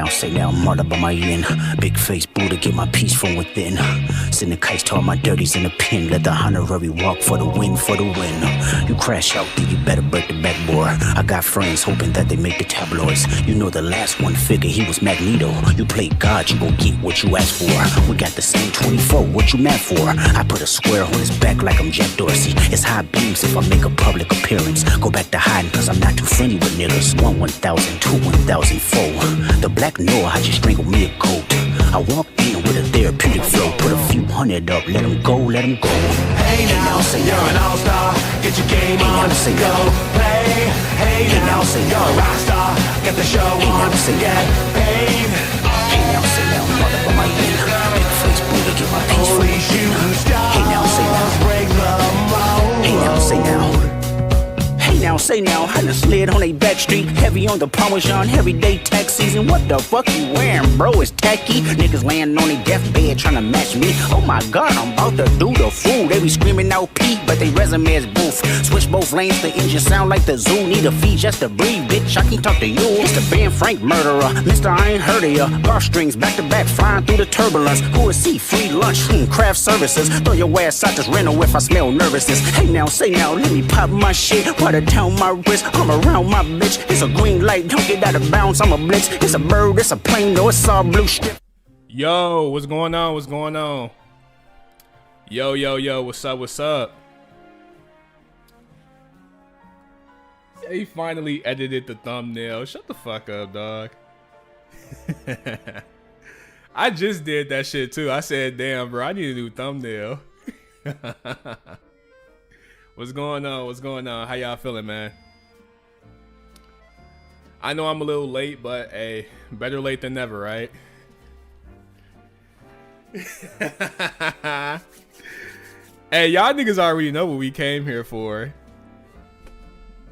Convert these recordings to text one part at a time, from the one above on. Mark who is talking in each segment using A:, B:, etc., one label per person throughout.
A: say now, I'm martyred by my yin. Big face Buddha, get my peace from within. Sending kites to all my dirties in the pen. Let the honorary walk for the win, for the win. You crash out, then you better break the backboard. I got friends hoping that they make the tabloids. You know the last one figure, he was Magneto. You play God, you gon' get what you asked for. We got the same 24, what you mad for? I put a square on his back like I'm Jack Dorsey. It's high beams if I make a public appearance. Go back to hiding cause I'm not too friendly with niggas. 1,000, 1,004. The black Noah, I just strangled me a goat. I walked in with a therapeutic flow. Put a few hundred up, let him go, let him go.
B: Hey now, say you're an all-star. Get your game on,
A: say
B: go play. Hey now, say you're a rock star. Get the show on, get paid.
A: Hey now, say now, mother by my yin. Big face Buddha, get my peace from
B: Holy shooting stars,
A: hey now, say now.
B: break the mold.
A: Hey now, say now. Hey now, say now, I done slid on a back street. Heavy on the Parmesan, everyday tax season. What the fuck you wearing, bro? It's tacky. Niggas laying on their deathbed trying to match me. Oh my god, I'm about to do the fool. They be screaming out Pete, but they resume is boof. Switch both lanes, the engine sound like the zoo. Need a fee just to breathe, bitch, I can't talk to you. It's the Ben Frank murderer, Mr. I ain't heard of ya. Bar strings back to back, flying through the turbulence. Who is he? Free lunch, craft services. Throw your ass out this rental if I smell nervousness. Hey now, say now, let me pop my shit. Water down my wrist, I'm around my bitch. It's a green light, don't get out of bounds, I'm a blitz. It's a bird, it's a plane, no, it's all blue strip.
C: Yo, what's going on? What's going on? Yo, yo, yo, what's up? What's up? He finally edited the thumbnail. Shut the fuck up, dog. I just did that shit too. I said, damn, bro, I need a new thumbnail. What's going on? What's going on? How y'all feeling, man? I know I'm a little late, but hey, better late than never, right? Hey, y'all niggas already know what we came here for.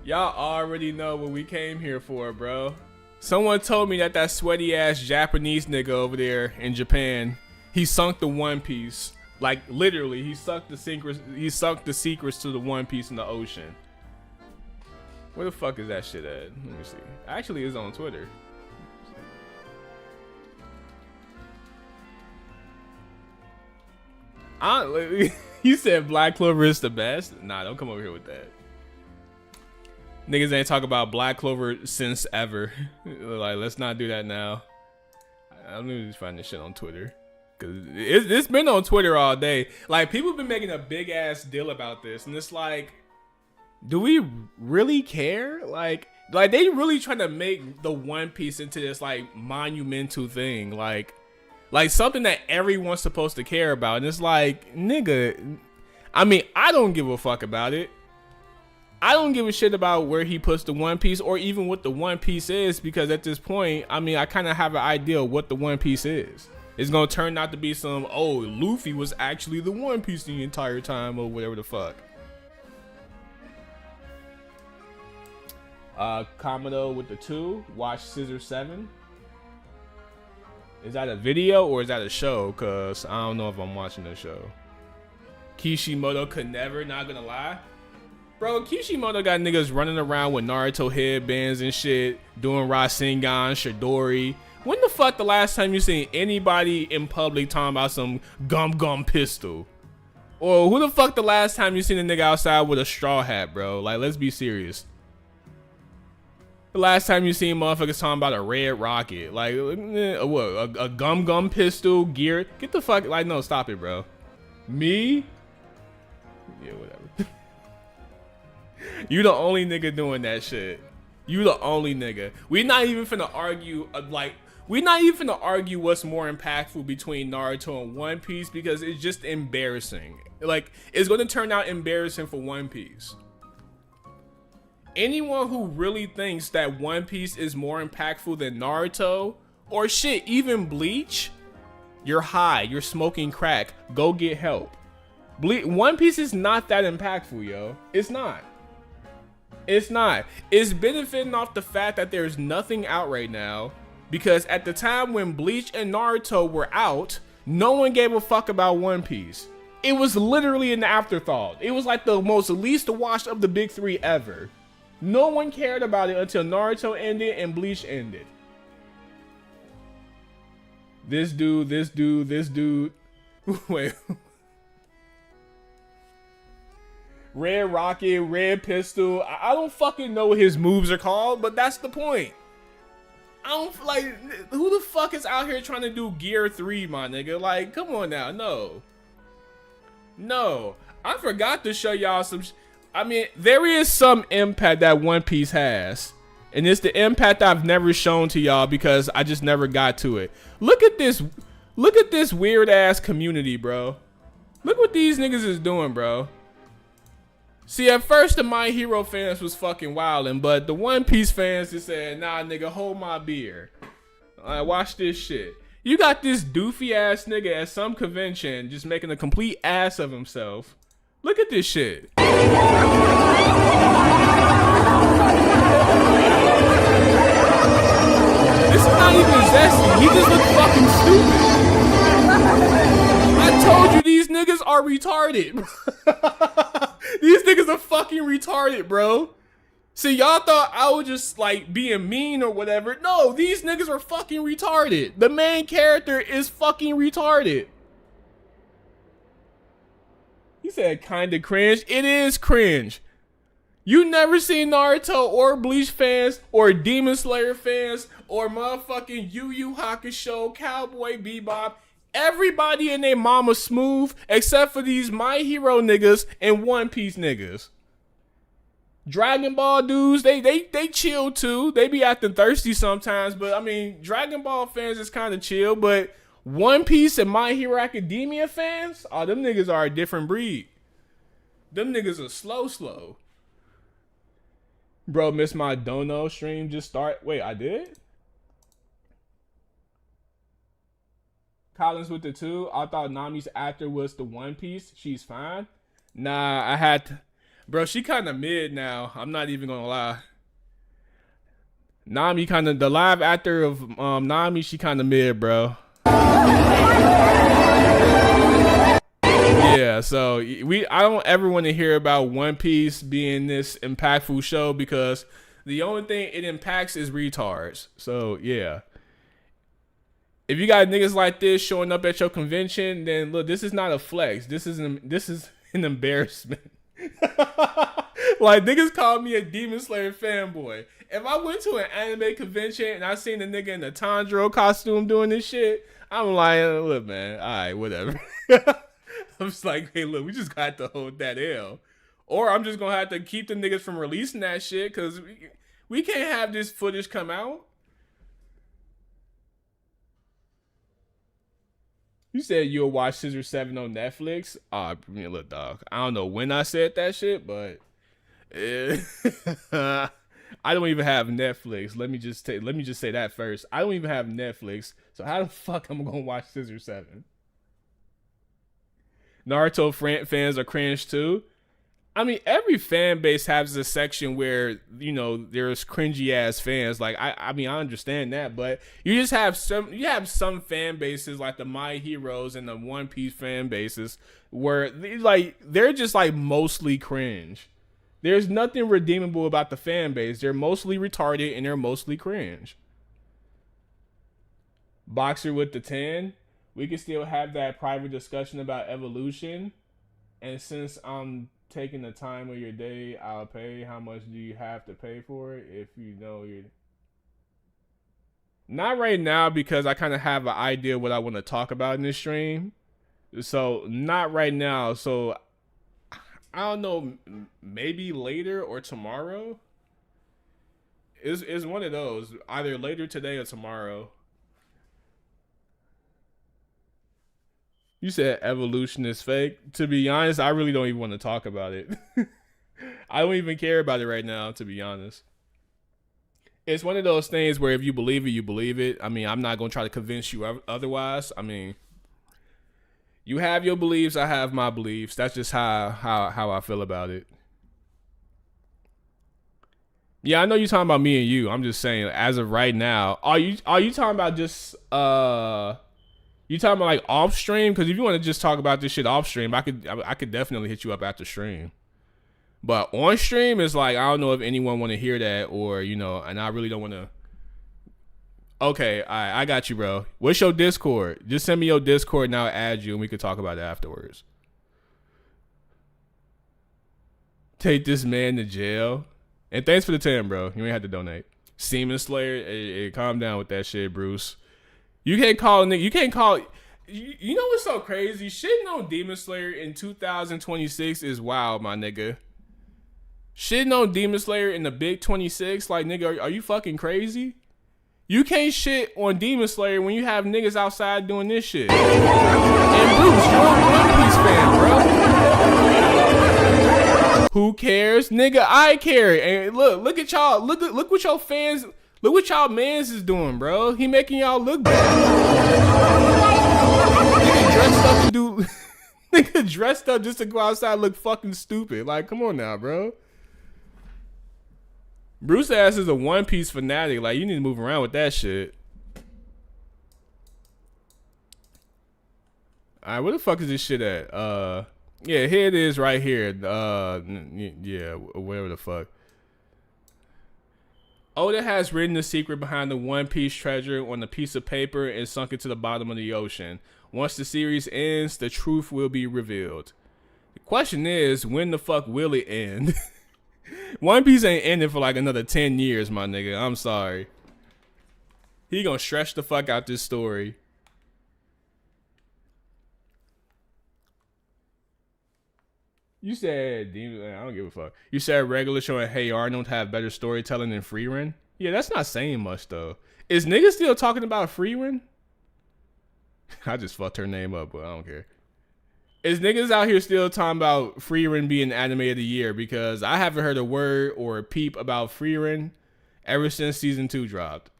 C: Y'all already know what we came here for, bro. Someone told me that that sweaty ass Japanese nigga over there in Japan, he sunk the One Piece. Like literally, he sunk the secrets to the One Piece in the ocean. Where the fuck is that shit at? Let me see. Actually, it's on Twitter. You said Black Clover is the best? Nah, don't come over here with that. Niggas ain't talk about Black Clover since ever. Like, let's not do that now. I'm gonna just find this shit on Twitter. Cause it's been on Twitter all day. Like, people have been making a big ass deal about this, and it's like, do we really care? Like they really trying to make the One Piece into this like monumental thing, like something that everyone's supposed to care about. And it's like, nigga, I mean, I don't give a fuck about it. I don't give a shit about where he puts the One Piece or even what the One Piece is, because at this point, I mean, I kind of have an idea of what the One Piece is. It's gonna turn out to be some, oh, Luffy was actually the One Piece the entire time or whatever the fuck. Commodore with the 2, watch Scissor 7. Is that a video or is that a show? Cause I don't know if I'm watching the show. Kishimoto could never, not gonna lie. Bro, Kishimoto got niggas running around with Naruto headbands and shit, doing Rasengan, Shidori. When the fuck the last time you seen anybody in public talking about some gum pistol? Or who the fuck the last time you seen a nigga outside with a straw hat, bro? Like, let's be serious. The last time you seen motherfuckers talking about a red rocket, like what? A gum pistol, gear? Get the fuck, like, no, stop it, bro. Me? Yeah, whatever. You the only nigga doing that shit. You the only nigga. We not even finna argue we not even finna argue what's more impactful between Naruto and One Piece, because it's just embarrassing. Like, it's gonna turn out embarrassing for One Piece. Anyone who really thinks that One Piece is more impactful than Naruto, or shit, even Bleach, you're high, you're smoking crack, go get help. One Piece is not that impactful, yo. It's not. It's not. It's benefiting off the fact that there's nothing out right now, because at the time when Bleach and Naruto were out, no one gave a fuck about One Piece. It was literally an afterthought. It was like the most least watched of the big three ever. No one cared about it until Naruto ended and Bleach ended. This dude. Wait. Red Rocket, Red Pistol. I don't fucking know what his moves are called, but that's the point. I don't like, who the fuck is out here trying to do Gear 3, my nigga? Like, come on now, no. I forgot to show y'all some. I mean, there is some impact that One Piece has, and it's the impact I've never shown to y'all because I just never got to it. Look at this weird ass community, bro. Look what these niggas is doing, bro. See, at first the My Hero fans was fucking wildin', but the One Piece fans just said, nah, nigga, hold my beer. Watch this shit. You got this doofy ass nigga at some convention just making a complete ass of himself. Look at this shit. This is not even zesty. He just looks fucking stupid. I told you these niggas are retarded. These niggas are fucking retarded, bro. See, y'all thought I was just like being mean or whatever. No, these niggas are fucking retarded. The main character is fucking retarded. He said kinda cringe. It is cringe. You never seen Naruto or Bleach fans or Demon Slayer fans or motherfucking Yu Yu Hakusho, Cowboy Bebop. Everybody in their mama smooth except for these My Hero niggas and One Piece niggas. Dragon Ball dudes, they chill too. They be acting thirsty sometimes, but I mean, Dragon Ball fans is kind of chill, but One Piece and My Hero Academia fans, oh, them niggas are a different breed. Them niggas are slow. Bro, missed my Dono stream just start. Wait, I did? Collins with the 2. I thought Nami's actor was the One Piece. She's fine. Nah, I had to. Bro, she kind of mid now. I'm not even gonna lie. Nami kind of, the live actor of Nami, she kind of mid, bro. Yeah, so I don't ever want to hear about One Piece being this impactful show because the only thing it impacts is retards. So yeah. If you got niggas like this showing up at your convention, then look, this is not a flex. This is an embarrassment. Like, niggas call me a Demon Slayer fanboy. If I went to an anime convention and I seen a nigga in a Tanjiro costume doing this shit, I'm like, look, man, all right, whatever. I'm just like, hey, look, we just got to hold that L. Or I'm just going to have to keep the niggas from releasing that shit because we can't have this footage come out. You said you'll watch Scissor 7 on Netflix. I mean, look, dog. I don't know when I said that shit, but I don't even have Netflix. Let me just say that first. I don't even have Netflix. So how the fuck am I gonna watch Scissor 7? Naruto fans are cringe too. I mean, every fan base has a section where, you know, there's cringy ass fans. Like, I mean, I understand that, but you have some fan bases like the My Heroes and the One Piece fan bases where they're just like mostly cringe. There's nothing redeemable about the fan base. They're mostly retarded and they're mostly cringe. Boxer with the 10. We can still have that private discussion about evolution. And since I'm taking the time of your day, I'll pay. How much do you have to pay for it? If you know you're not right now, because I kind of have an idea what I want to talk about in this stream. So not right now. So I don't know, maybe later or tomorrow. Is one of those, either later today or tomorrow. You said evolution is fake. To be honest, I really don't even want to talk about it. I don't even care about it right now, to be honest. It's one of those things where if you believe it, you believe it. I mean, I'm not going to try to convince you otherwise. I mean, you have your beliefs, I have my beliefs. That's just how I feel about it. Yeah, I know you're talking about me and you. I'm just saying, as of right now, are you talking about just you talking about like off stream? Because if you want to just talk about this shit off stream, I could definitely hit you up after stream. But on stream is like, I don't know if anyone want to hear that, or, you know, and I really don't want to. Okay, all right, I got you, bro. What's your Discord? Just send me your Discord and I'll add you and we can talk about it afterwards. Take this man to jail. And thanks for the 10, bro. You ain't have to donate. Semen Slayer, hey, calm down with that shit, Bruce. You can't call a nigga. You can't call. You know what's so crazy? Shitting on Demon Slayer in 2026 is wild, my nigga. Shitting on Demon Slayer in the big 26, like, nigga, are you fucking crazy? You can't shit on Demon Slayer when you have niggas outside doing this shit. And Bruce, you're a One Piece fan, bro. Who cares? Nigga, I care. And look at y'all. Look what y'all fans, look what y'all mans is doing, bro. He making y'all look bad. Nigga dressed up to do, nigga dressed up just to go outside and look fucking stupid. Like, come on now, bro. Bruce ass is a One Piece fanatic. Like, you need to move around with that shit. Alright, where the fuck is this shit at? Yeah, here it is right here. Yeah, whatever the fuck. Oda has written the secret behind the One Piece treasure on a piece of paper and sunk it to the bottom of the ocean. Once the series ends, the truth will be revealed. The question is, when the fuck will it end? One Piece ain't ending for like another 10 years, my nigga. I'm sorry. He gonna stretch the fuck out this story. You said, I don't give a fuck. You said regular show and Hey Arnold have better storytelling than Frieren? Yeah, that's not saying much though. Is niggas still talking about Frieren? I just fucked her name up, but I don't care. Is niggas out here still talking about Frieren being anime of the year? Because I haven't heard a word or a peep about Frieren ever since season 2 dropped.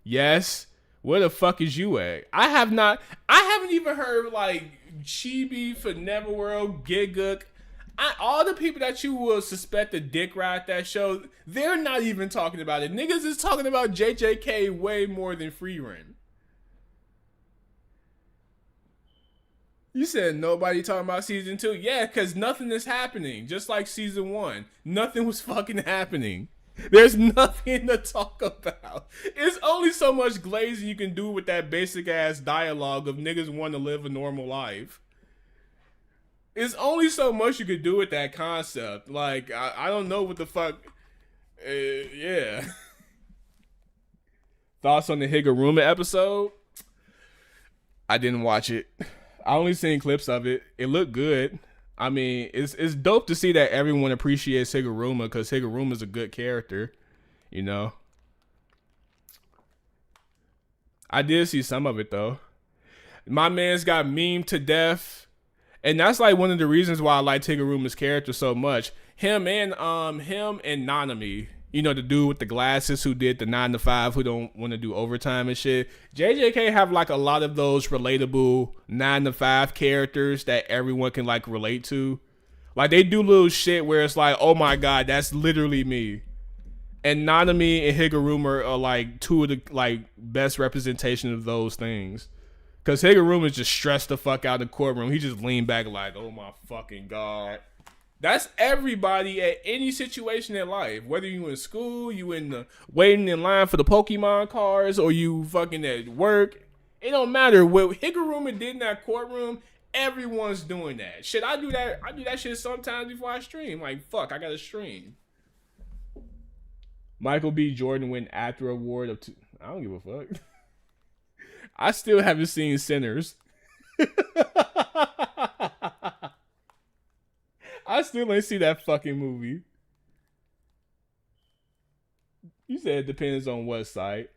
C: Yes. Where the fuck is you at? I haven't even heard like Chibi for Neverworld, Giguk. All the people that you will suspect to dick ride that show, they're not even talking about it. Niggas is talking about JJK way more than Frieren. You said nobody talking about season 2? Yeah, because nothing is happening. Just like season 1. Nothing was fucking happening. There's nothing to talk about. It's only so much glazing you can do with that basic ass dialogue of niggas want to live a normal life. It's only so much you could do with that concept. Like, I don't know what the fuck. Yeah. Thoughts on the Higuruma episode? I didn't watch it. I only seen clips of it. It looked good. I mean, it's dope to see that everyone appreciates Higuruma because Higuruma's a good character, you know. I did see some of it though. My man's got memed to death, and that's like one of the reasons why I like Higuruma's character so much. Him and Nanami. You know, the dude with the glasses who did the 9 to 5 who don't want to do overtime and shit. JJK have like a lot of those relatable 9 to 5 characters that everyone can like relate to. Like they do little shit where it's like, oh my god, that's literally me. And Nanami and Higuruma are like two of the like best representation of those things. Cause Higuruma just stressed the fuck out in the courtroom. He just leaned back like, oh my fucking god. That's everybody at any situation in life. Whether you in school, you in the waiting in line for the Pokemon cards, or you fucking at work. It don't matter. What Higuruma did in that courtroom, everyone's doing that. Shit, I do that shit sometimes before I stream. Like, fuck, I gotta stream. Michael B. Jordan win actor award of I don't give a fuck. I still haven't seen Sinners. I still ain't see that fucking movie. You said it depends on what site.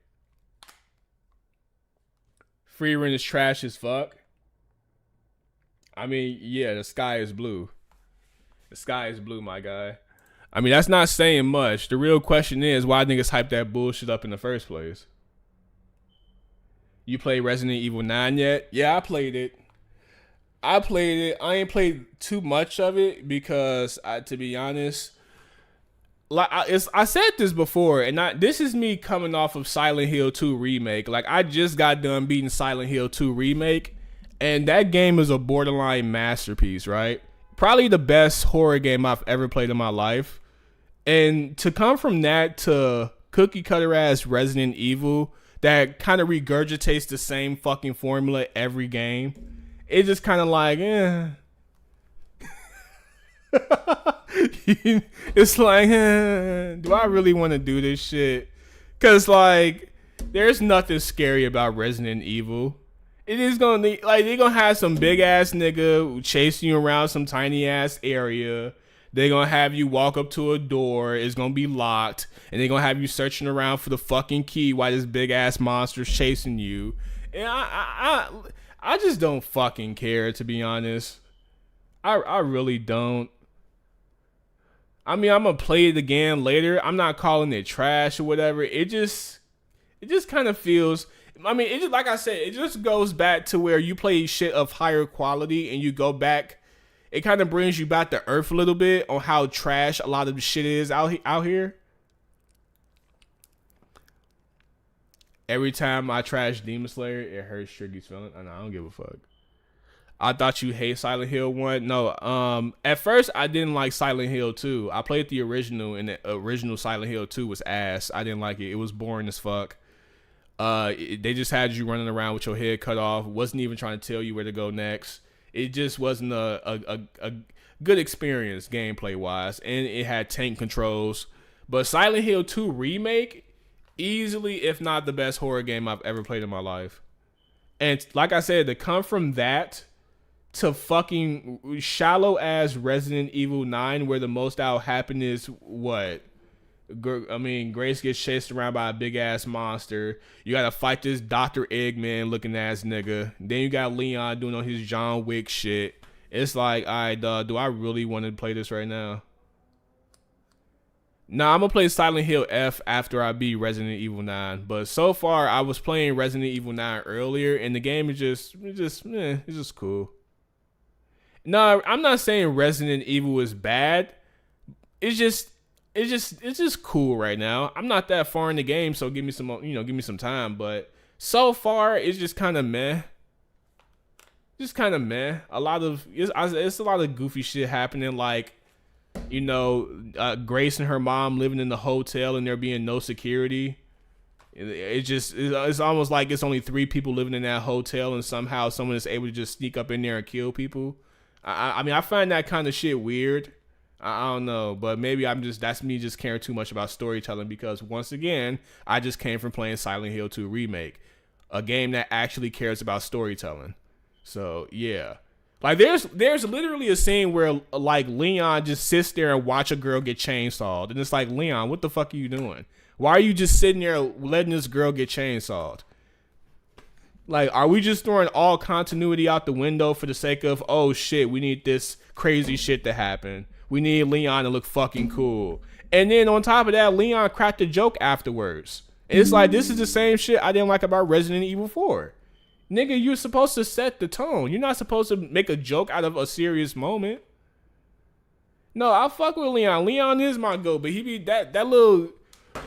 C: Frieren is trash as fuck. I mean, yeah, the sky is blue. The sky is blue, my guy. I mean, that's not saying much. The real question is, why niggas hype that bullshit up in the first place? You played Resident Evil 9 yet? Yeah, I played it. I ain't played too much of it because, to be honest, like I said this before, and this is me coming off of Silent Hill 2 Remake. Like, I just got done beating Silent Hill 2 Remake, and that game is a borderline masterpiece, right? Probably the best horror game I've ever played in my life. And to come from that to cookie cutter ass Resident Evil that kind of regurgitates the same fucking formula every game. It's just kind of like, it's like, do I really want to do this shit? Cause like, there's nothing scary about Resident Evil. It is gonna like they're gonna have some big ass nigga chasing you around some tiny ass area. They're gonna have you walk up to a door. It's gonna be locked, and they're gonna have you searching around for the fucking key while this big ass monster's chasing you. And I just don't fucking care, to be honest. I really don't. I mean, I'm gonna play it again later. I'm not calling it trash or whatever. It just kind of feels. I mean, it just, like I said, it just goes back to where you play shit of higher quality and you go back. It kind of brings you back to earth a little bit on how trash a lot of the shit is out here. Every time I trash Demon Slayer, it hurts Triggy's feelings. I don't give a fuck. I thought you hate Silent Hill 1. No, at first I didn't like Silent Hill 2. I played the original, and the original Silent Hill 2 was ass. I didn't like it. It was boring as fuck. They just had you running around with your head cut off. Wasn't even trying to tell you where to go next. It just wasn't a good experience gameplay wise, and it had tank controls. But Silent Hill 2 Remake, easily, if not the best horror game I've ever played in my life. And like I said, to come from that to fucking shallow ass Resident Evil 9, where the most that'll happen is what? I mean, Grace gets chased around by a big ass monster. You gotta fight this Dr. Eggman looking ass nigga. Then you got Leon doing on his John Wick shit. It's like, alright, do I really want to play this right now? Nah, I'm gonna play Silent Hill F after I beat Resident Evil 9. But so far, I was playing Resident Evil 9 earlier, and the game is it's just cool. No, I'm not saying Resident Evil is bad. It's just cool right now. I'm not that far in the game, so give me some time. But so far, it's just kind of meh. Just kind of meh. It's a lot of goofy shit happening, like, Grace and her mom living in the hotel and there being no security. It's almost like it's only 3 people living in that hotel, and somehow someone is able to just sneak up in there and kill people. I mean, I find that kind of shit weird. I don't know, but maybe that's me just caring too much about storytelling, because once again, I just came from playing Silent Hill 2 Remake, a game that actually cares about storytelling. So yeah, like there's literally a scene where like Leon just sits there and watch a girl get chainsawed, and it's like, Leon, what the fuck are you doing? Why are you just sitting there letting this girl get chainsawed? Like, are we just throwing all continuity out the window for the sake of, oh shit, we need this crazy shit to happen? We need Leon to look fucking cool. And then on top of that, Leon cracked a joke afterwards. And it's like, this is the same shit I didn't like about Resident Evil 4. Nigga, you're supposed to set the tone. You're not supposed to make a joke out of a serious moment. No, I fuck with Leon. Leon is my goat, but he be that little...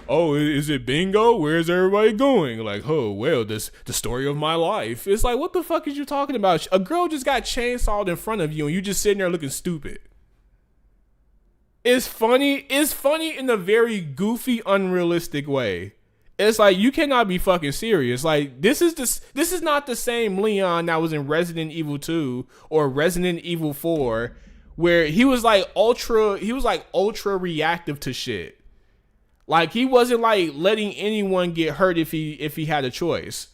C: Oh, is it bingo? Where's everybody going? Like, oh, well, the story of my life. It's like, what the fuck is you talking about? A girl just got chainsawed in front of you, and you just sitting there looking stupid. It's funny. It's funny in a very goofy, unrealistic way. It's like, you cannot be fucking serious. Like, this is not the same Leon that was in Resident Evil 2 or Resident Evil 4, where he was like ultra reactive to shit. Like, he wasn't like letting anyone get hurt if he had a choice.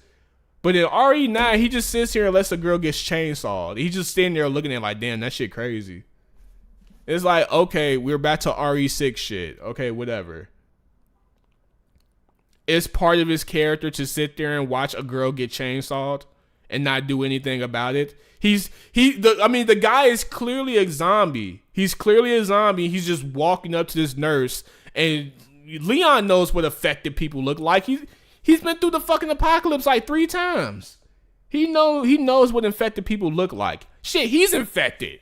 C: But in RE9, he just sits here and lets a girl get chainsawed. He's just standing there looking at it like, damn, that shit crazy. It's like, okay, we're back to RE6 shit. Okay, whatever. It's part of his character to sit there and watch a girl get chainsawed and not do anything about it. The guy is clearly a zombie. He's clearly a zombie. He's just walking up to this nurse, and Leon knows what affected people look like. He's been through the fucking apocalypse like 3 times. He knows what infected people look like. Shit, he's infected.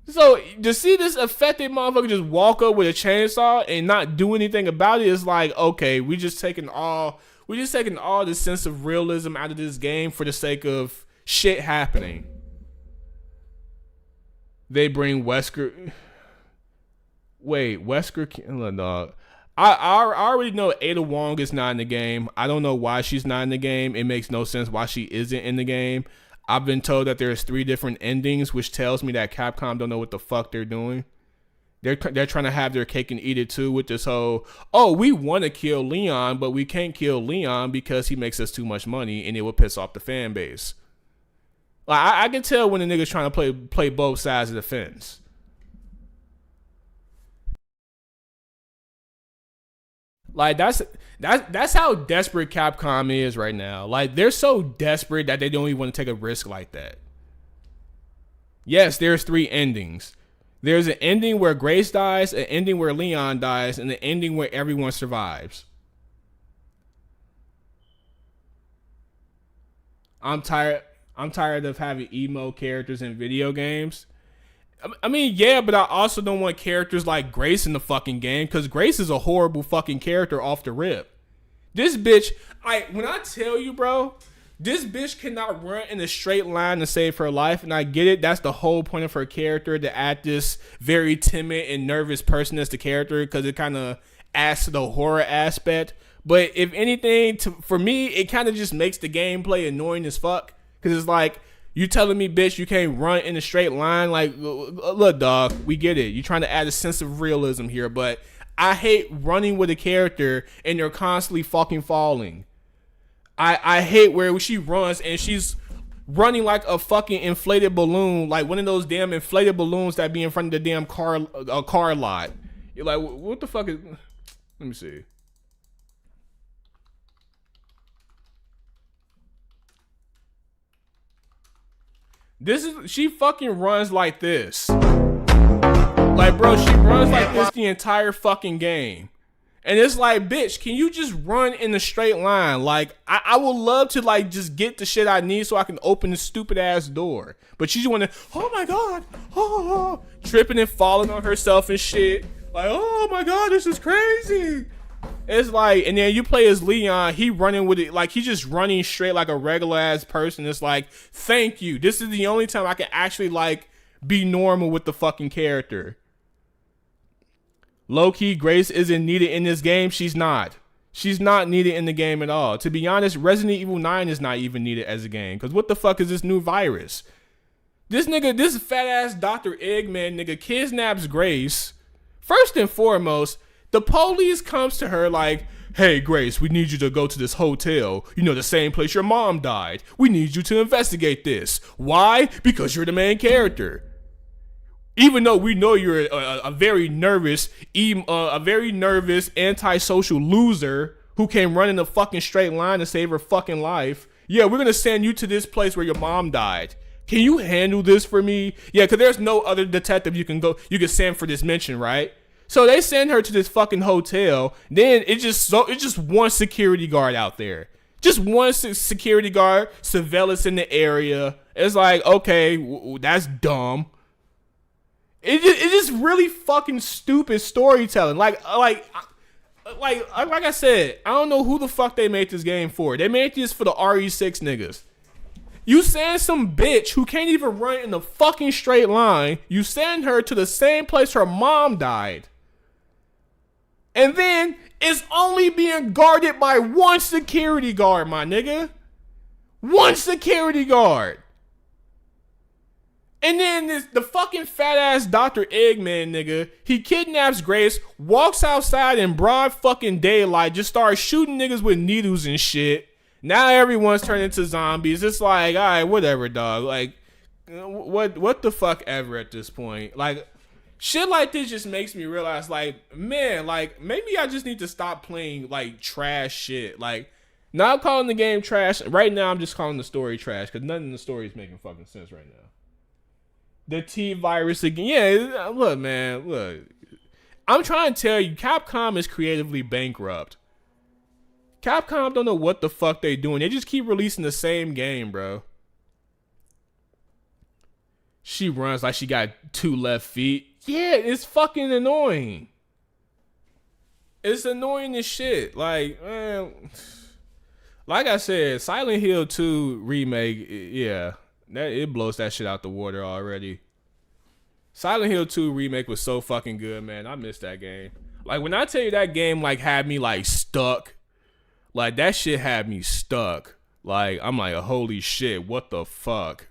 C: So to see this affected motherfucker just walk up with a chainsaw and not do anything about it is like, okay, we just taking all the sense of realism out of this game for the sake of shit happening. They bring Wesker. Wait, Wesker? Dog. I already know Ada Wong is not in the game. I don't know why she's not in the game. It makes no sense why she isn't in the game. I've been told that there's 3 different endings, which tells me that Capcom don't know what the fuck they're doing. They're trying to have their cake and eat it too with this whole, oh, we want to kill Leon, but we can't kill Leon because he makes us too much money and it will piss off the fan base. Like I can tell when the nigga's trying to play both sides of the fence. Like that's how desperate Capcom is right now. Like they're so desperate that they don't even want to take a risk like that. Yes, there's 3 endings. There's an ending where Grace dies, an ending where Leon dies, and an ending where everyone survives. I'm tired of having emo characters in video games. I mean, yeah, but I also don't want characters like Grace in the fucking game, because Grace is a horrible fucking character off the rip. This bitch, when I tell you, bro, this bitch cannot run in a straight line to save her life, and I get it. That's the whole point of her character, to add this very timid and nervous person as the character, because it kind of adds to the horror aspect. But if anything, for me, it kind of just makes the gameplay annoying as fuck, because it's like, you telling me, bitch, you can't run in a straight line? Like, look, dog, we get it. You're trying to add a sense of realism here, but I hate running with a character and they're constantly fucking falling. I hate where she runs and she's running like a fucking inflated balloon, like one of those damn inflated balloons that be in front of the damn car lot. You're like, what the fuck is... Let me see. She fucking runs like this. Like, bro, she runs like this the entire fucking game. And it's like, bitch, can you just run in a straight line? Like, I would love to, like, just get the shit I need so I can open the stupid ass door. But she's want to, oh my god, oh, tripping and falling on herself and shit. Like, oh my god, this is crazy. It's like, and then you play as Leon, he running with it, like, he's just running straight like a regular ass person. It's like, thank you. This is the only time I can actually, like, be normal with the fucking character. Low-key, Grace isn't needed in this game. She's not. She's not needed in the game at all. To be honest, Resident Evil 9 is not even needed as a game. Because what the fuck is this new virus? This nigga, this fat-ass Dr. Eggman nigga kidnaps Grace. First and foremost, the police comes to her like, hey, Grace, we need you to go to this hotel. You know, the same place your mom died. We need you to investigate this. Why? Because you're the main character. Even though we know you're a very nervous, antisocial loser who can run in a fucking straight line to save her fucking life. Yeah, we're gonna send you to this place where your mom died. Can you handle this for me? Yeah, because there's no other detective you can send for this mission, right? So they send her to this fucking hotel. Then it's just one security guard out there. Just one security guard, surveillance in the area. It's like, okay, that's dumb. It's just really fucking stupid storytelling. Like I said, I don't know who the fuck they made this game for. They made this for the RE6 niggas. You send some bitch who can't even run in the fucking straight line. You send her to the same place her mom died. And then it's only being guarded by one security guard, my nigga. One security guard. And then the fucking fat ass Dr. Eggman nigga, he kidnaps Grace, walks outside in broad fucking daylight, just starts shooting niggas with needles and shit. Now everyone's turned into zombies. It's like, all right, whatever, dog. Like, what the fuck ever at this point. Like, shit like this just makes me realize, like, man, like, maybe I just need to stop playing, like, trash shit. Like, not calling the game trash. Right now, I'm just calling the story trash, because nothing in the story is making fucking sense right now. The T virus again. Yeah, look, man, look. I'm trying to tell you, Capcom is creatively bankrupt. Capcom don't know what the fuck they doing. They just keep releasing the same game, bro. She runs like she got 2 left feet. Yeah, it's fucking annoying. It's annoying as shit. Like, man, like I said, Silent Hill 2 remake, yeah. It blows that shit out the water already. Silent Hill 2 remake was so fucking good, man. I missed that game. Like when I tell you that game like had me like stuck, like that shit had me stuck. Like I'm like, holy shit, what the fuck?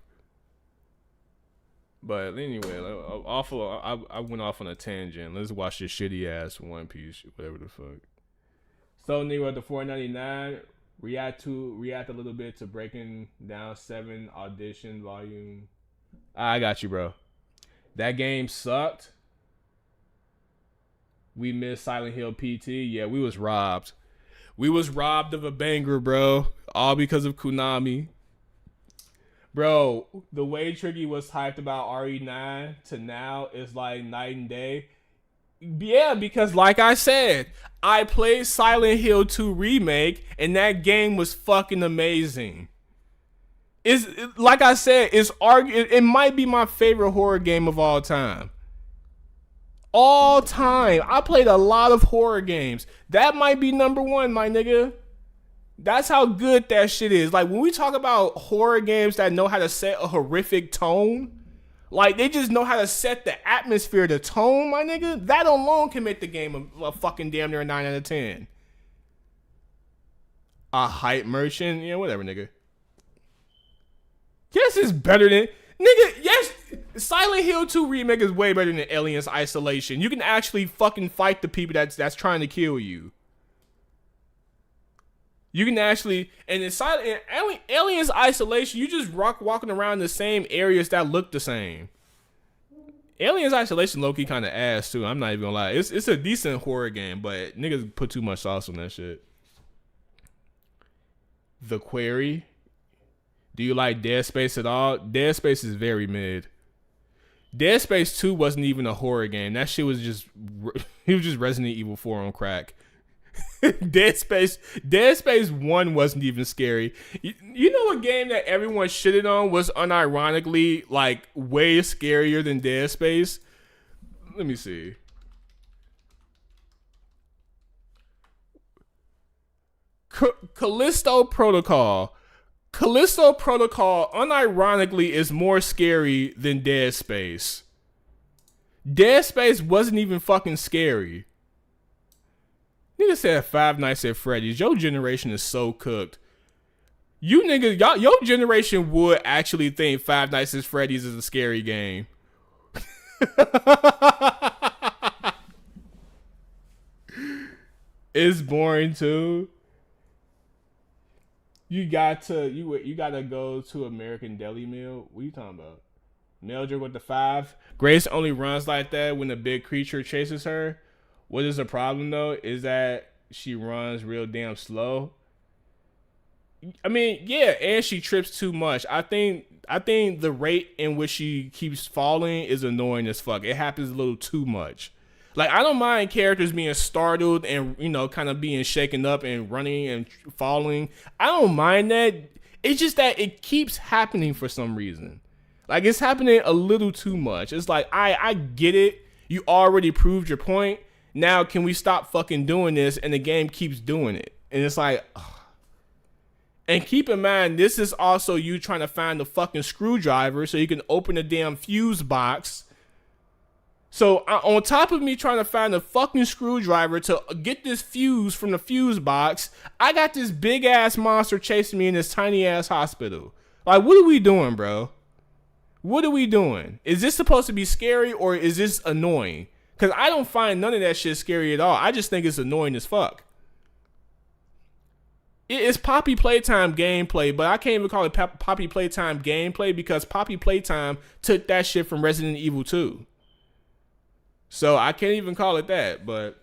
C: But anyway, I went off on a tangent. Let's watch this shitty ass One Piece, whatever the fuck. So nigga, at the $4.99, react a little bit to Breaking Down 7 Audition Volume. I got you, bro. That game sucked. We missed Silent Hill PT. Yeah, we was robbed. We was robbed of a banger, bro. All because of Konami. Bro, the way Tricky was hyped about RE9 to now is like night and day. Yeah, because like I said, I played Silent Hill 2 Remake and that game was fucking amazing. Like I said, it might be my favorite horror game of all time. All time. I played a lot of horror games. That might be number one, my nigga. That's how good that shit is. Like, when we talk about horror games that know how to set a horrific tone, like, they just know how to set the atmosphere, the tone, my nigga, that alone can make the game a fucking damn near a 9 out of 10. A hype merchant? Yeah, whatever, nigga. Yes, it's better than... Nigga, yes, Silent Hill 2 Remake is way better than Aliens Isolation. You can actually fucking fight the people that's trying to kill you. You can actually, and in Aliens Isolation, you just walking around the same areas that look the same. Aliens Isolation low-key kind of ass too. I'm not even gonna lie. It's a decent horror game, but niggas put too much sauce on that shit. The Quarry. Do you like Dead Space at all? Dead Space is very mid. Dead Space 2 wasn't even a horror game. That shit was just it was just Resident Evil 4 on crack. Dead Space 1 wasn't even scary. You know a game that everyone shitted on was unironically like way scarier than Dead Space? Let me see. Callisto Protocol. Callisto Protocol unironically is more scary than Dead Space. Dead Space wasn't even fucking scary. Nigga said Five Nights at Freddy's. Your generation is so cooked. You niggas, your generation would actually think Five Nights at Freddy's is a scary game. It's boring too. You gotta go to American Deli Meal. What are you talking about? Mildred with the 5. Grace only runs like that when a big creature chases her. What is the problem though? Is that she runs real damn slow. I mean, yeah, and she trips too much. I think the rate in which she keeps falling is annoying as fuck. It happens a little too much. Like, I don't mind characters being startled and, you know, kind of being shaken up and running and falling. I don't mind that. It's just that it keeps happening for some reason. Like, it's happening a little too much. It's like, I get it. You already proved your point. Now, can we stop fucking doing this? And the game keeps doing it. And it's like, ugh. And keep in mind, this is also you trying to find the fucking screwdriver so you can open the damn fuse box. So on top of me trying to find the fucking screwdriver to get this fuse from the fuse box, I got this big ass monster chasing me in this tiny ass hospital. Like, what are we doing, bro? What are we doing? Is this supposed to be scary or is this annoying? Because I don't find none of that shit scary at all. I just think it's annoying as fuck. It's Poppy Playtime gameplay, but I can't even call it Poppy Playtime gameplay because Poppy Playtime took that shit from Resident Evil 2. So I can't even call it that, but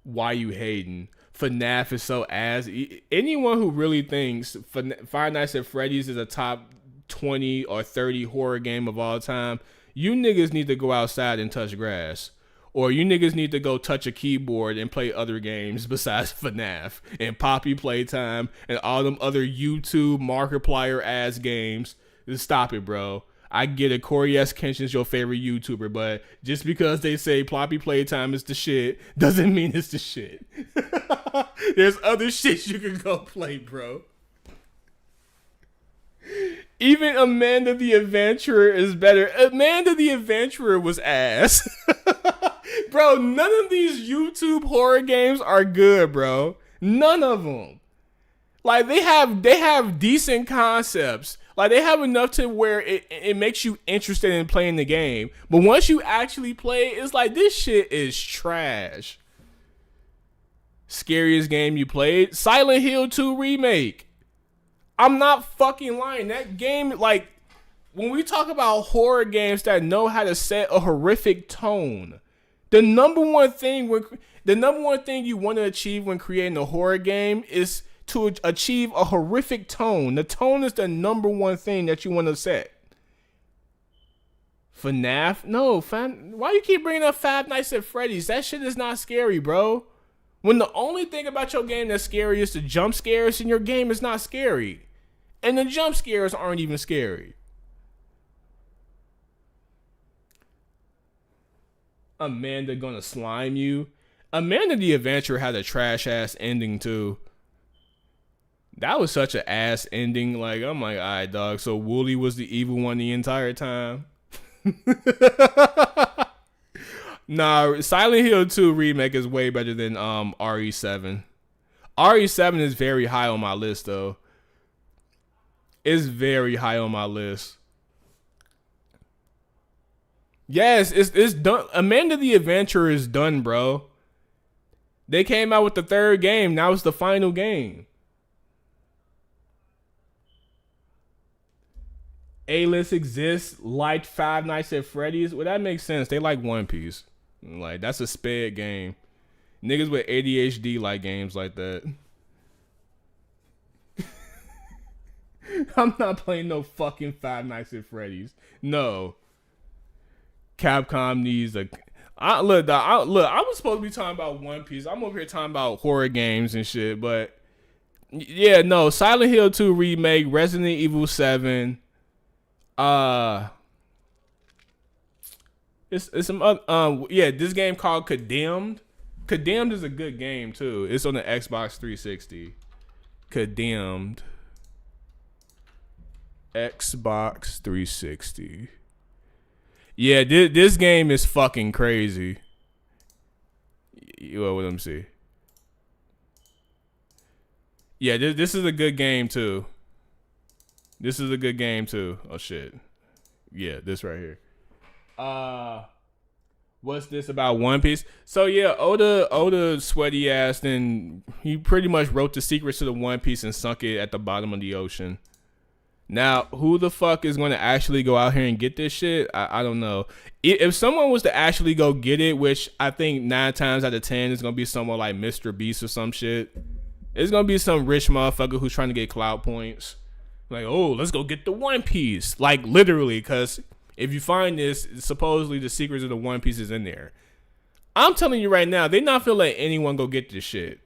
C: why you hating? FNAF is so ass. Anyone who really thinks Five Nights at Freddy's is a top 20 or 30 horror game of all time, you niggas need to go outside and touch grass. Or you niggas need to go touch a keyboard and play other games besides FNAF and Poppy Playtime and all them other YouTube Markiplier ass games. Just stop it, bro. I get it, Corey S. Kenshin's your favorite YouTuber, but just because they say Poppy Playtime is the shit doesn't mean it's the shit. There's other shit you can go play, bro. Even Amanda the Adventurer is better. Amanda the Adventurer was ass. Bro, none of these YouTube horror games are good, bro. None of them. Like, they have decent concepts. Like, they have enough to where it makes you interested in playing the game. But once you actually play it, it's like, this shit is trash. Scariest game you played? Silent Hill 2 Remake. I'm not fucking lying. That game, like, when we talk about horror games that know how to set a horrific tone, the number one thing you want to achieve when creating a horror game is to achieve a horrific tone. The tone is the number one thing that you want to set. FNAF? No, why you keep bringing up Five Nights at Freddy's? That shit is not scary, bro. When the only thing about your game that's scary is the jump scares, and your game is not scary. And the jump scares aren't even scary. Amanda gonna slime you. Amanda the Adventurer had a trash ass ending too. That was such an ass ending. Like, I'm like, all right, dog. So Wooly was the evil one the entire time. Nah, Silent Hill 2 Remake is way better than RE7. RE7 is very high on my list though. It's very high on my list. Yes, it's done. Amanda the Adventurer is done, bro. They came out with the third game. Now it's the final game. A-List exists, liked Five Nights at Freddy's. Well, that makes sense. They like One Piece. Like, that's a sped game. Niggas with ADHD like games like that. I'm not playing no fucking Five Nights at Freddy's. No. Capcom needs a... I was supposed to be talking about One Piece. I'm over here talking about horror games and shit, but... Yeah, no. Silent Hill 2 Remake, Resident Evil 7... It's some this game called Condemned. Condemned is a good game too. It's on the Xbox 360. Condemned. Xbox 360. Yeah, this game is fucking crazy. Well, let me see. Yeah, this is a good game too. This is a good game too. Oh shit. Yeah, this right here. What's this about One Piece? So yeah, Oda sweaty ass, and he pretty much wrote the secrets to the One Piece and sunk it at the bottom of the ocean. Now, who the fuck is going to actually go out here and get this shit? I don't know. If someone was to actually go get it, which I think 9 times out of 10 is going to be someone like Mr. Beast or some shit. It's going to be some rich motherfucker who's trying to get clout points. Like, oh, let's go get the One Piece. Like, literally, because if you find this, supposedly the secrets of the One Piece is in there. I'm telling you right now, they're not finna let anyone go get this shit.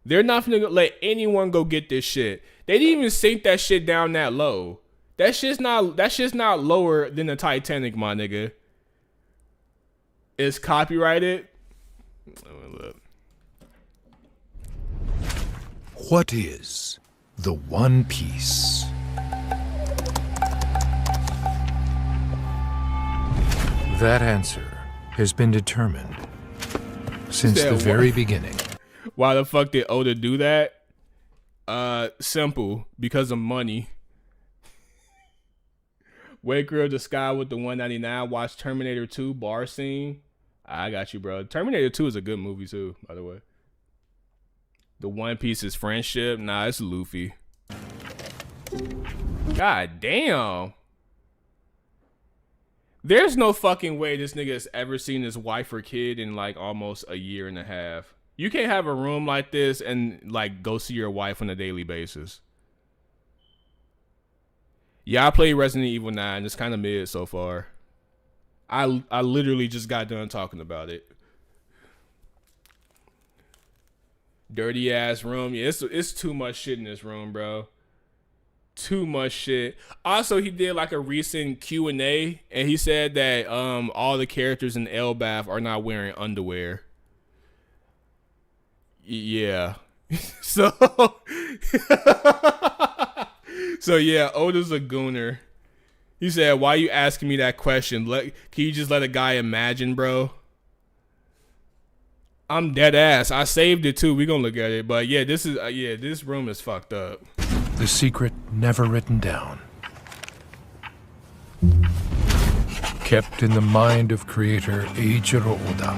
C: They're not finna let anyone go get this shit. They didn't even sink that shit down that low. That shit's not lower than the Titanic, my nigga. It's copyrighted. Look.
D: What is the One Piece? That answer has been determined since the very beginning.
C: Why the fuck did Oda do that? Simple. Because of money. Wake Girl the Sky with the 199. Watch Terminator 2 bar scene. I got you, bro. Terminator 2 is a good movie too, by the way. The One Piece is friendship. Nah, it's Luffy. God damn. There's no fucking way this nigga has ever seen his wife or kid in like almost a year and a half. You can't have a room like this and like go see your wife on a daily basis. Yeah, I played Resident Evil 9. It's kind of mid so far. I literally just got done talking about it. Dirty ass room. Yeah, it's too much shit in this room, bro. Too much shit. Also, he did like a recent Q&A, and he said that all the characters in Elbaf are not wearing underwear. Yeah. So yeah, Oda's a gooner. He said, "Why you asking me that question? Can you just let a guy imagine, bro?" I'm dead ass. I saved it too. We gonna look at it, but yeah, this is this room is fucked up.
D: The secret never written down. Kept in the mind of creator Eiichiro Oda.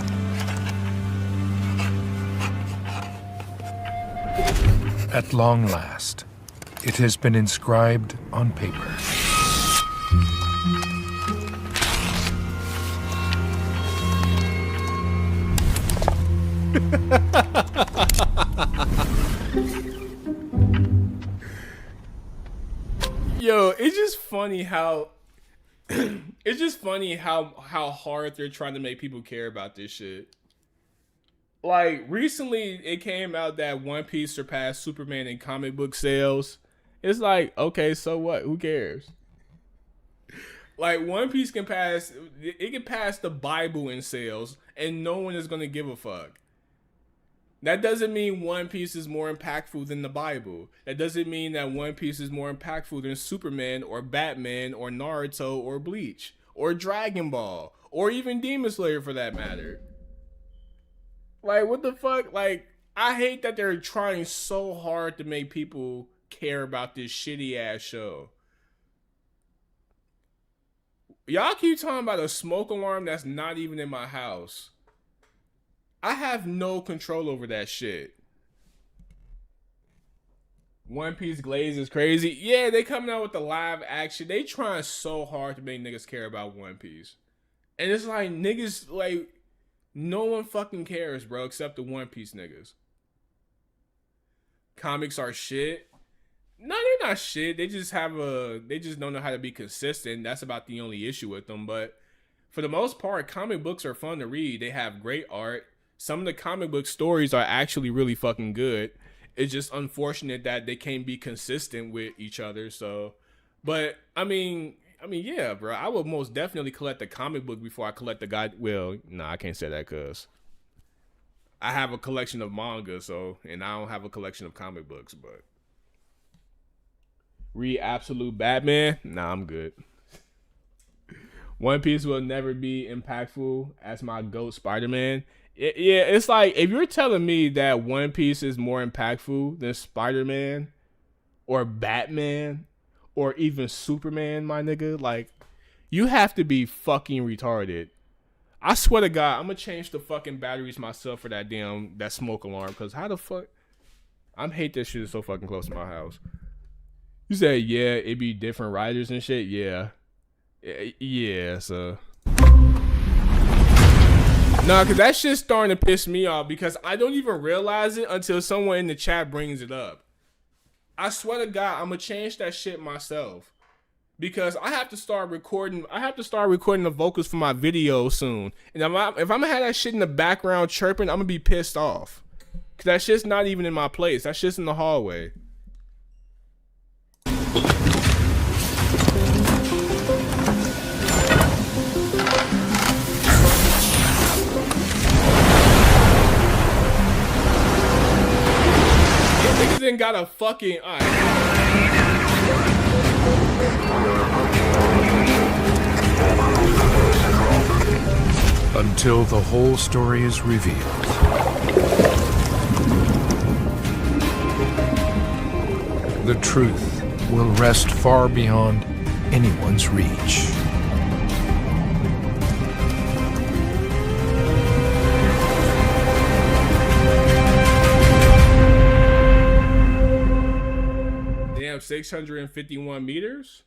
D: At long last, it has been inscribed on paper.
C: Yo, it's just funny how it's just funny how hard they're trying to make people care about this shit. Like, recently it came out that One Piece surpassed Superman in comic book sales. It's like, okay, so what? Who cares? Like, One Piece can pass the Bible in sales, and no one is gonna give a fuck. That doesn't mean One Piece is more impactful than the Bible. That doesn't mean that One Piece is more impactful than Superman or Batman or Naruto or Bleach or Dragon Ball or even Demon Slayer for that matter. Like, what the fuck? Like, I hate that they're trying so hard to make people care about this shitty ass show. Y'all keep talking about a smoke alarm that's not even in my house. I have no control over that shit. One Piece Glaze is crazy. Yeah, they coming out with the live action. They trying so hard to make niggas care about One Piece. And it's like, niggas, like, no one fucking cares, bro, except the One Piece niggas. Comics are shit. No, they're not shit. They just don't know how to be consistent. That's about the only issue with them. But for the most part, comic books are fun to read. They have great art. Some of the comic book stories are actually really fucking good. It's just unfortunate that they can't be consistent with each other. So, but I mean, yeah, bro. I would most definitely collect the comic book before I collect the guy. Well, nah, I can't say that because I have a collection of manga, and I don't have a collection of comic books. But read Absolute Batman? Nah, I'm good. One Piece will never be impactful as my GOAT Spider-Man. Yeah, it's like, if you're telling me that One Piece is more impactful than Spider-Man or Batman or even Superman, my nigga, like, you have to be fucking retarded. I swear to God, I'm gonna change the fucking batteries myself for that smoke alarm, because how the fuck? I hate that shit is so fucking close to my house. You said, yeah, it be different writers and shit? Yeah. Yeah, so. Nah, because that shit's starting to piss me off because I don't even realize it until someone in the chat brings it up. I swear to God, I'm going to change that shit myself. Because I have to start recording. I have to start recording the vocals for my video soon. And if I'm going to have that shit in the background chirping, I'm going to be pissed off. Because that shit's not even in my place. That shit's in the hallway. Niggas ain't got a fucking
D: Until the whole story is revealed. The truth will rest far beyond anyone's reach.
C: Damn, 651 meters?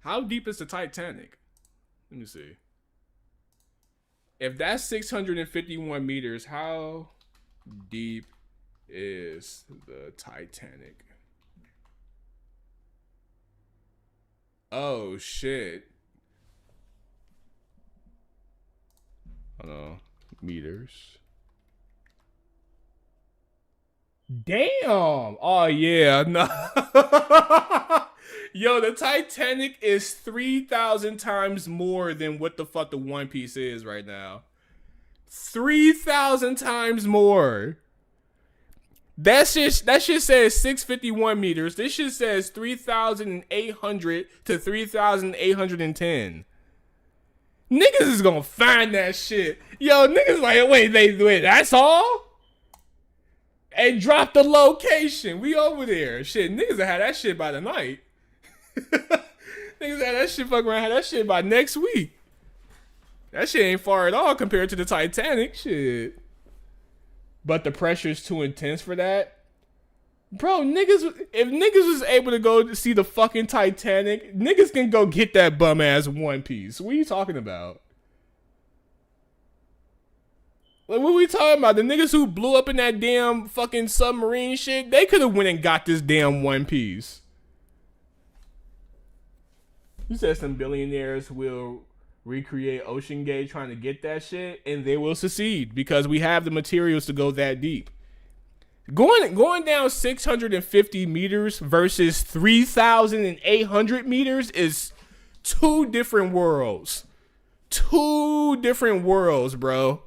C: How deep is the Titanic? Let me see. If that's 651 meters, how deep is the Titanic? Oh, shit. Hold on. Meters. Damn. Oh, yeah. No. Yo, the Titanic is 3,000 times more than what the fuck the One Piece is right now. 3,000 times more. That shit says 651 meters. This shit says 3,800 to 3,810. Niggas is gonna find that shit. Yo, niggas like, wait, that's all? And drop the location. We over there. Shit, niggas had that shit by the night. Niggas had that shit fucking around, had that shit by next week. That shit ain't far at all compared to the Titanic. Shit. But the pressure is too intense for that. Bro, if niggas was able to go see the fucking Titanic, niggas can go get that bum ass One Piece. What are you talking about? Like, what are we talking about? The niggas who blew up in that damn fucking submarine shit, they could have went and got this damn One Piece. You said some billionaires will recreate Ocean Gate trying to get that shit, and they will succeed because we have the materials to go that deep. Going down 650 meters versus 3,800 meters is two different worlds. Two different worlds, bro.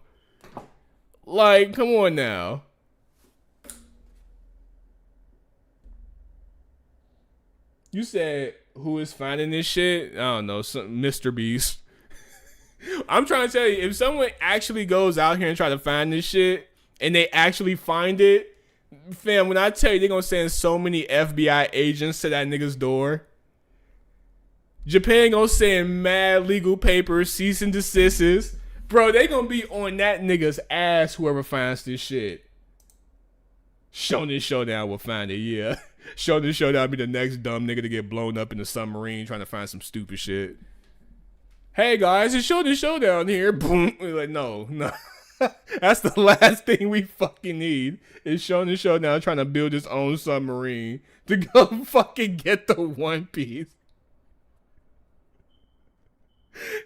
C: Like, come on now. You said who is finding this shit? I don't know, Mr. Beast. I'm trying to tell you, if someone actually goes out here and try to find this shit, and they actually find it, fam, when I tell you they're gonna send so many FBI agents to that nigga's door. Japan gonna send mad legal papers, cease and desists. Bro, they gonna be on that nigga's ass, whoever finds this shit. Shonen Showdown will find it, yeah. Shonen Showdown be the next dumb nigga to get blown up in the submarine trying to find some stupid shit. Hey guys, it's Shonen Showdown here. Boom. We're like, no. That's the last thing we fucking need. Is Shonen Showdown trying to build his own submarine to go fucking get the One Piece.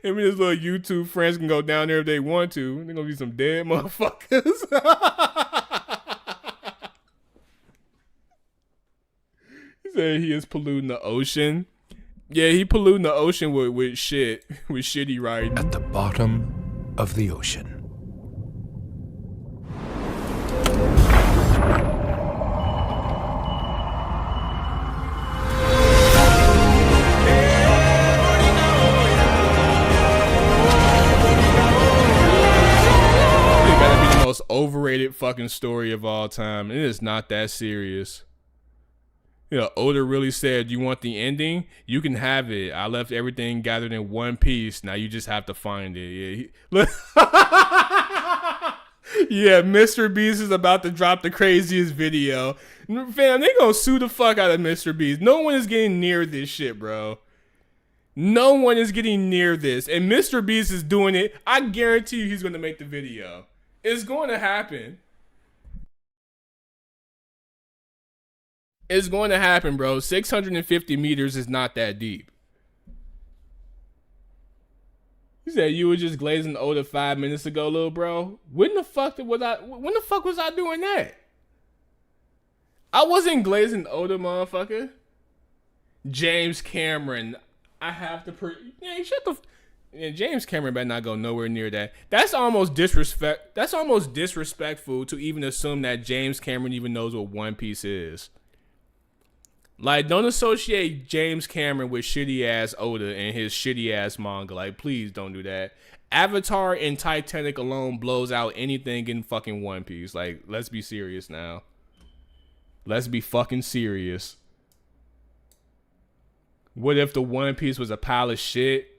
C: Him and his little YouTube friends can go down there if they want to. They're gonna be some dead motherfuckers. He said he is polluting the ocean. Yeah, he polluting the ocean with shit. With shitty writing.
D: At the bottom of the ocean.
C: Most overrated fucking story of all time. It is not that serious. You know, Oda really said, you want the ending? You can have it. I left everything gathered in one piece. Now you just have to find it. Yeah, yeah, Mr. Beast is about to drop the craziest video. Fam, they gonna sue the fuck out of Mr. Beast. No one is getting near this shit, bro. No one is getting near this. And Mr. Beast is doing it. I guarantee you he's gonna make the video. It's going to happen. It's going to happen, bro. 650 meters is not that deep. You said you were just glazing Oda 5 minutes ago, little bro. When the fuck was I doing that? I wasn't glazing Oda, motherfucker. James Cameron. I have to yeah, shut the yeah, James Cameron better not go nowhere near that. That's almost disrespectful to even assume that James Cameron even knows what One Piece is. Like, don't associate James Cameron with shitty ass Oda and his shitty ass manga. Like, please don't do that. Avatar and Titanic alone blows out anything in fucking One Piece. Like, let's be serious now. Let's be fucking serious. What if the One Piece was a pile of shit?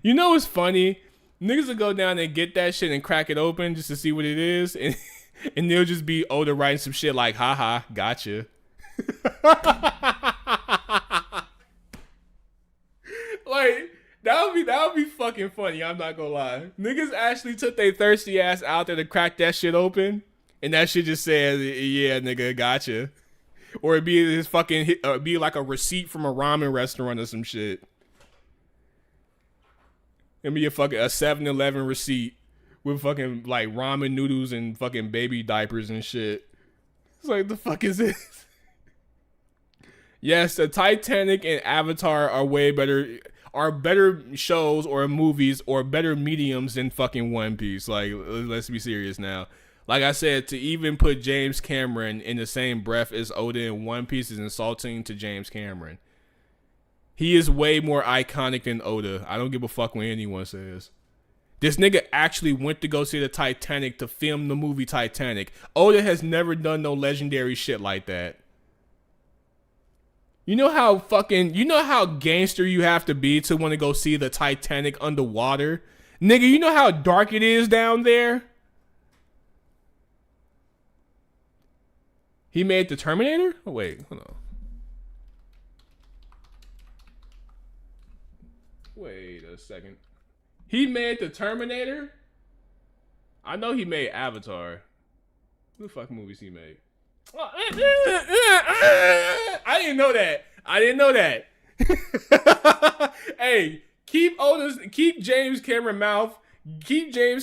C: You know what's funny? Niggas will go down and get that shit and crack it open just to see what it is, and they'll just be Oda writing some shit like, haha, gotcha. Like, that would be fucking funny, I'm not gonna lie. Niggas actually took their thirsty ass out there to crack that shit open, and that shit just says, yeah, nigga, gotcha. Or it'd be this fucking be like a receipt from a ramen restaurant or some shit. It'd be a 7-Eleven receipt with fucking like ramen noodles and fucking baby diapers and shit. It's like, the fuck is this? Yes, the Titanic and Avatar are better shows or movies or better mediums than fucking One Piece. Like, let's be serious now. Like I said, to even put James Cameron in the same breath as Oda in One Piece is insulting to James Cameron. He is way more iconic than Oda. I don't give a fuck what anyone says. This nigga actually went to go see the Titanic to film the movie Titanic. Oda has never done no legendary shit like that. You know how gangster you have to be to want to go see the Titanic underwater? Nigga, you know how dark it is down there? He made the Terminator? Oh, wait, hold on. Wait a second. He made the Terminator? I know he made Avatar. What the fuck movies he made? I didn't know that. Hey, keep James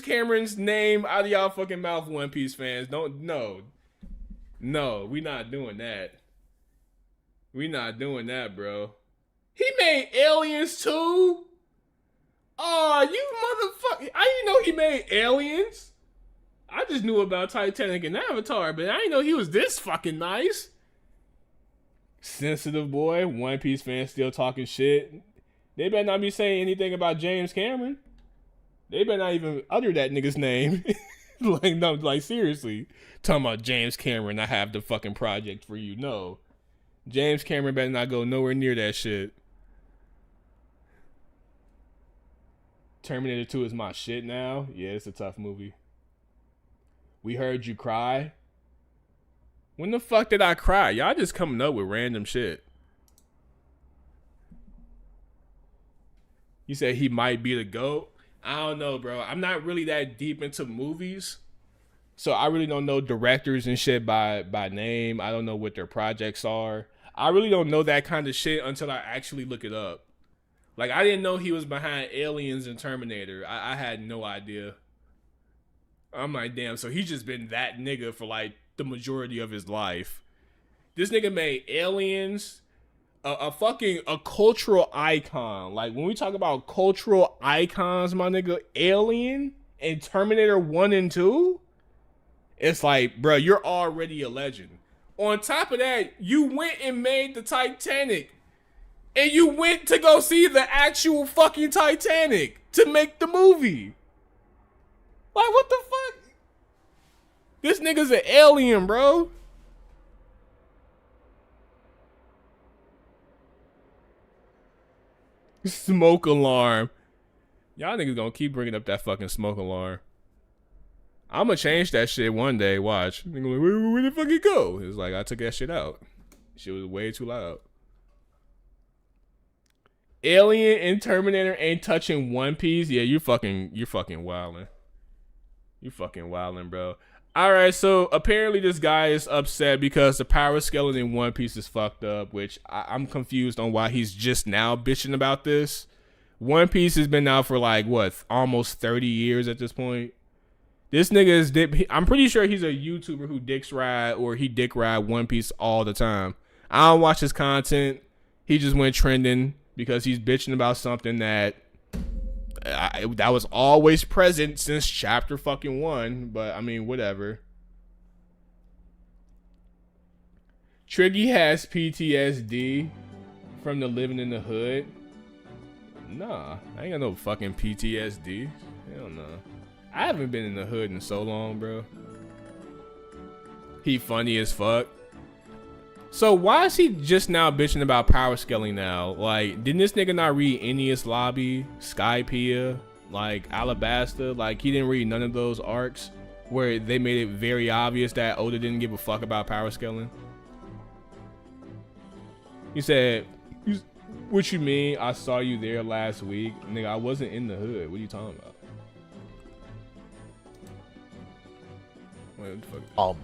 C: Cameron's name out of y'all fucking mouth, One Piece fans. No, we not doing that. We not doing that, bro. He made Aliens too? Oh, you motherfucker. I didn't know he made Aliens. I just knew about Titanic and Avatar, but I didn't know he was this fucking nice. Sensitive boy. One Piece fans still talking shit. They better not be saying anything about James Cameron. They better not even utter that nigga's name. Like seriously. Talking about James Cameron, I have the fucking project for you. No. James Cameron better not go nowhere near that shit. Terminator 2 is my shit now. Yeah, it's a tough movie. We heard you cry. When the fuck did I cry? Y'all just coming up with random shit. You said he might be the GOAT. I don't know, bro. I'm not really that deep into movies. So I really don't know directors and shit by name. I don't know what their projects are. I really don't know that kind of shit until I actually look it up. Like, I didn't know he was behind Aliens and Terminator. I had no idea. I'm like, damn, so he's just been that nigga for like the majority of his life. This nigga made Aliens a cultural icon. Like, when we talk about cultural icons, my nigga, Alien and Terminator 1 and 2, it's like, bro, you're already a legend. On top of that, you went and made the Titanic. And you went to go see the actual fucking Titanic to make the movie. Like, what the fuck? This nigga's an alien, bro. Smoke alarm. Y'all niggas gonna keep bringing up that fucking smoke alarm. I'm gonna change that shit one day. Watch. Nigga like, where the fuck it go? It's like, I took that shit out. Shit was way too loud. Alien and Terminator ain't touching One Piece. Yeah, you're fucking wildin'. You fucking wildin', bro. Alright, so apparently this guy is upset because the power scaling in One Piece is fucked up, which I'm confused on why he's just now bitching about this. One Piece has been out for like, what, almost 30 years at this point. This nigga is, I'm pretty sure he's a YouTuber who dick ride One Piece all the time. I don't watch his content. He just went trending because he's bitching about something that was always present since chapter fucking 1. But I mean, whatever. Triggy has PTSD from the living in the hood. Nah, I ain't got no fucking PTSD. Hell no. I haven't been in the hood in so long, bro. He funny as fuck. So why is he just now bitching about power scaling now? Like, didn't this nigga not read Enies Lobby, Skypiea, like Alabasta? Like, he didn't read none of those arcs where they made it very obvious that Oda didn't give a fuck about power scaling? He said, what you mean? I saw you there last week. Nigga, I wasn't in the hood. What are you talking about? Wait, what the fuck?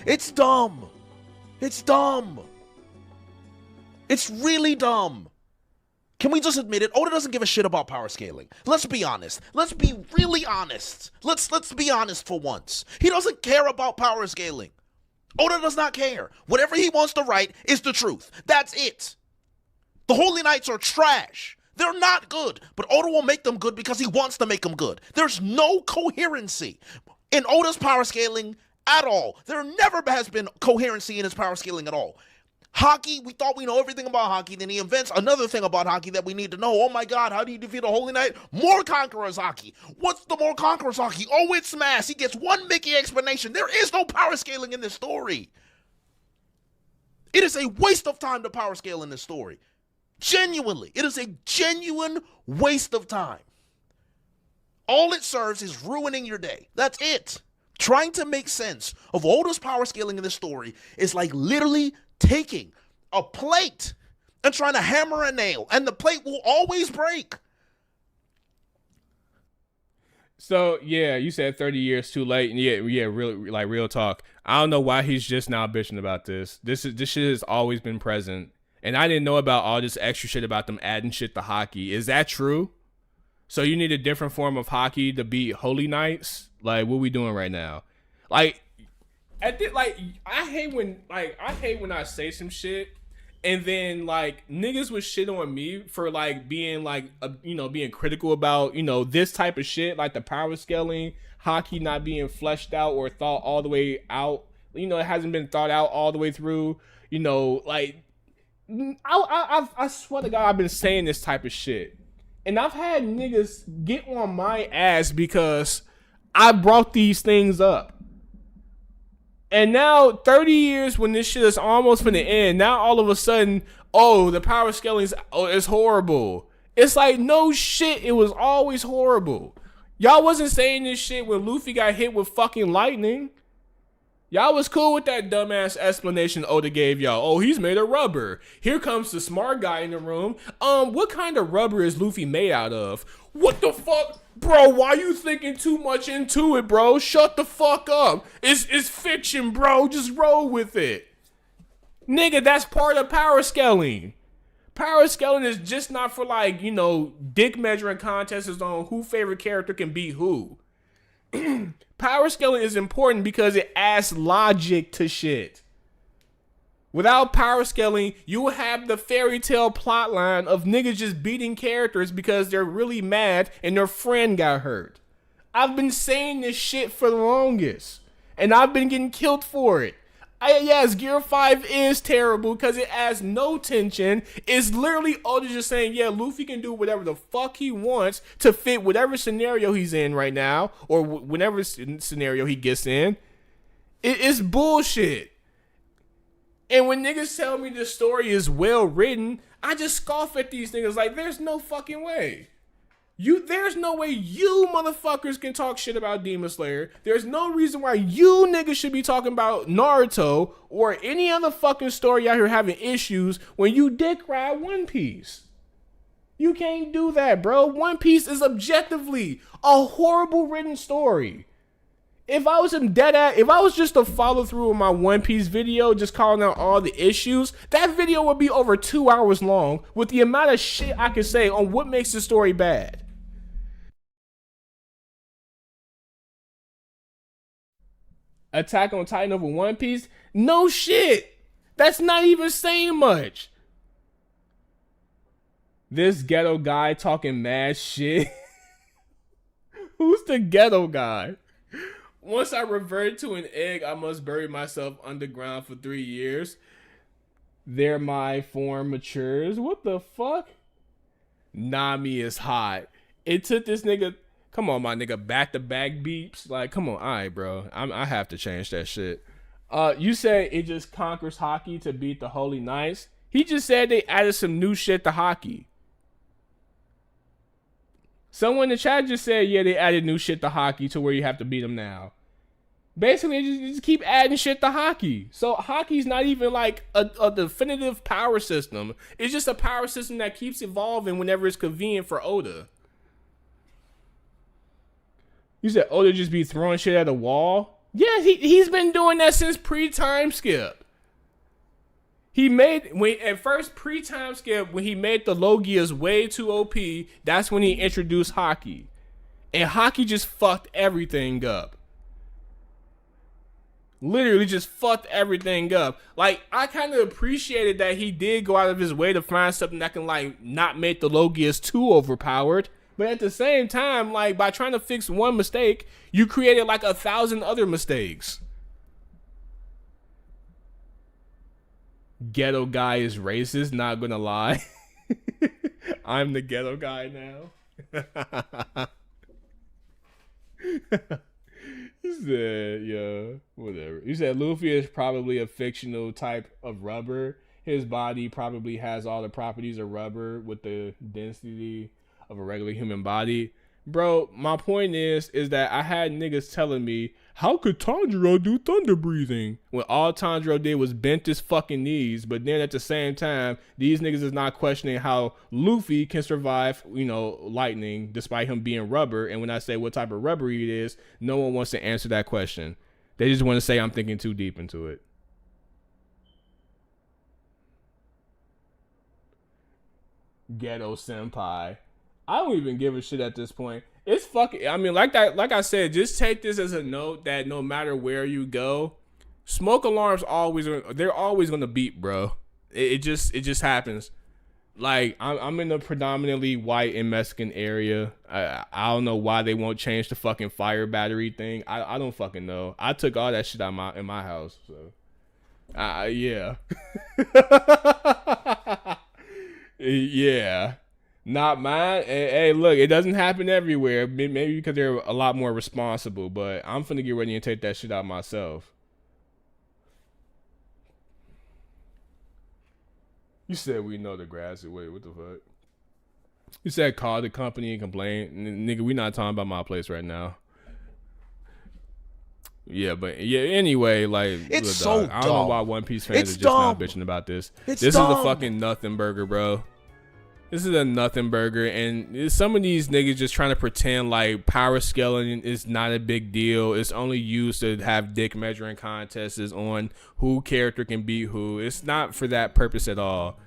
E: It's dumb. It's dumb. It's really dumb. Can we just admit it? Oda doesn't give a shit about power scaling. Let's be honest. Let's be really honest. Let's be honest for once. He doesn't care about power scaling. Oda does not care. Whatever he wants to write is the truth. That's it. The Holy Knights are trash. They're not good, but Oda will make them good because he wants to make them good. There's no coherency in Oda's power scaling at all. There never has been coherency in his power scaling at all. Hockey, we thought we know everything about hockey. Then he invents another thing about hockey that we need to know. Oh my God, how do you defeat a Holy Knight? More Conquerors hockey. What's the More Conquerors hockey? Oh, it's Smash. He gets one Mickey explanation. There is no power scaling in this story. It is a waste of time to power scale in this story. Genuinely. It is a genuine waste of time. All it serves is ruining your day. That's it. Trying to make sense of Oda's power scaling in this story is like literally taking a plate and trying to hammer a nail, and the plate will always break.
C: So yeah, you said 30 years too late, and yeah, really, like real talk. I don't know why he's just now bitching about this. This shit has always been present, and I didn't know about all this extra shit about them adding shit to hockey. Is that true? So you need a different form of hockey to beat Holy Knights? Like, what we doing right now? Like, I hate when I say some shit and then like niggas would shit on me for like being like being critical about this type of shit, like the power scaling, hockey not being fleshed out or thought all the way out. It hasn't been thought out all the way through. Like I swear to God, I've been saying this type of shit. And I've had niggas get on my ass because I brought these things up. And now, 30 years when this shit is almost finna end, now all of a sudden, the power scaling is horrible. It's like, no shit, it was always horrible. Y'all wasn't saying this shit when Luffy got hit with fucking lightning. Y'all was cool with that dumbass explanation Oda gave y'all. Oh, he's made of rubber. Here comes the smart guy in the room. What kind of rubber is Luffy made out of? What the fuck? Bro, why you thinking too much into it, bro? Shut the fuck up. It's fiction, bro. Just roll with it. Nigga, that's part of power scaling. Power scaling is just not for like, dick measuring contests on who favorite character can beat who. Power scaling is important because it adds logic to shit. Without power scaling, you will have the fairy tale plotline of niggas just beating characters because they're really mad and their friend got hurt. I've been saying this shit for the longest, and I've been getting killed for it. Yes, Gear 5 is terrible because it adds no tension. It's literally Oda just saying, yeah, Luffy can do whatever the fuck he wants to fit whatever scenario he's in right now, or whatever scenario he gets in. It's bullshit. And when niggas tell me this story is well written, I just scoff at these niggas like, there's no fucking way. There's no way you motherfuckers can talk shit about Demon Slayer. There's no reason why you niggas should be talking about Naruto or any other fucking story out here having issues when you dick ride One Piece. You can't do that, bro. One Piece is objectively a horrible written story. If I was just to follow through with my One Piece video, just calling out all the issues, that video would be over 2 hours long with the amount of shit I could say on what makes the story bad. Attack on Titan over One Piece? No shit. That's not even saying much. This ghetto guy talking mad shit. Who's the ghetto guy? Once I revert to an egg, I must bury myself underground for 3 years. There my form matures. What the fuck? Nami is hot. It took this nigga... Come on, my nigga. Back-to-back beeps. Like, come on. All right, bro. I have to change that shit. You said it just conquers hockey to beat the Holy Knights. He just said they added some new shit to hockey. Someone in the chat just said, yeah, they added new shit to hockey to where you have to beat them now. Basically, you just keep adding shit to hockey. So hockey's not even like a definitive power system. It's just a power system that keeps evolving whenever it's convenient for Oda. You said Oda just be throwing shit at a wall? Yeah, he's been doing that since pre-time skip. At first pre-time skip, when he made the Logias way too OP, that's when he introduced hockey. And hockey just fucked everything up. Literally just fucked everything up. Like, I kind of appreciated that he did go out of his way to find something that can, like, not make the Logias too overpowered. But at the same time, like, by trying to fix one mistake, you created, like, 1,000 other mistakes. Ghetto guy is racist, not gonna lie. I'm the ghetto guy now. He said, yeah, whatever. He said Luffy is probably a fictional type of rubber. His body probably has all the properties of rubber with the density of a regular human body. Bro, my point is that I had niggas telling me, how could Tanjiro do thunder breathing? When all Tanjiro did was bent his fucking knees, but then at the same time, these niggas is not questioning how Luffy can survive, lightning despite him being rubber. And when I say what type of rubber it is, no one wants to answer that question. They just want to say I'm thinking too deep into it. Ghetto senpai. I don't even give a shit at this point. It's fucking, I mean, like I said, just take this as a note that no matter where you go, smoke alarms they're always gonna beep, bro. It just happens. Like, I'm in a predominantly white and Mexican area. I don't know why they won't change the fucking fire battery thing. I don't fucking know. I took all that shit out in my house, so yeah. Yeah. Not mine. Hey, look, it doesn't happen everywhere. Maybe because they're a lot more responsible, but I'm finna get ready and take that shit out myself. You said we know the grass. Wait, what the fuck? You said call the company and complain. Nigga, we not talking about my place right now. Yeah, but yeah, anyway, like,
E: it's
C: look,
E: so
C: dog,
E: dumb.
C: I don't know why One Piece fans
E: It's
C: are just
E: dumb.
C: not bitching about this.
E: It's
C: This
E: dumb.
C: is a fucking nothing burger, bro. This is a nothing burger, and some of these niggas just trying to pretend like power scaling is not a big deal. It's only used to have dick measuring contests on who character can beat who. It's not for that purpose at all.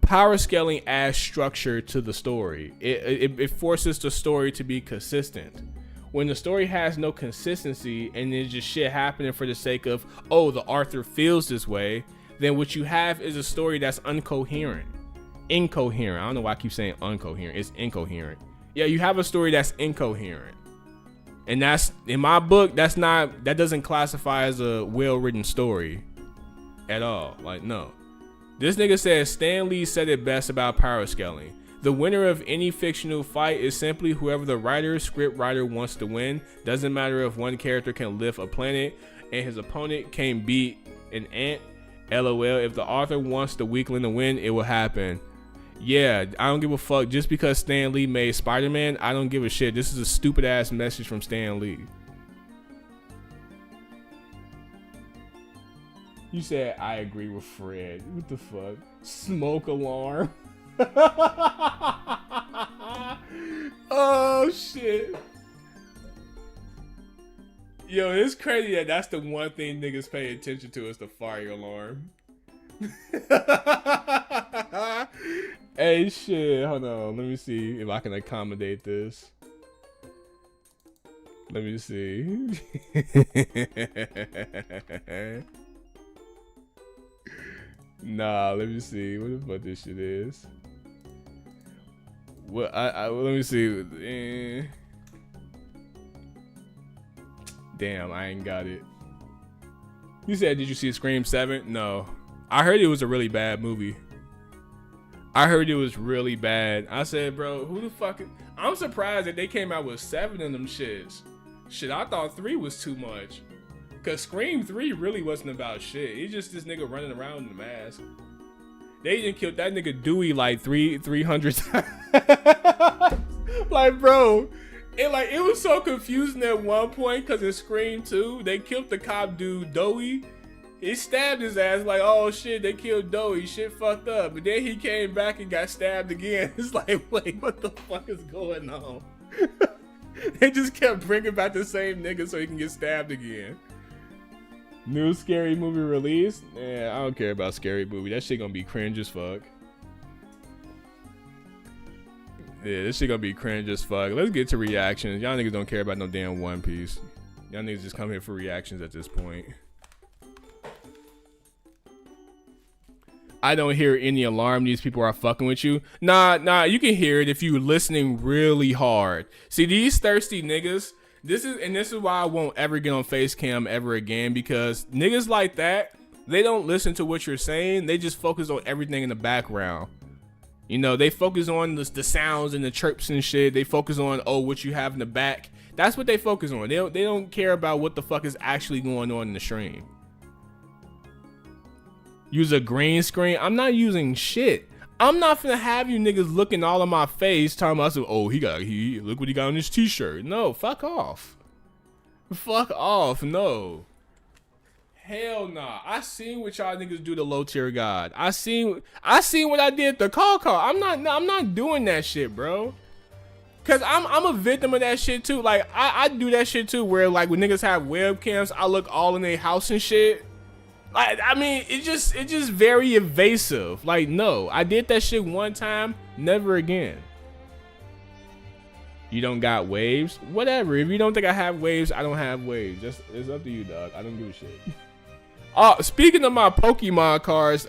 C: Power scaling adds structure to the story. It forces the story to be consistent. When the story has no consistency and it's just shit happening for the sake of, oh, the author feels this way, then what you have is a story that's incoherent. I don't know why I keep saying incoherent. It's incoherent. Yeah, you have a story that's incoherent. And that's, in my book, that doesn't classify as a well-written story at all. Like, no. This nigga says Stan Lee said it best about power scaling. The winner of any fictional fight is simply whoever the script writer wants to win. Doesn't matter if one character can lift a planet and his opponent can beat an ant. LOL, if the author wants the weakling to win, it will happen. Yeah, I don't give a fuck. Just because Stan Lee made Spider-Man, I don't give a shit. This is a stupid ass message from Stan Lee. You said I agree with Fred. What the fuck? Smoke alarm. Oh shit. Yo, it's crazy that that's the one thing niggas pay attention to is the fire alarm. Hey, shit, hold on. Let me see if I can accommodate this. Let me see. Nah, let me see. What the fuck this shit is? Well, let me see. Damn, I ain't got it. You said, did you see Scream 7? No. I heard it was a really bad movie. I heard it was really bad. I said, bro, who the fuck I'm surprised that they came out with 7 of them shits. Shit, I thought 3 was too much. Cause Scream 3 really wasn't about shit. It's just this nigga running around in the mask. They even killed that nigga Dewey like 300 times. Like, bro, it was so confusing at one point because in Scream 2, they killed the cop dude Doey. He stabbed his ass like, oh shit, they killed Doey. Shit fucked up. But then he came back and got stabbed again. It's like, wait, what the fuck is going on? They just kept bringing back the same nigga so he can get stabbed again. New scary movie release? Yeah, I don't care about scary movie. That shit gonna be cringe as fuck. Yeah, this shit gonna be cringe as fuck. Let's get to reactions. Y'all niggas don't care about no damn One Piece. Y'all niggas just come here for reactions at this point. I don't hear any alarm. These people are fucking with you. Nah, you can hear it if you're listening really hard. See, these thirsty niggas, this is why I won't ever get on face cam ever again, because niggas like that they don't listen to what you're saying. They just focus on everything in the background. You know, they focus on the sounds and the chirps and shit. They focus on, oh, what you have in the back. That's what they focus on. They don't care about what the fuck is actually going on in the stream. Use a green screen. I'm not using shit. I'm not finna have you niggas looking all in my face talking about, oh, he look what he got on his t-shirt. No, fuck off. Fuck off, no. Hell nah. I seen what y'all niggas do to low tier God. I seen what I did to call. I'm not doing that shit, bro. Cause I'm a victim of that shit too. Like I do that shit too, where like when niggas have webcams, I look all in their house and shit. Like, I mean, it's just very evasive. Like, no, I did that shit one time, never again. You don't got waves? Whatever. If you don't think I have waves, I don't have waves. It's up to you, dog. I don't give a shit. Speaking of my Pokemon cards,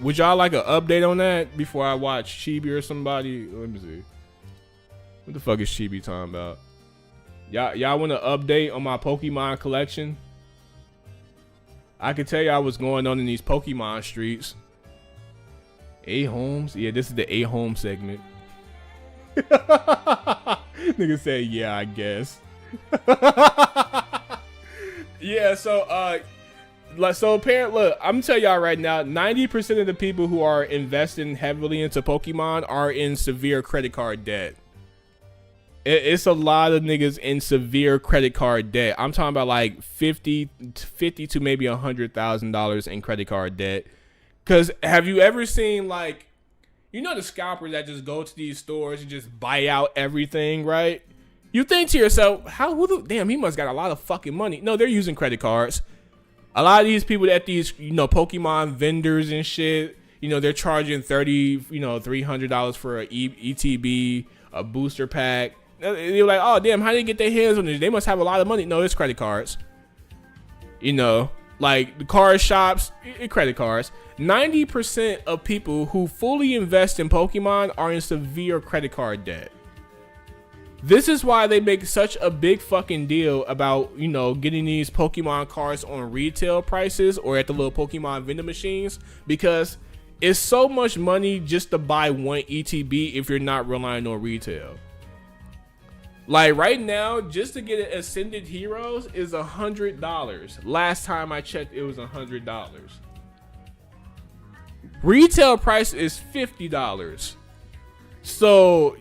C: would y'all like an update on that before I watch Chibi or somebody? Let me see. What the fuck is Chibi talking about? Y'all want an update on my Pokemon collection? I can tell y'all what's going on in these Pokemon streets. A Homes? Yeah, this is the A Home segment. Nigga said, yeah, I guess. Yeah, so apparently, look, I'm gonna tell y'all right now, 90% of the people who are investing heavily into Pokemon are in severe credit card debt. It's a lot of niggas in severe credit card debt. I'm talking about like $50 to maybe $100,000 in credit card debt. Cause have you ever seen like, you know, the scalpers that just go to these stores and just buy out everything, right? You think to yourself, damn, he must got a lot of fucking money. No, they're using credit cards. A lot of these people at these, you know, Pokemon vendors and shit, you know, they're charging $300 for a ETB, a booster pack. You're like, oh damn, how did they get their hands on it? They must have a lot of money. No, it's credit cards. You know, like the card shops, credit cards. 90% of people who fully invest in Pokemon are in severe credit card debt. This is why they make such a big fucking deal about, you know, getting these Pokemon cards on retail prices or at the little Pokemon vending machines, because it's so much money just to buy one ETB if you're not relying on retail. Like right now, just to get an Ascended Heroes is $100. Last time I checked, it was $100. Retail price is $50. So,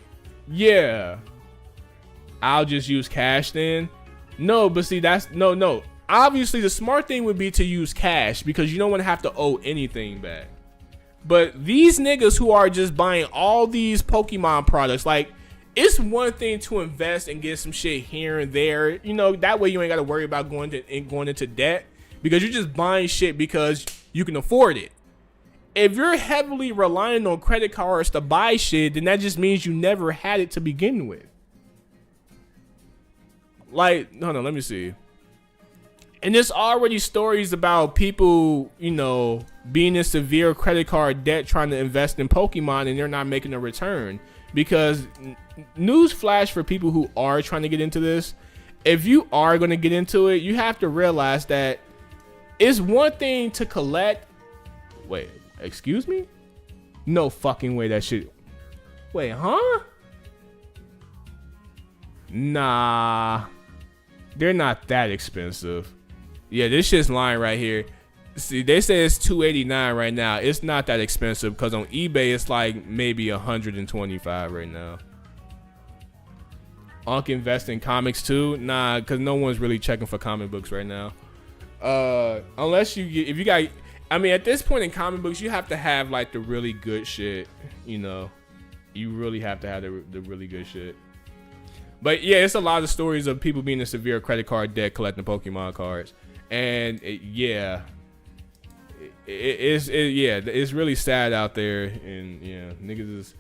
C: yeah. I'll just use cash then. No, but see, that's no. Obviously, the smart thing would be to use cash because you don't want to have to owe anything back. But these niggas who are just buying all these Pokemon products, like, it's one thing to invest and get some shit here and there. You know, that way you ain't got to worry about going into debt because you're just buying shit because you can afford it. If you're heavily relying on credit cards to buy shit, then that just means you never had it to begin with. Like, no, let me see. And there's already stories about people, you know, being in severe credit card debt trying to invest in Pokemon and they're not making a return. Because newsflash for people who are trying to get into this, if you are going to get into it, you have to realize that it's one thing to collect. Wait, excuse me? No fucking way that shit. Wait, huh? Nah, they're not that expensive. Yeah, this shit's lying right here. See, they say it's $289 right now. It's not that expensive because on eBay it's like maybe $125 right now. Unc invest in comics too? Nah, because no one's really checking for comic books right now. Unless you get, if you got, I mean, at this point in comic books, you have to have like the really good shit. You know, you really have to have the really good shit. But yeah, it's a lot of stories of people being in severe credit card debt collecting Pokemon cards, and it's really sad out there, and yeah, niggas is.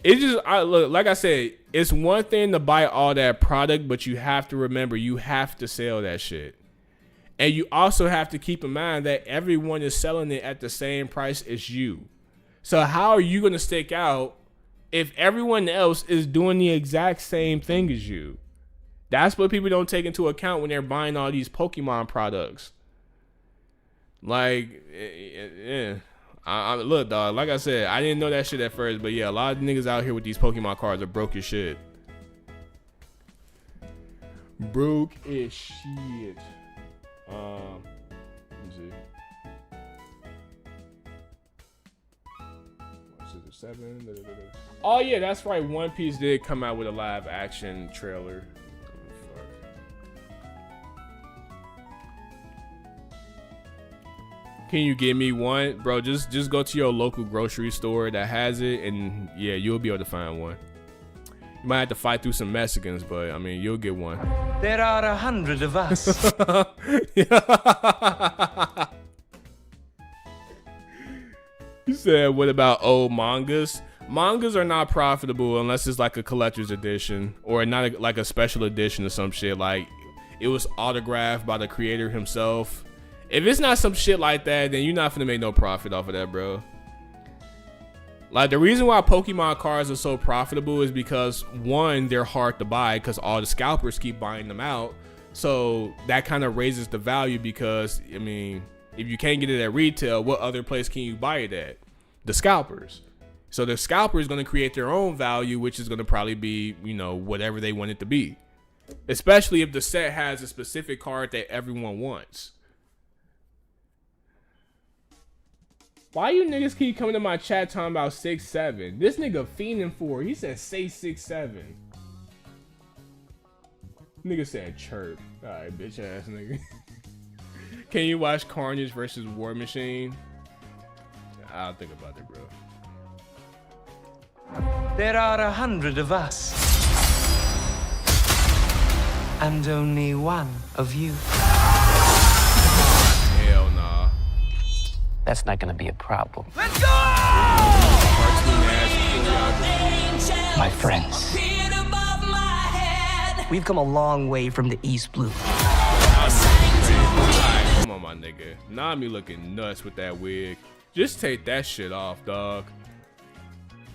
C: It's just, look, like I said, it's one thing to buy all that product, but you have to remember you have to sell that shit, and you also have to keep in mind that everyone is selling it at the same price as you. So how are you gonna stick out if everyone else is doing the exact same thing as you? That's what people don't take into account when they're buying all these Pokemon products. Like, yeah. Look, dog, like I said, I didn't know that shit at first, but yeah, a lot of niggas out here with these Pokemon cards are broke as shit. Broke as shit. Let me see. 7. Oh yeah, that's right. One Piece did come out with a live action trailer. Can you give me one, bro? Just go to your local grocery store that has it, and yeah, you'll be able to find one. You might have to fight through some Mexicans, but I mean, you'll get one.
F: There are 100 of us.
C: You said, what about old mangas? Mangas are not profitable unless it's like a collector's edition or not like a special edition or some shit. Like it was autographed by the creator himself. If it's not some shit like that, then you're not gonna make no profit off of that, bro. Like the reason why Pokemon cards are so profitable is because one, they're hard to buy because all the scalpers keep buying them out. So that kind of raises the value because, I mean, if you can't get it at retail, what other place can you buy it at? The scalpers. So the scalper is going to create their own value, which is going to probably be, you know, whatever they want it to be. Especially if the set has a specific card that everyone wants. Why you niggas keep coming to my chat talking about 6'7"? This nigga fiending for it. He said say 6'7". Nigga said chirp. Alright, bitch ass nigga. Can you watch Carnage versus War Machine? I'll think about it, bro.
F: There are 100 of us. And only one of you.
C: Hell nah.
G: That's not gonna be a problem.
F: Let's go!
G: My friends.
F: We've come a long way from the East Blue.
C: Come on, my nigga. Nami looking nuts with that wig. Just take that shit off, dog.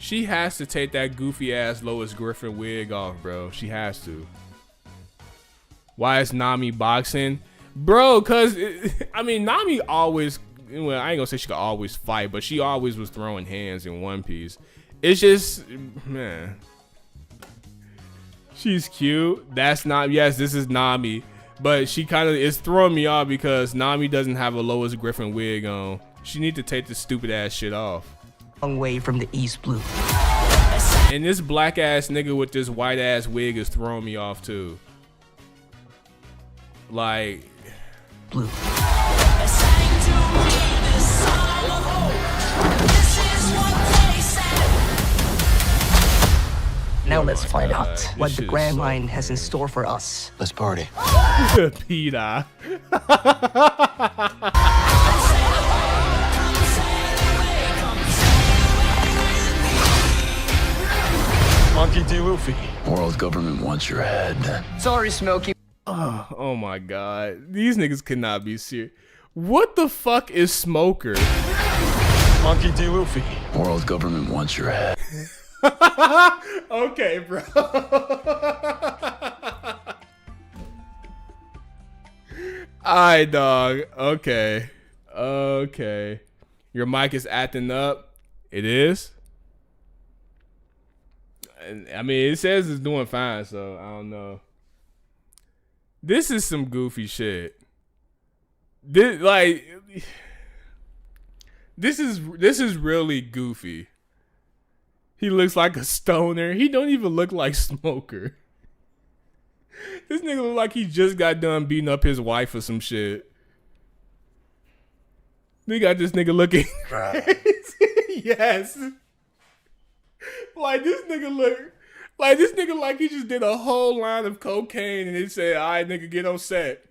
C: She has to take that goofy ass Lois Griffin wig off, bro. She has to. Why is Nami boxing? Bro, cause I mean, Nami always, well, I ain't gonna say she could always fight, but she always was throwing hands in One Piece. It's just, man. She's cute. That's not, yes, this is Nami. But she kind of is throwing me off because Nami doesn't have a Lois Griffin wig on. She need to take this stupid ass shit off.
F: Long way from the East Blue.
C: And this black ass nigga with this white ass wig is throwing me off too. Like,
F: Blue. Now let's find out what the Grand Line has in store for us.
G: Let's party.
C: Peter.
H: Monkey D. Luffy. World government wants your head.
F: Sorry, Smokey.
C: Oh my god. These niggas cannot be serious. What the fuck is Smoker?
H: Monkey D. Luffy. World government wants your head.
C: Okay, bro. Alright, dog. Okay. Okay. Your mic is acting up. It is? I mean, it says it's doing fine, so I don't know. This is some goofy shit. This is really goofy. He looks like a stoner. He don't even look like Smoker. This nigga look like he just got done beating up his wife or some shit. They got this nigga looking crazy. Yes. Like this nigga like he just did a whole line of cocaine and he said, all right, nigga, get on set.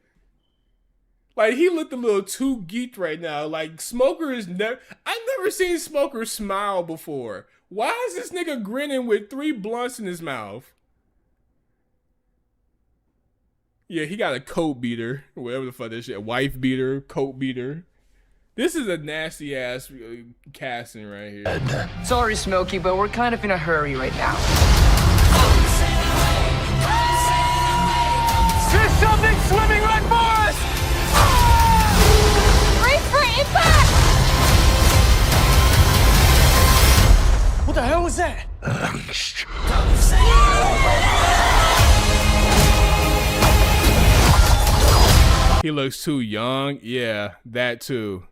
C: Like, he looked a little too geeked right now. Like, Smoker is I've never seen Smoker smile before. Why is this nigga grinning with 3 blunts in his mouth? Yeah, he got a coat beater. Whatever the fuck that shit. Wife beater, coat beater. This is a nasty ass casting right here.
F: Sorry, Smokey, but we're kind of in a hurry right now.
B: There's something swimming right for us!
I: Brace for
C: He looks too young. Yeah, that too.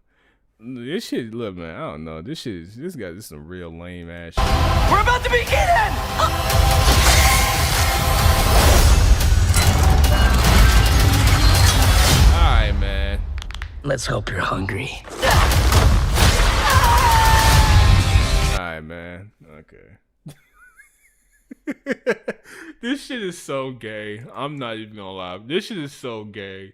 C: This shit, look, man, I don't know. This guy is some real lame ass shit.
B: We're about to begin!
C: Alright, man.
F: Let's hope you're hungry.
C: Alright, man. Okay. This shit is so gay. I'm not even gonna lie. This shit is so gay.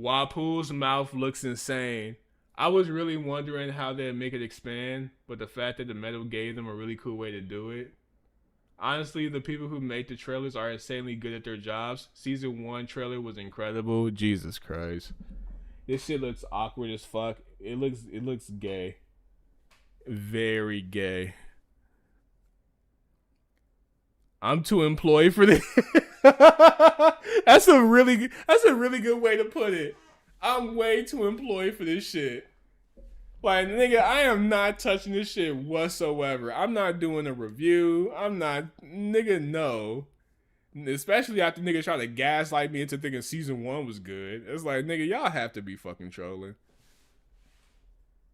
C: Wapu's mouth looks insane. I was really wondering how they'd make it expand, but the fact that the metal gave them a really cool way to do it. Honestly, the people who make the trailers are insanely good at their jobs. Season 1 trailer was incredible. Jesus Christ. This shit looks awkward as fuck. It looks gay. Very gay. I'm too employed for this. That's a really good way to put it. I'm way too employed for this shit. Like, nigga, I am not touching this shit whatsoever. I'm not doing a review. Nigga, no. Especially after nigga try to gaslight me into thinking season 1 was good. It's like, nigga, y'all have to be fucking trolling.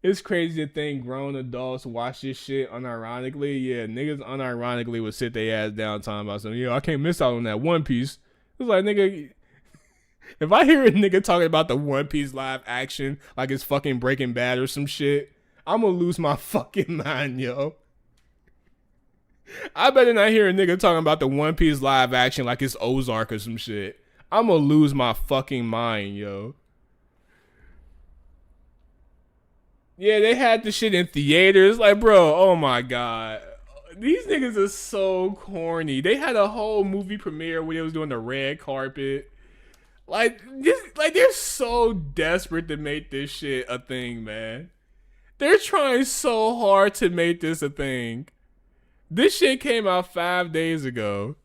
C: It's crazy to think grown adults watch this shit unironically. Yeah, niggas unironically would sit their ass down talking about something. Yo, I can't miss out on that One Piece. It's like, nigga, if I hear a nigga talking about the One Piece live action like it's fucking Breaking Bad or some shit, I'm gonna lose my fucking mind, yo. I better not hear a nigga talking about the One Piece live action like it's Ozark or some shit. I'm gonna lose my fucking mind, yo. Yeah, they had the shit in theaters. Like, bro, oh my God. These niggas are so corny. They had a whole movie premiere where they was doing the red carpet. Like they're so desperate to make this shit a thing, man. They're trying so hard to make this a thing. This shit came out 5 days ago.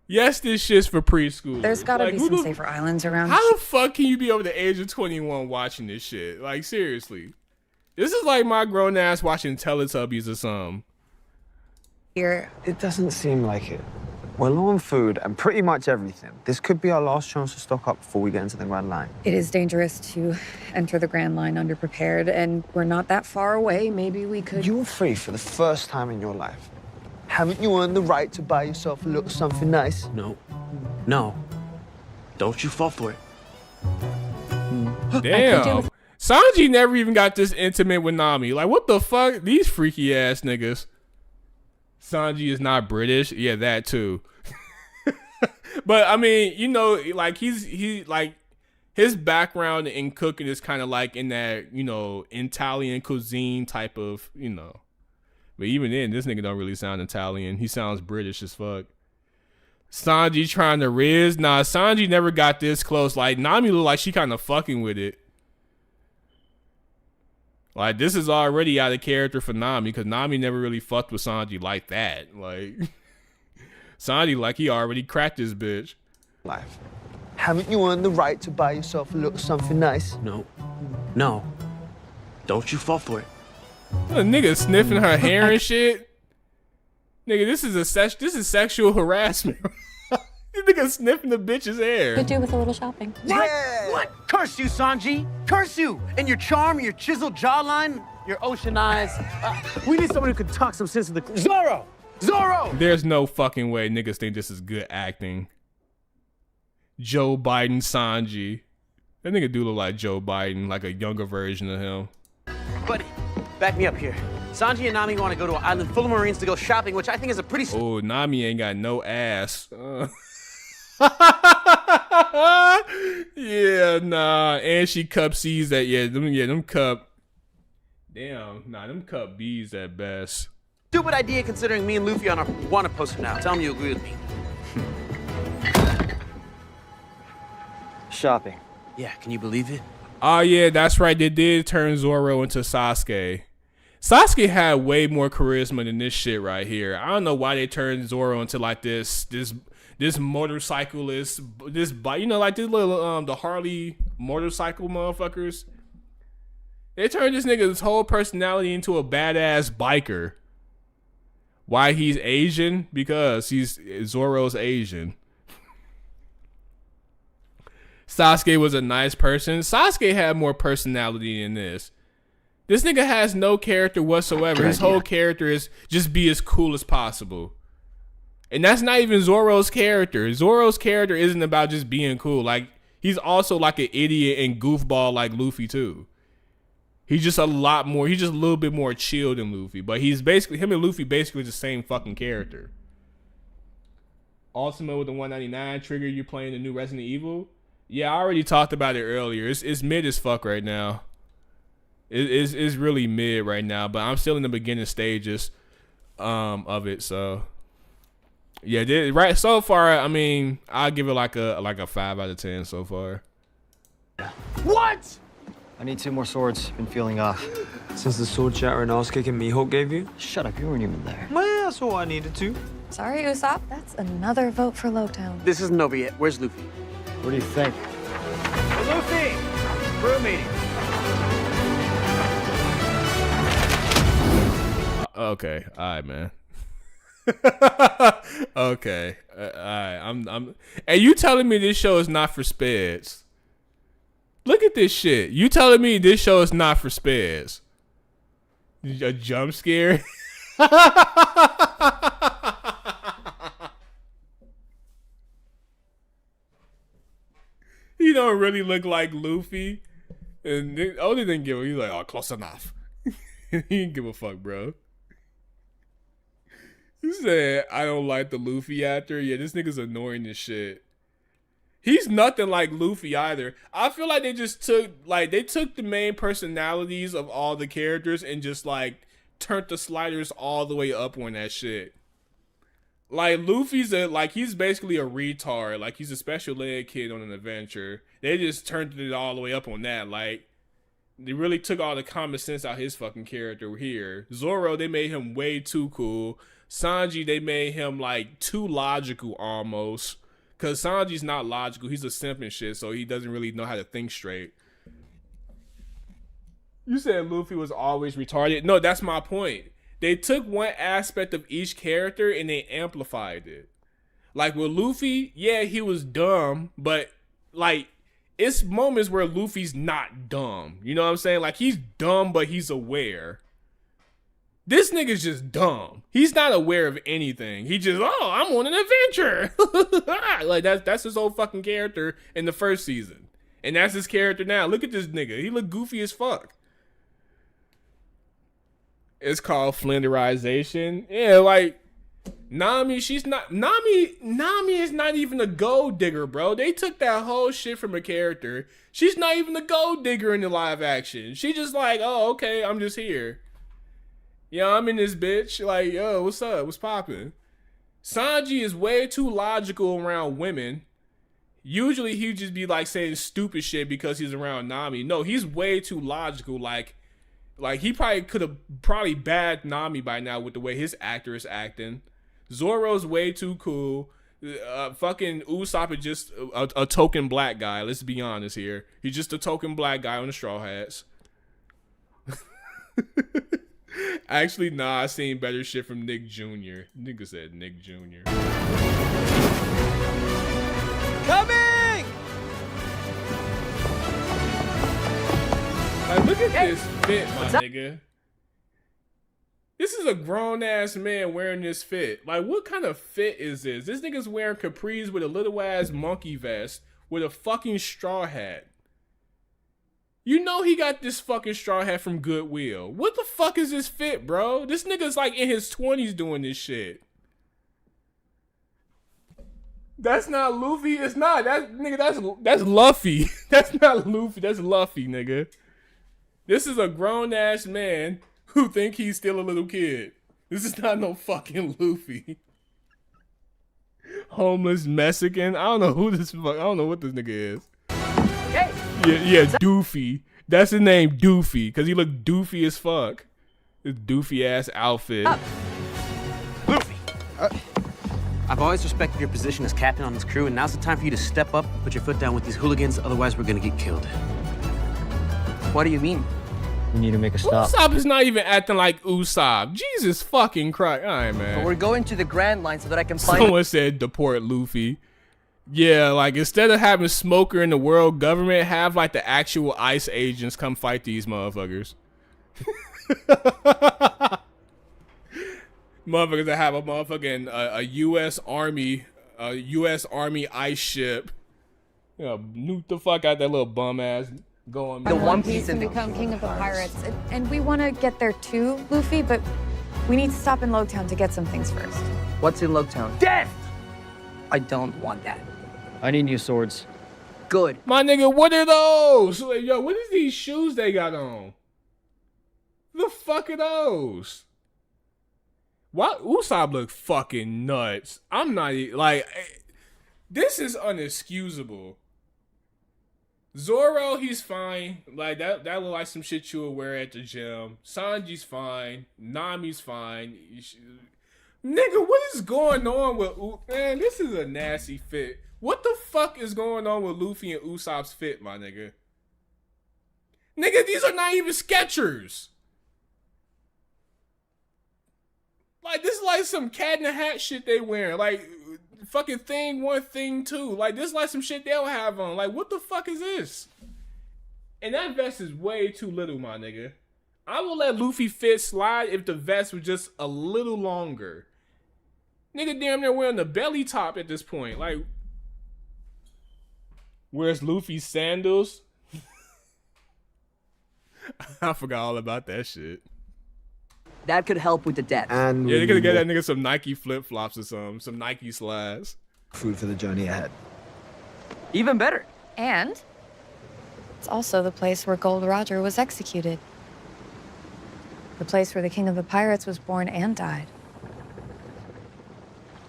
C: Yes, this shit's for preschool.
I: There's gotta be some safer islands around.
C: How the fuck can you be over the age of 21 watching this shit? Like, seriously. This is like my grown ass watching Teletubbies or something.
I: Here.
J: It doesn't seem like it. We're low on food and pretty much everything. This could be our last chance to stock up before we get into the Grand Line.
I: It is dangerous to enter the Grand Line underprepared, and we're not that far away. Maybe we could...
J: You're free for the first time in your life. Haven't you earned the right to buy yourself a little something nice?
K: No. No. Don't you fall for it.
C: Damn. Sanji never even got this intimate with Nami. Like, what the fuck? These freaky ass niggas. Sanji is not British. Yeah, that too. But I mean, you know, like he like his background in cooking is kind of like in that, you know, Italian cuisine type of, you know. But even then, this nigga don't really sound Italian. He sounds British as fuck. Sanji trying to riz. Nah, Sanji never got this close. Like, Nami look like she kind of fucking with it. Like, this is already out of character for Nami, because Nami never really fucked with Sanji like that. Like, Sanji like he already cracked this bitch.
J: Life. Haven't you earned the right to buy yourself a little something nice?
K: No. No. Don't you fall for it.
C: A nigga sniffing her hair and shit. Nigga, this is sexual harassment. This nigga sniffing the bitch's hair.
L: Could do with a little shopping.
K: What? Yeah. What? Curse you, Sanji. Curse you. And your charm, your chiseled jawline, your ocean eyes. We need someone who can talk some sense into the... Zoro! Zoro!
C: There's no fucking way niggas think this is good acting. Joe Biden Sanji. That nigga do look like Joe Biden, like a younger version of him.
K: Buddy, back me up here. Sanji and Nami want to go to an island full of Marines to go shopping, which I think is a pretty...
C: Oh, Nami ain't got no ass. Yeah, nah. And she cup C's that, them cup. Damn, nah, them cup B's at best.
K: Stupid idea considering me and Luffy on our wanted poster now. Tell me you agree with me.
J: Shopping.
K: Yeah, can you believe it?
C: Oh yeah, that's right. They did turn Zoro into Sasuke. Sasuke had way more charisma than this shit right here. I don't know why they turned Zoro into like this motorcyclist, you know, like this little the Harley motorcycle motherfuckers. They turned this nigga's whole personality into a badass biker. Why he's Asian? Because Zoro's Asian. Sasuke was a nice person. Sasuke had more personality than this. This nigga has no character whatsoever. His whole character is just be as cool as possible. And that's not even Zoro's character. Zoro's character isn't about just being cool. Like, he's also like an idiot and goofball like Luffy too. He's just a lot more, he's just a little bit more chill than Luffy. But he's basically, him and Luffy basically the same fucking character. Ultimate with the 199 trigger, you playing the new Resident Evil? Yeah, I already talked about it earlier. It's mid as fuck right now. It's really mid right now, but I'm still in the beginning stages of it, so yeah, right so far, I mean, I'll give it like a 5 out of 10 so far.
K: What?
J: I need 2 more swords. Been feeling off. Since the sword shatter and ass kicking Mihawk gave you? Shut up, you weren't even there. Well, that's all I needed to.
I: Sorry, Usopp. That's another vote for Lowtown.
K: This isn't over yet. Where's Luffy?
J: What do you think?
K: Luffy! Crew meeting.
C: Okay, all right, man. Okay, all right. I'm. And you telling me this show is not for speds? Look at this shit. You telling me this show is not for spares? A jump scare? He don't really look like Luffy. And Oda didn't give a, he's like, oh, close enough. He didn't give a fuck, bro. He said, I don't like the Luffy actor. Yeah, this nigga's annoying as shit. He's nothing like Luffy either. I feel like they just took the main personalities of all the characters and just like turned the sliders all the way up on that shit. Like Luffy's he's basically a retard. Like he's a special ed kid on an adventure. They just turned it all the way up on that. Like they really took all the common sense out his fucking character here. Zoro, they made him way too cool. Sanji, they made him like too logical almost. Cause Sanji's not logical. He's a simp and shit, so he doesn't really know how to think straight. You said Luffy was always retarded. No, that's my point. They took one aspect of each character and they amplified it. Like with Luffy, yeah, he was dumb, but like it's moments where Luffy's not dumb. You know what I'm saying? Like he's dumb, but he's aware. This nigga's just dumb. He's not aware of anything. He just, oh, I'm on an adventure. Like that's his whole fucking character in the first season. And that's his character now. Look at this nigga. He look goofy as fuck. It's called flenderization. Yeah, like Nami, Nami is not even a gold digger, bro. They took that whole shit from her character. She's not even a gold digger in the live action. She just like, oh, okay, I'm just here. Yo, I'm in this bitch. Like, yo, what's up? What's poppin'? Sanji is way too logical around women. Usually he'd just be like saying stupid shit because he's around Nami. No, he's way too logical. Like he probably could have bagged Nami by now with the way his actor is acting. Zoro's way too cool. Fucking Usopp is just a token black guy. Let's be honest here. He's just a token black guy on the Straw Hats. Actually, nah, I seen better shit from Nick Jr. Nigga said Nick Jr.
K: Coming!
C: Like, look at this fit, my nigga. This is a grown-ass man wearing this fit. Like, what kind of fit is this? This nigga's wearing capris with a little-ass monkey vest with a fucking straw hat. You know he got this fucking straw hat from Goodwill. What the fuck is this fit, bro? This nigga's like in his 20s doing this shit. That's not Luffy. It's not. That's Luffy. That's not Luffy. That's Luffy, nigga. This is a grown-ass man who think he's still a little kid. This is not no fucking Luffy. Homeless Mexican. I don't know who this fuck. I don't know what this nigga is.
K: Hey.
C: Yeah, Doofy. That's his name, Doofy, because he looked doofy as fuck. This doofy ass outfit.
K: Luffy. I've always respected your position as captain on this crew, and now's the time for you to step up and put your foot down with these hooligans, otherwise we're gonna get killed.
F: What do you mean?
J: We need to make a stop.
C: Usopp is not even acting like Usopp. Jesus fucking Christ. All right, man.
F: But we're going to the Grand Line so that I can find...
C: Someone said deport Luffy. Yeah, like instead of having Smoker in the world government, have like the actual ICE agents come fight these motherfuckers. Motherfuckers that have a motherfucking a U.S. Army ICE ship. You know, nuke the fuck out that little bum ass going.
I: The One Piece and become king of the pirates. And we want to get there too, Luffy, but we need to stop in Logtown to get some things first.
F: What's in Logtown? Death! I don't want that.
J: I need new swords.
F: Good.
C: My nigga, what are those? Yo, what is these shoes they got on? The fuck are those? Why Usopp look fucking nuts? I'm not like, this is unexcusable. Zoro, he's fine. Like that look like some shit you would wear at the gym. Sanji's fine. Nami's fine. Nigga, what is going on with man? This is a nasty fit. What the fuck is going on with Luffy and Usopp's fit, my nigga? Nigga, these are not even Skechers. Like, this is like some cat in the hat shit they wearing. Like, fucking thing one, thing two. Like, this is like some shit they don't have on. Like, what the fuck is this? And that vest is way too little, my nigga. I will let Luffy fit slide if the vest was just a little longer. Nigga damn near wearing the belly top at this point. Like, where's Luffy's sandals? I forgot all about that shit.
F: That could help with the debt.
L: And
C: yeah, they could get that nigga some Nike flip-flops or some Nike slides.
L: Food for the journey ahead.
F: Even better.
I: And it's also the place where Gold Roger was executed. The place where the King of the Pirates was born and died.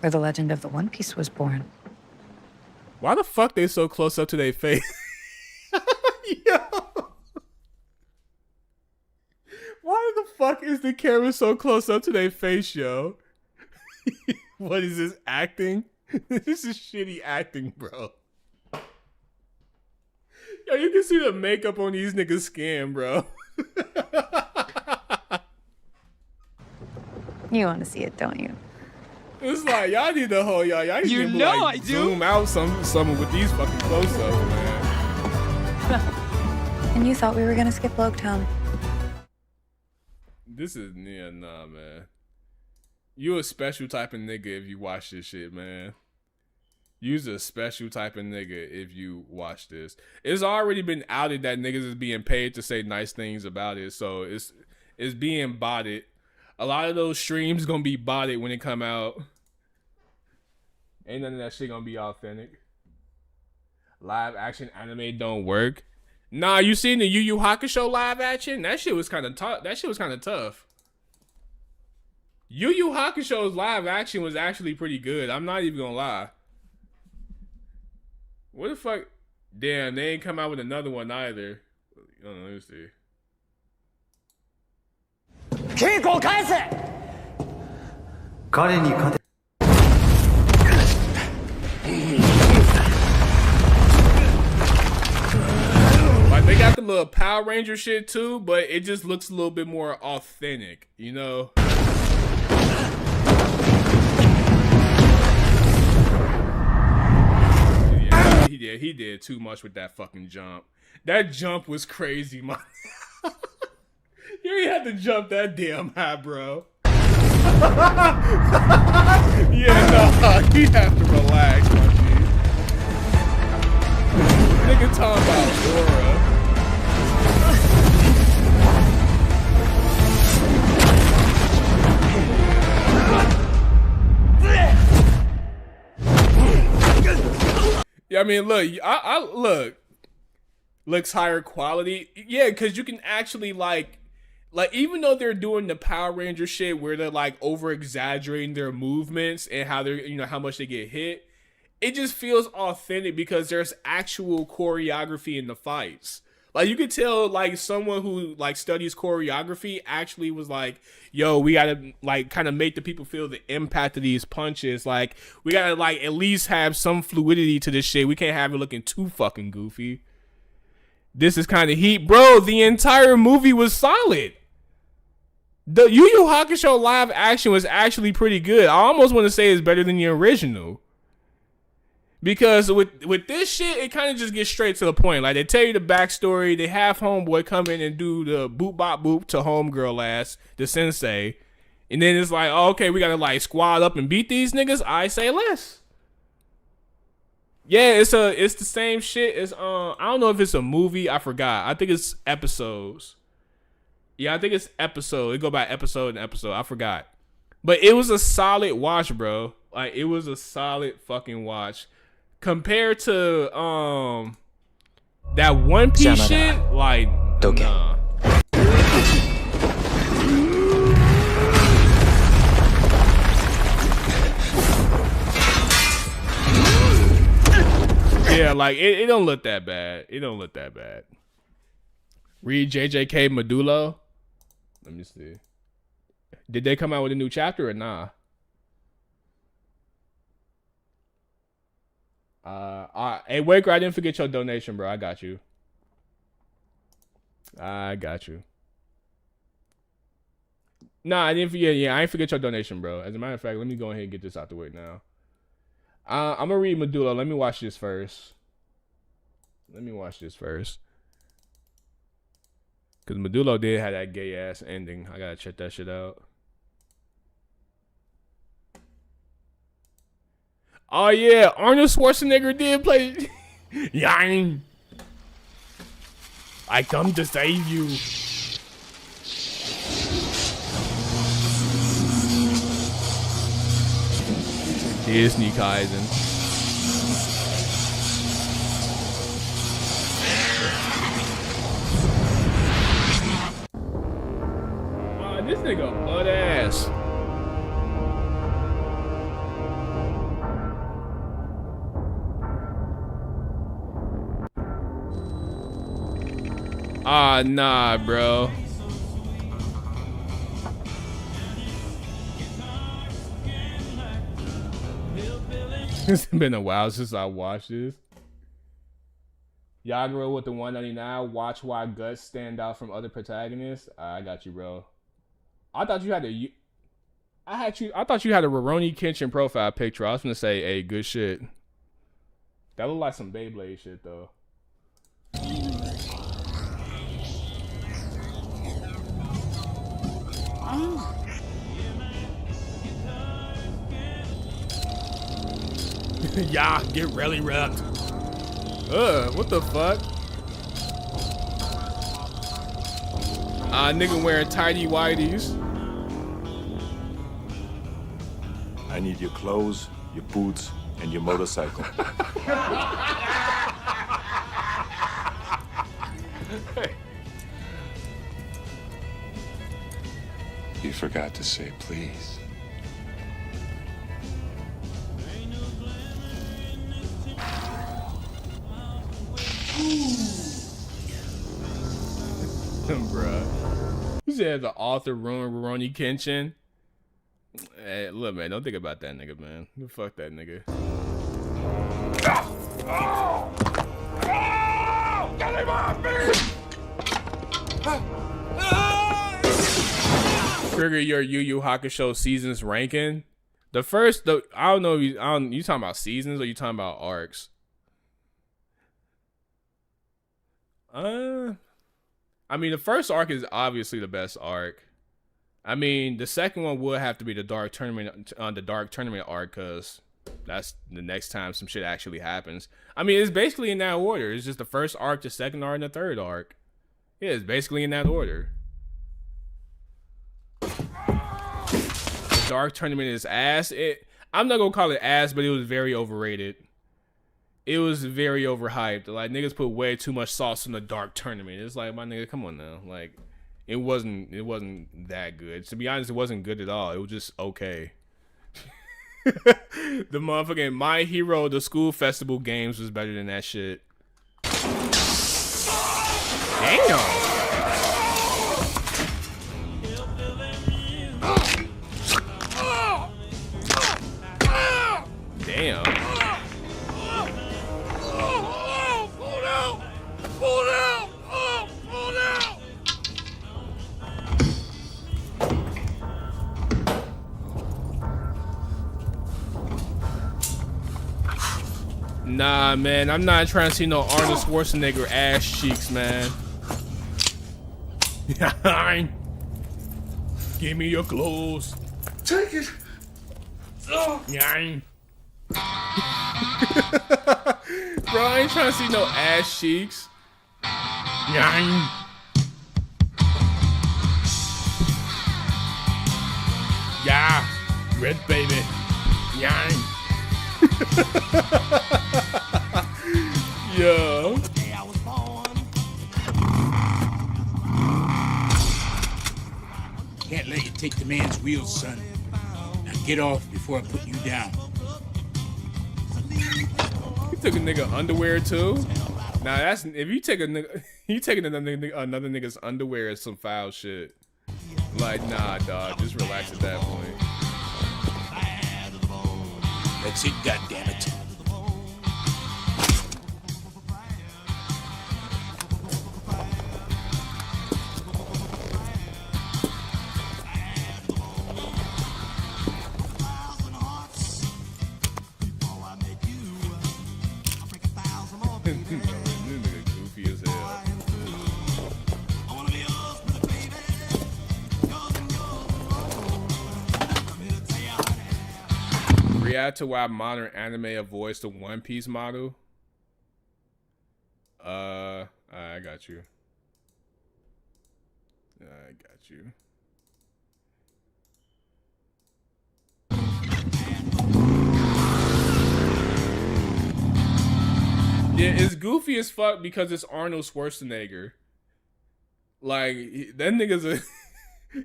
I: Where the legend of the One Piece was born.
C: Why the fuck they so close up to their face? Yo. Why the fuck is the camera so close up to their face, yo? What is this, acting? This is shitty acting, bro. Yo, you can see the makeup on these niggas' skin, bro.
I: You want to see it, don't you?
C: It's like, y'all need the whole, y'all need
F: You
C: to
F: know
C: like,
F: I do.
C: zoom out some with these fucking close-ups, man.
I: And you thought we were gonna skip Logtown.
C: This is, yeah, nah, man. You a special type of nigga if you watch this shit, man. You's a special type of nigga if you watch this. It's already been outed that niggas is being paid to say nice things about it, so it's being botted. A lot of those streams gonna be botted when it come out. Ain't none of that shit gonna be authentic. Live action anime don't work. Nah, you seen the Yu Yu Hakusho live action? That shit was kind of tough. That shit was kind of tough. Yu Yu Hakusho's live action was actually pretty good. I'm not even gonna lie. What the fuck? Damn, they ain't come out with another one either. Let me see.
K: 稽古開せ。
J: 彼に勝て。
C: Like, they got the little Power Ranger shit too, but it just looks a little bit more authentic, you know? Yeah, he did too much with that fucking jump. That jump was crazy, man. You ain't had to jump that damn high, bro. Yeah, no, you have to relax, my G. Nigga talking about Dora. Yeah, I mean, look, I look. Looks higher quality. Yeah, because you can actually, like, even though they're doing the Power Ranger shit where they're, like, over-exaggerating their movements and how they're, you know, how much they get hit, it just feels authentic because there's actual choreography in the fights. Like, you could tell, like, someone who, like, studies choreography actually was like, yo, we gotta, like, kind of make the people feel the impact of these punches. Like, we gotta, like, at least have some fluidity to this shit. We can't have it looking too fucking goofy. This is kind of heat, bro. The entire movie was solid. The Yu Yu Hakusho live action was actually pretty good. I almost want to say it's better than the original. Because with this shit, it kind of just gets straight to the point. Like, they tell you the backstory. They have homeboy come in and do the boop bop boop to homegirl ass, the sensei. And then it's like, oh, okay, we got to like squad up and beat these niggas. I say less. Yeah, it's the same shit as I don't know if it's a movie. I forgot. I think it's episodes. Yeah, I think it's episode. It go by episode and episode. I forgot. But it was a solid watch, bro. Like, it was a solid fucking watch. Compared to that One Piece shit, like, nah. Yeah, like, it don't look that bad. It don't look that bad. Read JJK Medulo. Let me see. Did they come out with a new chapter or nah? Hey, Waker, I didn't forget your donation, bro. I got you. I got you. Nah, I didn't forget. Yeah, I didn't forget your donation, bro. As a matter of fact, let me go ahead and get this out the way now. I'm gonna read Medulla. Let me watch this first. Cause Medulla did have that gay ass ending. I gotta check that shit out. Oh yeah, Arnold Schwarzenegger did play. Yang. I come to save you. Disney Kaisen. This nigga butt ass. Nah, bro. It's been a while since I watched this. Yagura with the 199. Watch why Guts stand out from other protagonists. I got you, bro. I thought you had I thought you had a Rurouni Kenshin profile picture. I was gonna say, hey, good shit. That looked like some Beyblade shit though. Yeah, get really wrecked. What the fuck? Nigga wearing tidy whities.
L: I need your clothes, your boots, and your motorcycle. You forgot to say please.
C: Bruh. You said the author ruined Rurouni Kenshin. Hey, look, man, don't think about that nigga, man. Fuck that nigga.
B: Get him off me!
C: Trigger your Yu Yu Hakusho seasons ranking. I don't know if you talking about seasons or you talking about arcs? I mean, the first arc is obviously the best arc. I mean, the second one would have to be the Dark Tournament arc, because that's the next time some shit actually happens. I mean, it's basically in that order. It's just the first arc, the second arc, and the third arc. Yeah, it's basically in that order. The Dark Tournament is ass. I'm not gonna call it ass, but it was very overrated. It was very overhyped. Like, niggas put way too much sauce in the Dark Tournament. It's like, my nigga, come on now. Like, it wasn't that good. To be honest, it wasn't good at all. It was just okay. The motherfucking My Hero, the school festival games was better than that shit. Damn. Damn.
B: Pull it out!
C: Nah, man, I'm not trying to see no Arnold Schwarzenegger ass cheeks, man. Give me your clothes.
B: Take it. Oh.
C: Bro, I ain't trying to see no ass cheeks. Yeah, red baby. Yo.
A: Can't let you take the man's wheels, son. Now get off before I put you down.
C: You took a nigga underwear too? Nah, that's if you take a nigga, you taking another nigga's underwear is some foul shit. Like, nah, dog, just relax at that point.
A: That's it, goddammit.
C: Nigga goofy as hell. React to why modern anime avoids the One Piece model. I got you. I got you. Yeah, it's goofy as fuck because it's Arnold Schwarzenegger. Like, that nigga's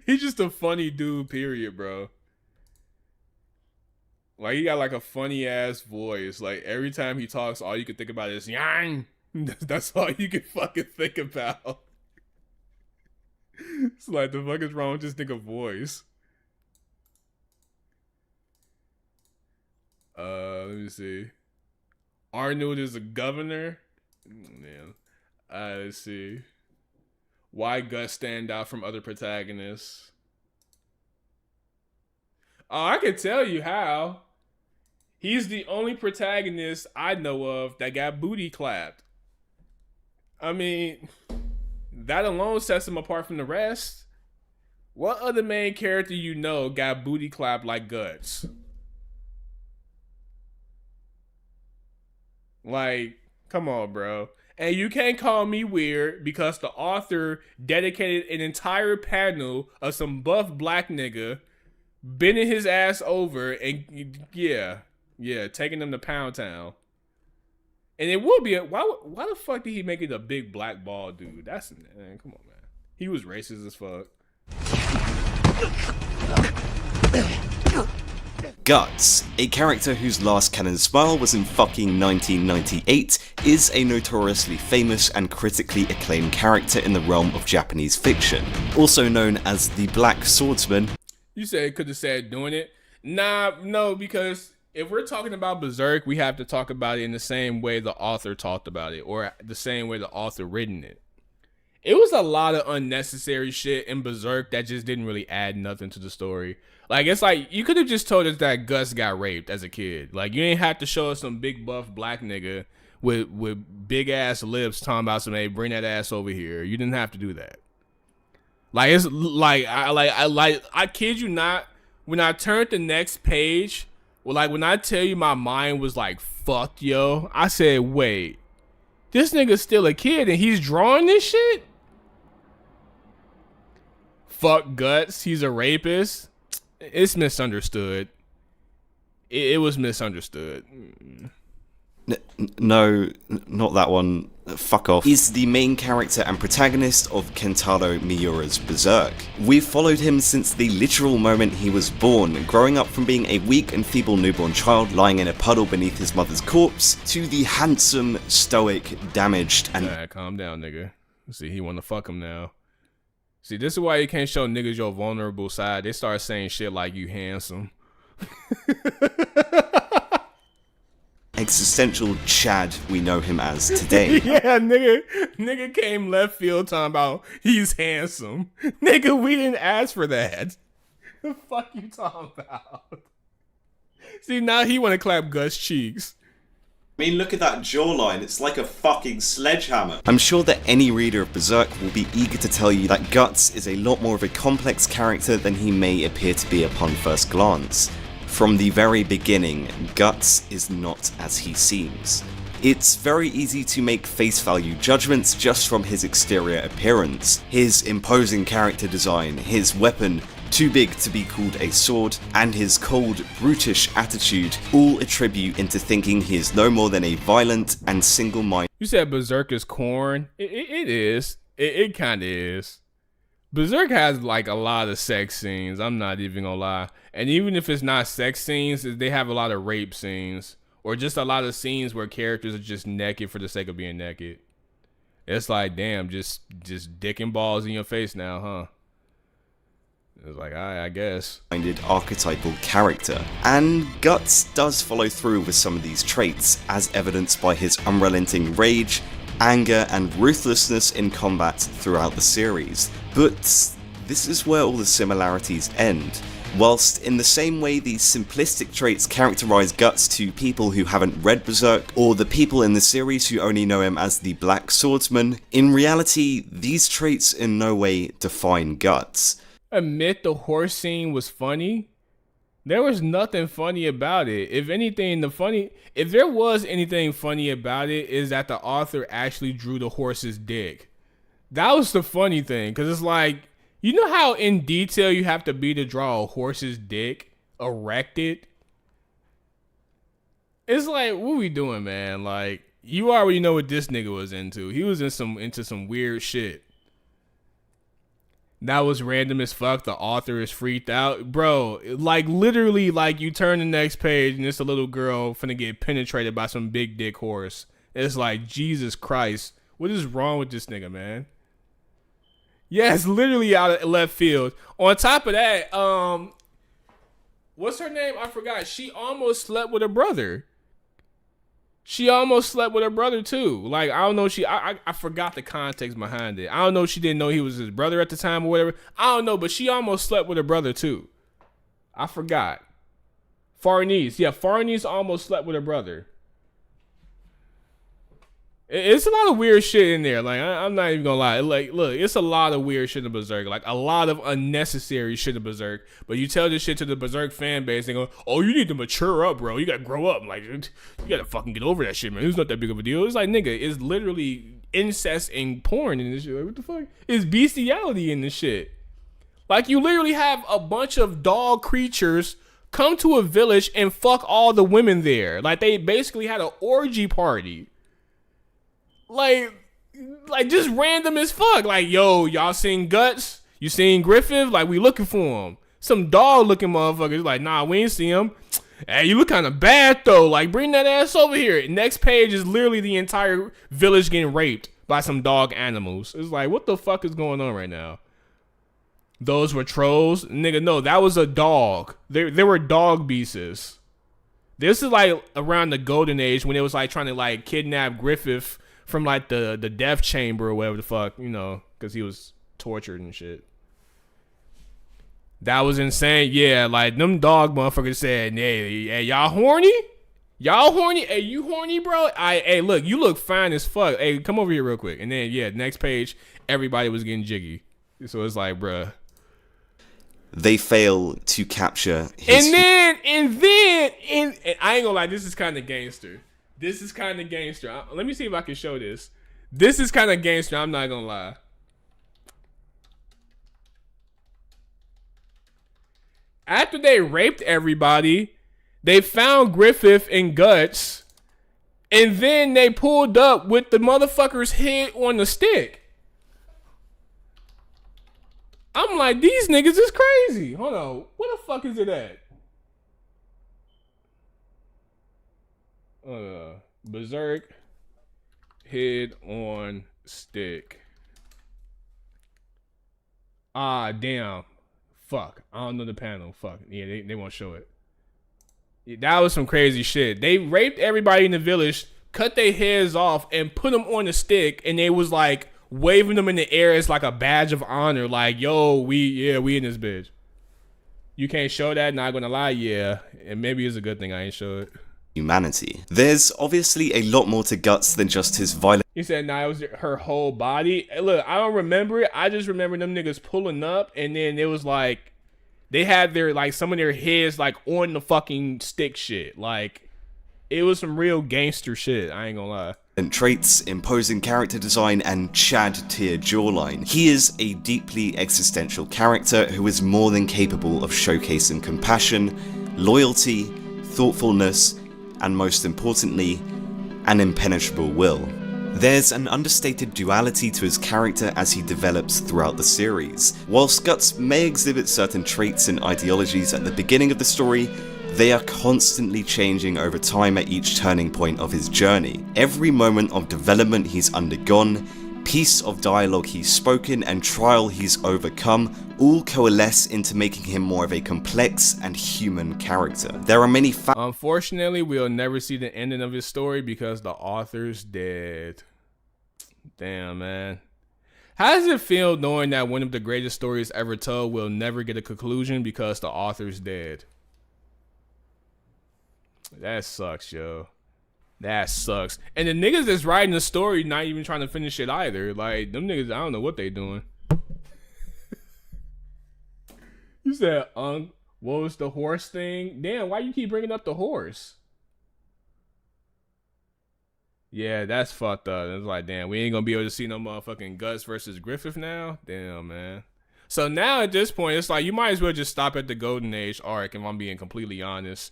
C: he's just a funny dude, period, bro. Like, he got like a funny ass voice. Like, every time he talks, all you can think about is yang. That's all you can fucking think about. It's like, the fuck is wrong with this nigga voice? Let me see. Arnold is a governor. Man. Let's see. Why Gus stand out from other protagonists? Oh, I can tell you how. He's the only protagonist I know of that got booty clapped. I mean, that alone sets him apart from the rest. What other main character you know got booty clapped like Guts? Like, come on, bro. And you can't call me weird because the author dedicated an entire panel of some buff black nigga bending his ass over and taking them to Pound Town. And it would be why the fuck did he make it a big black ball dude? That's, man, come on, man. He was racist as fuck.
M: Guts, a character whose last canon smile was in fucking 1998, is a notoriously famous and critically acclaimed character in the realm of Japanese fiction. Also known as the Black Swordsman.
C: You said could have said doing it? Nah, no, because if we're talking about Berserk, we have to talk about it in the same way the author talked about it, or the same way the author written it. It was a lot of unnecessary shit in Berserk that just didn't really add nothing to the story. Like, it's like, you could have just told us that Gus got raped as a kid. Like, you ain't have to show us some big buff black nigga with big ass lips talking about some, hey, bring that ass over here. You didn't have to do that. Like, it's like, I kid you not, when I turned the next page, well, like, when I tell you my mind was like, fuck, yo, I said, wait, this nigga's still a kid and he's drawing this shit? Fuck Guts, he's a rapist. It's misunderstood. It was misunderstood.
M: No, not that one. Fuck off. Is the main character and protagonist of Kentaro Miura's Berserk. We've followed him since the literal moment he was born, growing up from being a weak and feeble newborn child lying in a puddle beneath his mother's corpse, to the handsome, stoic, damaged, and...
C: calm down, nigga. See, he wanna fuck him now. See, this is why you can't show niggas your vulnerable side. They start saying shit like you handsome.
M: Existential Chad we know him as today.
C: Yeah, nigga came left field talking about he's handsome. Nigga, we didn't ask for that. The fuck you talking about? See, now he wanna clap Gus cheeks.
M: I mean, look at that jawline, it's like a fucking sledgehammer. I'm sure that any reader of Berserk will be eager to tell you that Guts is a lot more of a complex character than he may appear to be upon first glance. From the very beginning, Guts is not as he seems. It's very easy to make face value judgments just from his exterior appearance, his imposing character design, his weapon, too big to be called a sword, and his cold, brutish attitude all attribute into thinking he is no more than a violent and single-minded.
C: You said Berserk is corn. It is. It kind of is. Berserk has like a lot of sex scenes. I'm not even gonna lie. And even if it's not sex scenes, they have a lot of rape scenes. Or just a lot of scenes where characters are just naked for the sake of being naked. It's like, damn, just dick and balls in your face now, huh? It's like, I guess.
M: Archetypal character. And Guts does follow through with some of these traits, as evidenced by his unrelenting rage, anger, and ruthlessness in combat throughout the series. But this is where all the similarities end. Whilst in the same way these simplistic traits characterize Guts to people who haven't read Berserk, or the people in the series who only know him as the Black Swordsman, in reality, these traits in no way define Guts.
C: Admit the horse scene was funny. There was nothing funny about it. If anything, if there was anything funny about it, is that the author actually drew the horse's dick. That was the funny thing, because it's like, you know how in detail you have to be to draw a horse's dick erected? It's like, what we doing, man? Like, you already know what this nigga was into. He was into some weird shit. That was random as fuck. The author is freaked out. Bro, like literally, like you turn the next page and it's a little girl finna get penetrated by some big dick horse. It's like, Jesus Christ. What is wrong with this nigga, man? Yeah, it's literally out of left field. On top of that, what's her name? I forgot. She almost slept with her brother. She almost slept with her brother too. Like, I don't know. I forgot the context behind it. I don't know if she didn't know he was his brother at the time or whatever. I don't know, but she almost slept with her brother too. I forgot. Farnese. Yeah, Farnese almost slept with her brother. It's a lot of weird shit in there. Like, I'm not even gonna lie. Like, look, it's a lot of weird shit in Berserk. Like, a lot of unnecessary shit in Berserk. But you tell this shit to the Berserk fan base, they go, oh, you need to mature up, bro. You gotta grow up. Like, you gotta fucking get over that shit, man. It's not that big of a deal. It's like, nigga, it's literally incest and porn in this shit. Like, what the fuck? It's bestiality in this shit. Like, you literally have a bunch of dog creatures come to a village and fuck all the women there. Like, they basically had an orgy party. Like just random as fuck. Like, yo, y'all seen Guts? You seen Griffith? Like, we looking for him. Some dog looking motherfuckers. Like, nah, we ain't see him. Hey, you look kind of bad though. Like, bring that ass over here. Next page is literally the entire village getting raped by some dog animals. It's like, what the fuck is going on right now? Those were trolls? Nigga, no, that was a dog. There were dog beasts. This is like around the golden age when it was like trying to like kidnap Griffith from like the death chamber or whatever the fuck, you know, because he was tortured and shit. That was insane. Yeah, like them dog motherfuckers said, hey, y'all horny? Y'all horny? Hey, you horny, bro? Hey, look, you look fine as fuck. Hey, come over here real quick. And then, yeah, next page, everybody was getting jiggy. So it's like, bruh.
M: They fail to capture his...
C: And then I ain't gonna lie, this is kind of gangster. This is kind of gangster. Let me see if I can show this. This is kind of gangster. I'm not going to lie. After they raped everybody, they found Griffith and Guts, and then they pulled up with the motherfucker's head on the stick. I'm like, these niggas is crazy. Hold on. Where the fuck is it at? Berserk head on stick. Ah, damn. Fuck. I don't know the panel. Fuck. Yeah, they won't show it. Yeah, that was some crazy shit. They raped everybody in the village, cut their heads off, and put them on a stick, and they was like waving them in the air as like a badge of honor. Like, yo, we in this bitch. You can't show that, not gonna lie, yeah. And maybe it's a good thing I ain't show it.
M: humanity. There's obviously a lot more to Guts than just his violent.
C: He said, nah, it was her whole body. Look, I don't remember it. I just remember them niggas pulling up, and then it was like, they had their, like, some of their heads, like, on the fucking stick shit. Like, it was some real gangster shit, I ain't gonna lie.
M: And traits, imposing character design, and Chad tier jawline. He is a deeply existential character who is more than capable of showcasing compassion, loyalty, thoughtfulness, and most importantly, an impenetrable will. There's an understated duality to his character as he develops throughout the series. Whilst Guts may exhibit certain traits and ideologies at the beginning of the story, they are constantly changing over time at each turning point of his journey. Every moment of development he's undergone, piece of dialogue he's spoken, and trial he's overcome all coalesce into making him more of a complex and human character. There are many
C: unfortunately, we'll never see the ending of his story because the author's dead. Damn, man. How does it feel knowing that one of the greatest stories ever told will never get a conclusion because the author's dead? That sucks, yo. That sucks. And the niggas that's writing the story not even trying to finish it either. Like, them niggas, I don't know what they doing. You said, what was the horse thing? Damn, why you keep bringing up the horse? Yeah, that's fucked up. It's like, damn, we ain't gonna be able to see no motherfucking Guts versus Griffith now? Damn, man. So now at this point, it's like, you might as well just stop at the Golden Age arc, if I'm being completely honest.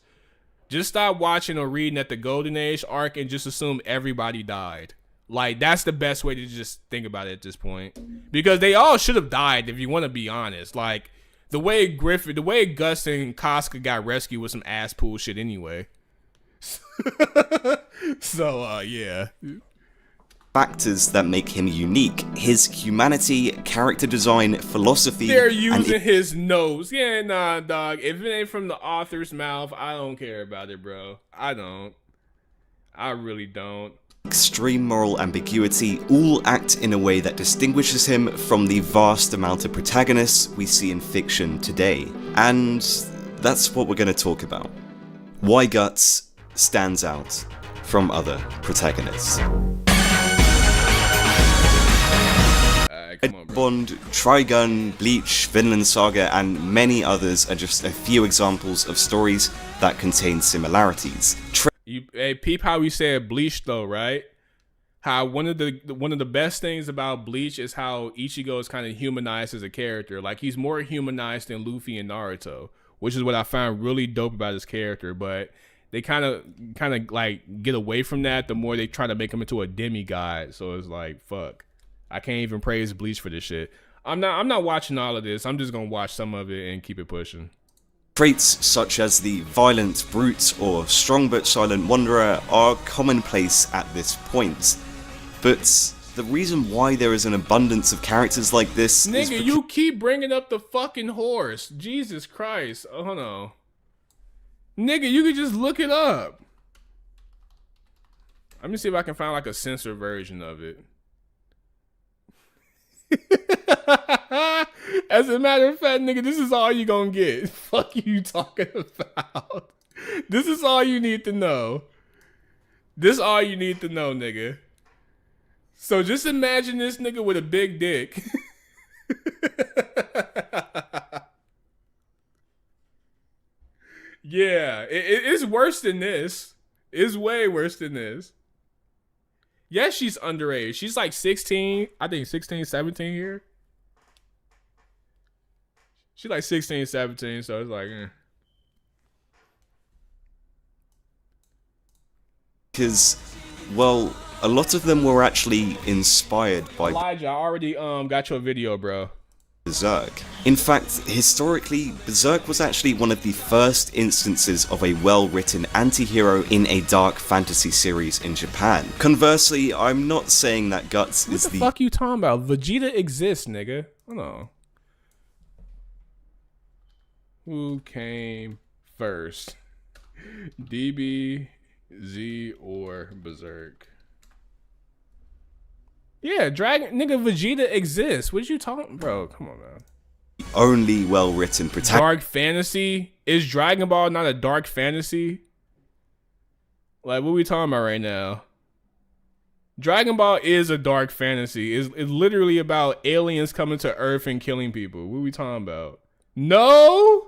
C: Just stop watching or reading at the Golden Age arc and just assume everybody died. Like, that's the best way to just think about it at this point. Because they all should have died, if you want to be honest. Like, the way Gus and Casca got rescued was some ass pool shit anyway. So, yeah.
M: Factors that make him unique: his humanity, character design, philosophy.
C: They're using his nose. Yeah, nah, dog. If it ain't from the author's mouth, I don't care about it, bro. I don't. I really don't.
M: Extreme moral ambiguity all act in a way that distinguishes him from the vast amount of protagonists we see in fiction today. And that's what we're going to talk about. Why Guts stands out from other protagonists. Bond, Trigun, Bleach, Vinland Saga, and many others are just a few examples of stories that contain similarities.
C: Hey, peep how we said Bleach though, right? How one of the best things about Bleach is how Ichigo is kind of humanized as a character. Like, he's more humanized than Luffy and Naruto, which is what I found really dope about his character. But they kind of like get away from that the more they try to make him into a demigod. So it's like, fuck. I can't even praise Bleach for this shit. I'm not watching all of this. I'm just gonna watch some of it and keep it pushing.
M: Traits such as the violent brute or strong but silent wanderer are commonplace at this point. But the reason why there is an abundance of characters like this is
C: nigga, you keep bringing up the fucking horse. Jesus Christ. Oh, hold on. Nigga, you can just look it up. Let me see if I can find like a censored version of it. As a matter of fact, nigga, this is all you gonna get. Fuck you talking about. This is all you need to know. This is all you need to know, nigga. So just imagine this nigga with a big dick. Yeah, it's worse than this. It's way worse than this. Yes, she's underage. She's like 16. I think 16, 17 here. She's like 16, 17. So it's like,
M: Because, well, a lot of them were actually inspired by
C: Elijah, I already got your video, bro.
M: Berserk. In fact, historically, Berserk was actually one of the first instances of a well-written anti-hero in a dark fantasy series in Japan. Conversely, I'm not saying that Guts is
C: the fuck you talking about? Vegeta exists, nigga. Hold on. Who came first? DB, Z, or Berserk? Yeah, nigga, Vegeta exists. What you talking, bro? Come on, man.
M: The only well-written protagonist.
C: Dark fantasy? Is Dragon Ball not a dark fantasy? Like, what we talking about right now? Dragon Ball is a dark fantasy. It's literally about aliens coming to Earth and killing people. What we talking about? No?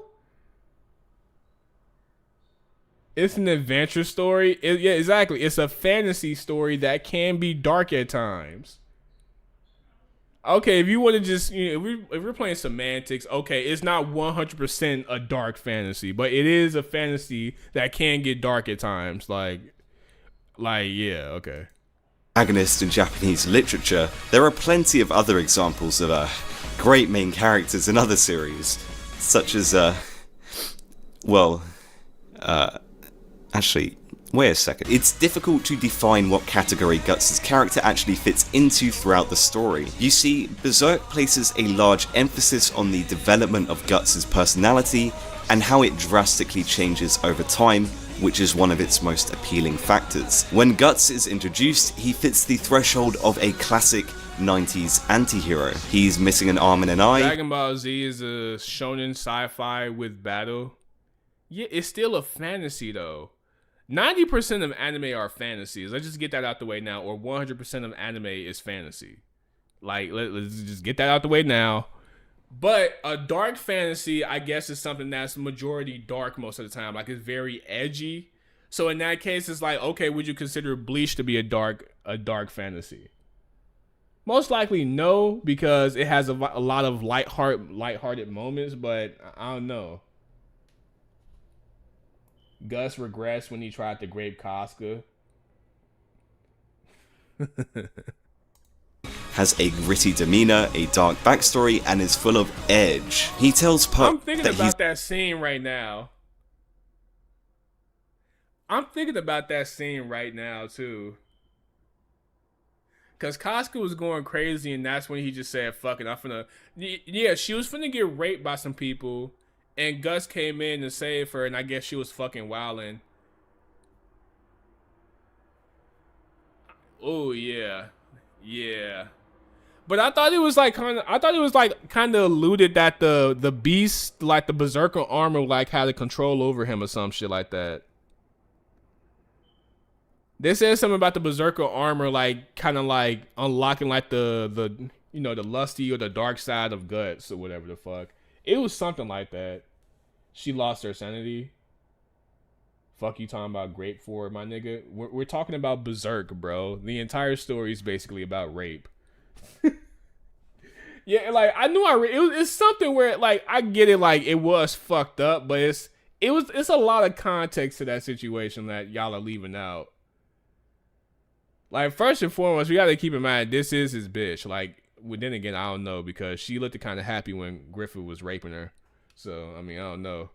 C: It's an adventure story. Yeah, exactly. It's a fantasy story that can be dark at times. Okay, if you want to just, you know, if we're playing semantics, okay, it's not 100% a dark fantasy, but it is a fantasy that can get dark at times. Like, yeah, okay.
M: Protagonist in Japanese literature, there are plenty of other examples of great main characters in other series, such as, actually, wait a second. It's difficult to define what category Guts' character actually fits into throughout the story. You see, Berserk places a large emphasis on the development of Guts' personality and how it drastically changes over time, which is one of its most appealing factors. When Guts is introduced, he fits the threshold of a classic 90s anti-hero. He's missing an arm and an eye.
C: Dragon Ball Z is a shonen sci-fi with battle. Yeah, it's still a fantasy though. 90% of anime are fantasies. Let's just get that out the way now. Or 100% of anime is fantasy. Like, let's just get that out the way now. But a dark fantasy, I guess, is something that's majority dark most of the time. Like, it's very edgy. So in that case, it's like, okay, would you consider Bleach to be a dark fantasy? Most likely no, because it has a lot of lighthearted moments. But I don't know. Gus regrets when he tried to grape Casca.
M: Has a gritty demeanor, a dark backstory, and is full of edge. He tells Puck
C: I'm thinking about that scene right now. Too. Cause Casca was going crazy, and that's when he just said, fuck it, I'm finna... Yeah, she was finna get raped by some people, and Gus came in to save her, and I guess she was fucking wildin'. Oh, yeah. Yeah. But I thought it was like kind of alluded that the beast, like the berserker armor, like had a control over him or some shit like that. They said something about the berserker armor, like kind of like unlocking like the you know, the lusty or the dark side of Guts or whatever the fuck. It was something like that. She lost her sanity. Fuck you talking about grape for, my nigga. We're talking about Berserk, bro. The entire story is basically about rape. Yeah, like I knew it's something where like I get it, like it was fucked up, but it's a lot of context to that situation that y'all are leaving out. Like, first and foremost, we gotta keep in mind this is his bitch. Like, well, then again, I don't know, because she looked kind of happy when Griffith was raping her. So I mean, I don't know.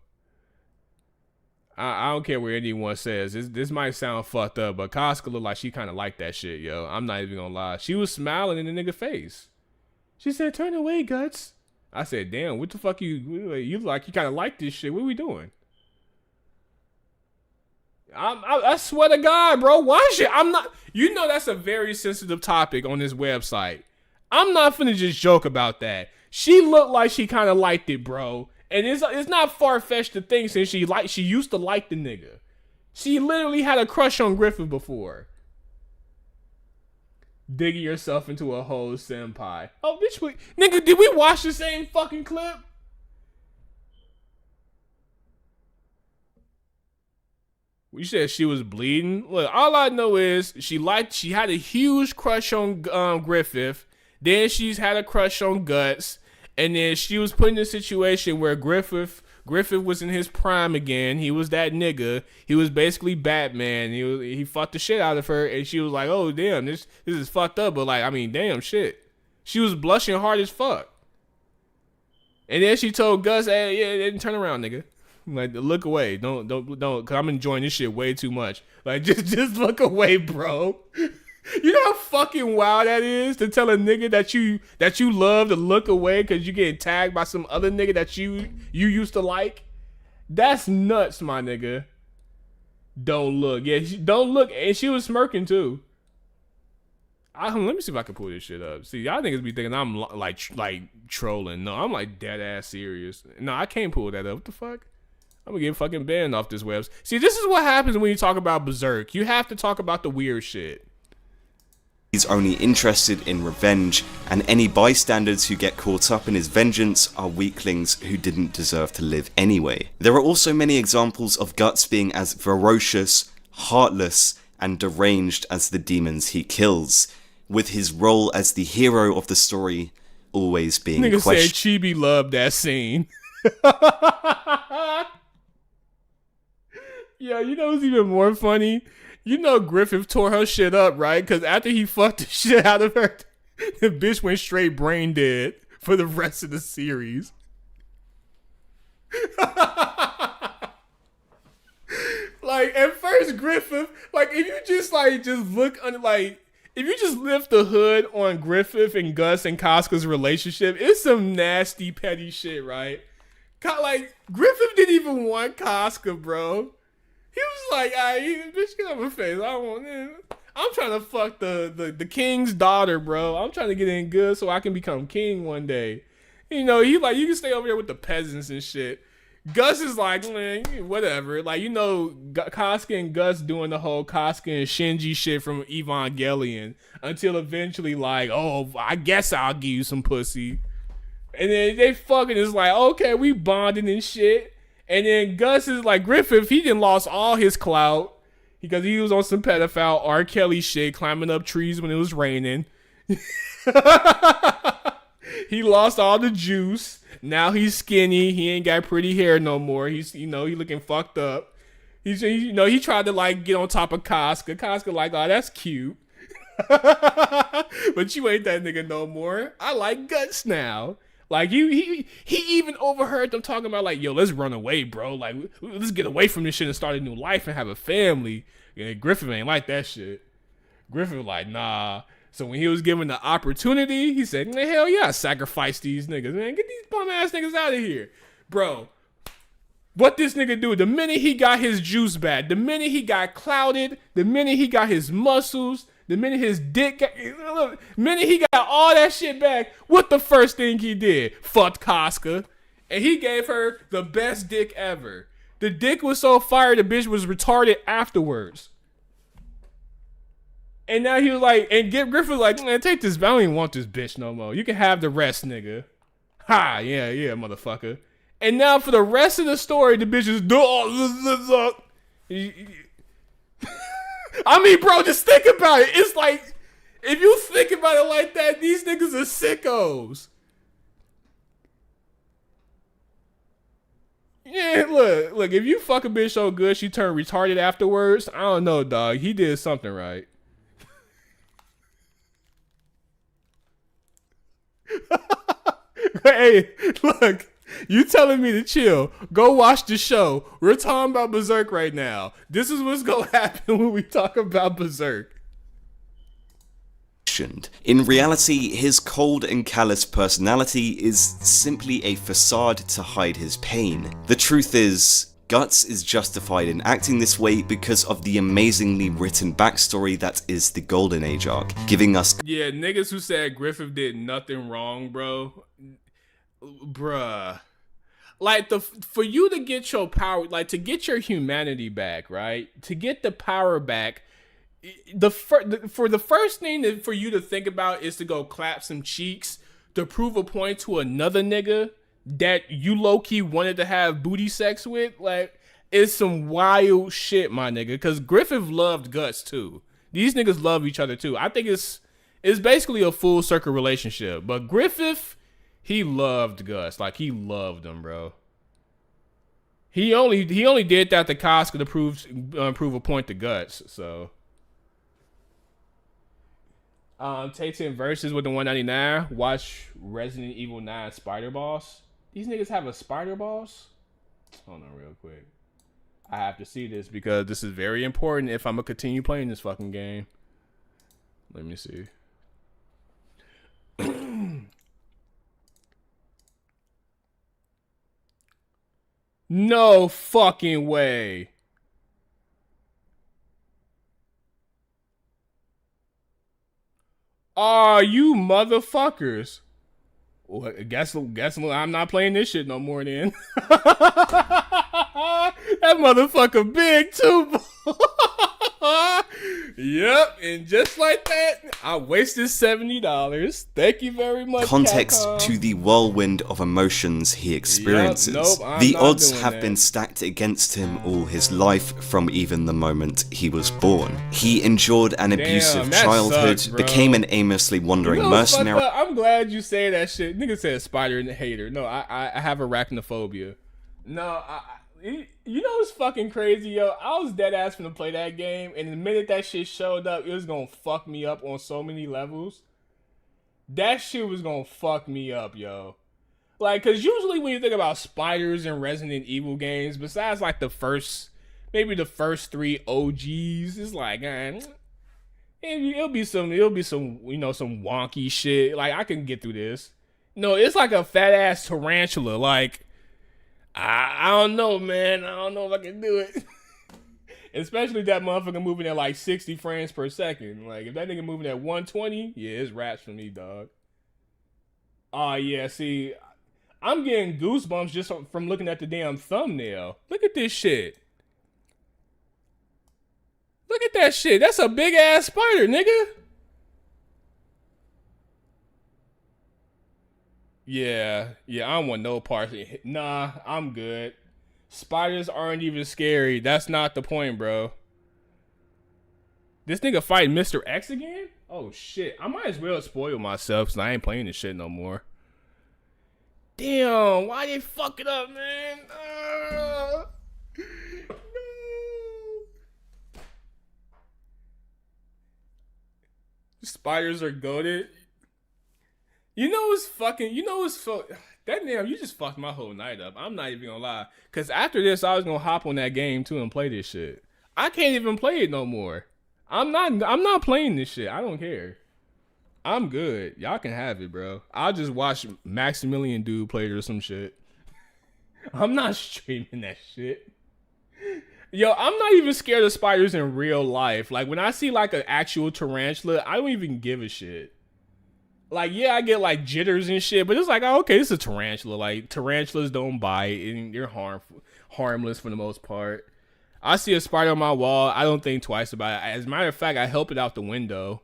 C: I don't care what anyone says. This might sound fucked up, but Casca looked like she kind of liked that shit, yo. I'm not even gonna lie. She was smiling in the nigga face. She said, "Turn away, Guts." I said, "Damn, what the fuck you like? You kind of like this shit. What are we doing?" I swear to God, bro. Why shit? I'm not. You know that's a very sensitive topic on this website. I'm not finna just joke about that. She looked like she kind of liked it, bro. And it's not far-fetched to think, since she used to like the nigga. She literally had a crush on Griffith before. Digging yourself into a hole, senpai. Oh, bitch, nigga, did we watch the same fucking clip? You said she was bleeding. Look, all I know is she had a huge crush on Griffith. Then she's had a crush on Guts. And then she was put in a situation where Griffith was in his prime again. He was that nigga. He was basically Batman. He fucked the shit out of her, and she was like, "Oh damn, this is fucked up." But like, I mean, damn shit. She was blushing hard as fuck. And then she told Gus, "Hey, yeah, turn around, nigga. Like, look away. Don't. Cause I'm enjoying this shit way too much. Like, just look away, bro." You know how fucking wild that is, to tell a nigga that you love to look away because you get tagged by some other nigga that you used to like? That's nuts, my nigga. Don't look. Yeah, don't look. And she was smirking too. Let me see if I can pull this shit up. See, y'all niggas be thinking I'm like trolling. No, I'm like dead ass serious. No, I can't pull that up. What the fuck? I'm gonna get fucking banned off this webs. See, this is what happens when you talk about Berserk. You have to talk about the weird shit.
M: He's only interested in revenge, and any bystanders who get caught up in his vengeance are weaklings who didn't deserve to live anyway. There are also many examples of Guts being as ferocious, heartless, and deranged as the demons he kills, with his role as the hero of the story always being
C: Nigga
M: questioned.
C: said Chibi loved that scene. Yo, you know what's even more funny? You know Griffith tore her shit up, right? Because after he fucked the shit out of her, the bitch went straight brain dead for the rest of the series. Like, at first, Griffith, like, if you just, like, just look under, like, if you just lift the hood on Griffith and Gus and Casca's relationship, it's some nasty, petty shit, right? Like, Griffith didn't even want Casca, bro. He was like, bitch, get off my face. I'm trying to fuck the king's daughter, bro. I'm trying to get in good so I can become king one day. You know, he like, you can stay over there with the peasants and shit. Gus is like, man, whatever. Like, you know, Casca and Gus doing the whole Casca and Shinji shit from Evangelion until eventually, like, oh, I guess I'll give you some pussy. And then they fucking is like, okay, we bonding and shit. And then Gus is like, Griffith, he done lost all his clout because he was on some pedophile R. Kelly shit, climbing up trees when it was raining. He lost all the juice. Now he's skinny. He ain't got pretty hair no more. He's, you know, he looking fucked up. He tried to like get on top of Casca. Casca like, oh, that's cute. But you ain't that nigga no more. I like Guts now. Like, he even overheard them talking about, like, yo, let's run away, bro. Like, let's get away from this shit and start a new life and have a family. And Griffith ain't like that shit. Griffith was like, nah. So when he was given the opportunity, he said, man, hell yeah, sacrifice these niggas, man. Get these bum ass niggas out of here. Bro, what this nigga do, the minute he got his juice back, the minute he got clouded, the minute he got his muscles, the minute his dick, the minute he got all that shit back, what the first thing he did? Fucked Casca. And he gave her the best dick ever. The dick was so fire, the bitch was retarded afterwards. And now he was like, and Griffith like, man, take this, I don't even want this bitch no more. You can have the rest, nigga. Ha, yeah, motherfucker. And now for the rest of the story, the bitch is, I mean, bro, just think about it. It's like, if you think about it like that, these niggas are sickos. Yeah, look, if you fuck a bitch so good she turned retarded afterwards, I don't know, dog. He did something right. Hey, look. You telling me to chill. Go watch the show. We're talking about Berserk right now. This is what's gonna happen when we talk about Berserk.
M: In reality, his cold and callous personality is simply a facade to hide his pain. The truth is, Guts is justified in acting this way because of the amazingly written backstory that is the Golden Age arc, giving us—
C: Yeah, niggas who said Griffith did nothing wrong, bro. Bruh. Like, for you to get your power, like, to get your humanity back, right? To get the power back, for the first thing for you to think about is to go clap some cheeks to prove a point to another nigga that you low-key wanted to have booty sex with. Like, it's some wild shit, my nigga. Because Griffith loved Guts, too. These niggas love each other, too. I think it's basically a full circle relationship. But Griffith, he loved Gus. Like, he loved him, bro. He only did that to Casca to prove a point to Guts, so. Tting versus with the 199. Watch Resident Evil 9 Spider Boss. These niggas have a Spider Boss? Hold on real quick. I have to see this because this is very important if I'm gonna continue playing this fucking game. Let me see. No fucking way. Are you motherfuckers? Well, guess I'm not playing this shit no more then. That motherfucker big too. Yep, and just like that, I wasted $70. Thank you very much.
M: Context
C: Capcom.
M: to the whirlwind of emotions he experiences. The
C: I'm
M: odds
C: not
M: have
C: doing
M: been
C: that.
M: stacked against him all his life from even the moment he was born. He endured an abusive
C: that
M: childhood,
C: sucks, bro.
M: became an aimlessly wandering
C: You know what's
M: mercenary.
C: fucked up? I'm glad you say that shit. Nigga said spider and hater. No, I have arachnophobia. No, you know what's fucking crazy, yo? I was dead ass finna play that game, and the minute that shit showed up, it was gonna fuck me up on so many levels. That shit was gonna fuck me up, yo. Like, cause usually when you think about spiders in Resident Evil games, besides like maybe the first 3 OGs, it's like, it'll be some, you know, some wonky shit. Like, I can get through this. No, it's like a fat ass tarantula. Like, I don't know, man. I don't know if I can do it. Especially that motherfucker moving at like 60 frames per second. Like, if that nigga moving at 120, yeah, it's raps for me, dog. Oh, yeah, see, I'm getting goosebumps just from looking at the damn thumbnail. Look at this shit. Look at that shit. That's a big ass spider, nigga. Yeah, I don't want no parts. Nah, I'm good. Spiders aren't even scary. That's not the point, bro. This nigga fight Mr. X again? Oh, shit. I might as well spoil myself because I ain't playing this shit no more. Damn, why they fuck it up, man? No. Spiders are goated. That damn, you just fucked my whole night up. I'm not even gonna lie. Cause after this, I was gonna hop on that game too and play this shit. I can't even play it no more. I'm not playing this shit. I don't care. I'm good. Y'all can have it, bro. I'll just watch Maximilian Dude play it or some shit. I'm not streaming that shit. Yo, I'm not even scared of spiders in real life. Like, when I see like an actual tarantula, I don't even give a shit. Like, yeah, I get like jitters and shit, but it's like, oh, okay, this is a tarantula. Like, tarantulas don't bite and they're harmless for the most part. I see a spider on my wall, I don't think twice about it. As a matter of fact, I help it out the window.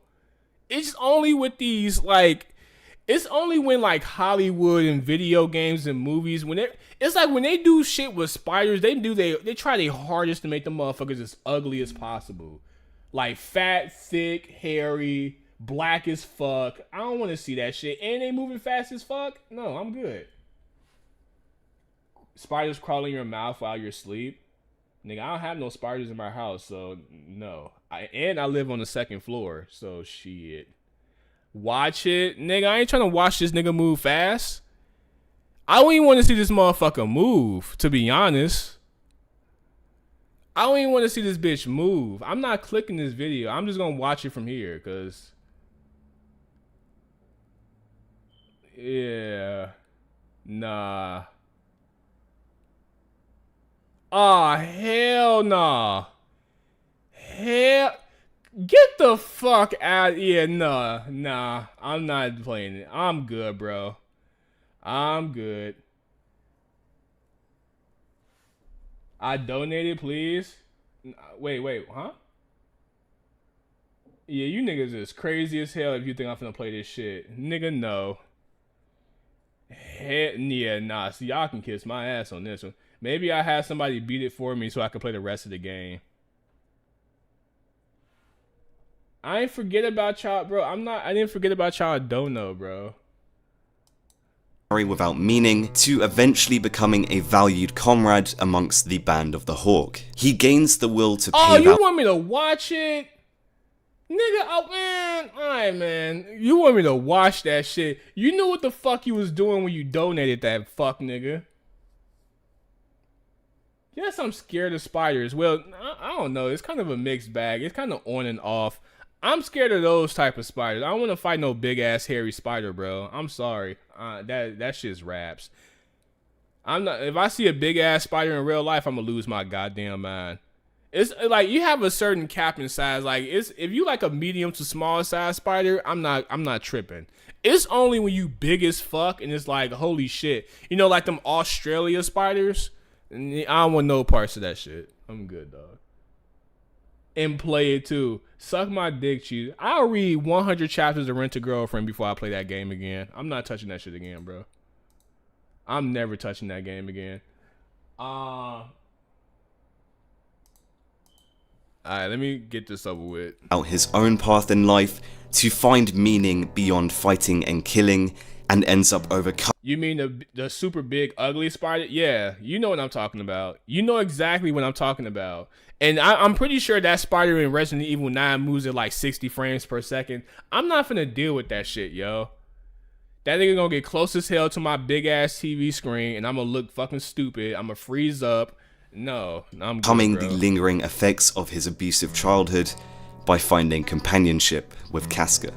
C: It's only with these, like, it's only when like Hollywood and video games and movies, it's like when they do shit with spiders, they try their hardest to make the motherfuckers as ugly as possible. Like fat, thick, hairy, black as fuck. I don't want to see that shit. And they moving fast as fuck. No, I'm good. Spiders crawling in your mouth while you're asleep. Nigga, I don't have no spiders in my house, so no. I live on the 2nd floor, so shit. Watch it. Nigga, I ain't trying to watch this nigga move fast. I don't even want to see this motherfucker move, to be honest. I don't even want to see this bitch move. I'm not clicking this video. I'm just going to watch it from here, because... yeah. Nah. Aw, hell nah. Hell... get the fuck out. Yeah, nah. I'm not playing it. I'm good, bro. I'm good. I donated, please. Wait, huh? Yeah, you niggas is crazy as hell if you think I'm finna play this shit. Nigga, no. Yeah, nah. See, y'all can kiss my ass on this one. Maybe I have somebody beat it for me so I can play the rest of the game. I ain't forget about y'all, bro. I didn't forget about y'all. Don't know, bro.
M: Without meaning, to eventually becoming a valued comrade amongst the band of the Hawk. He gains the will to
C: Oh,
M: pave
C: you
M: out
C: want me to watch it? Nigga, oh man. Alright, man. You want me to watch that shit. You knew what the fuck you was doing when you donated that fuck, nigga. Yes, I'm scared of spiders. Well, I don't know. It's kind of a mixed bag. It's kind of on and off. I'm scared of those type of spiders. I don't want to fight no big ass hairy spider, bro. I'm sorry. That shit's raps. I'm not. If I see a big ass spider in real life, I'm gonna lose my goddamn mind. It's like you have a certain cap in size. Like if you like a medium to small size spider, I'm not tripping. It's only when you big as fuck and it's like holy shit. You know, like them Australia spiders. I don't want no parts of that shit. I'm good, dog. And play it too. Suck my dick, cheese. I'll read 100 chapters of Rent a Girlfriend before I play that game again. I'm not touching that shit again, bro. I'm never touching that game again. Alright, let me get this over with.
M: Out his own path in life to find meaning beyond fighting and killing, and ends up overcoming.
C: You mean the super big ugly spider? Yeah, you know what I'm talking about. You know exactly what I'm talking about. And I'm pretty sure that spider in Resident Evil 9 moves at like 60 frames per second. I'm not finna deal with that shit, yo. That nigga gonna get close as hell to my big ass TV screen, and I'm gonna look fucking stupid. I'm gonna freeze up. No, I'm good,
M: Coming
C: bro.
M: the lingering effects of his abusive childhood by finding companionship with Casca.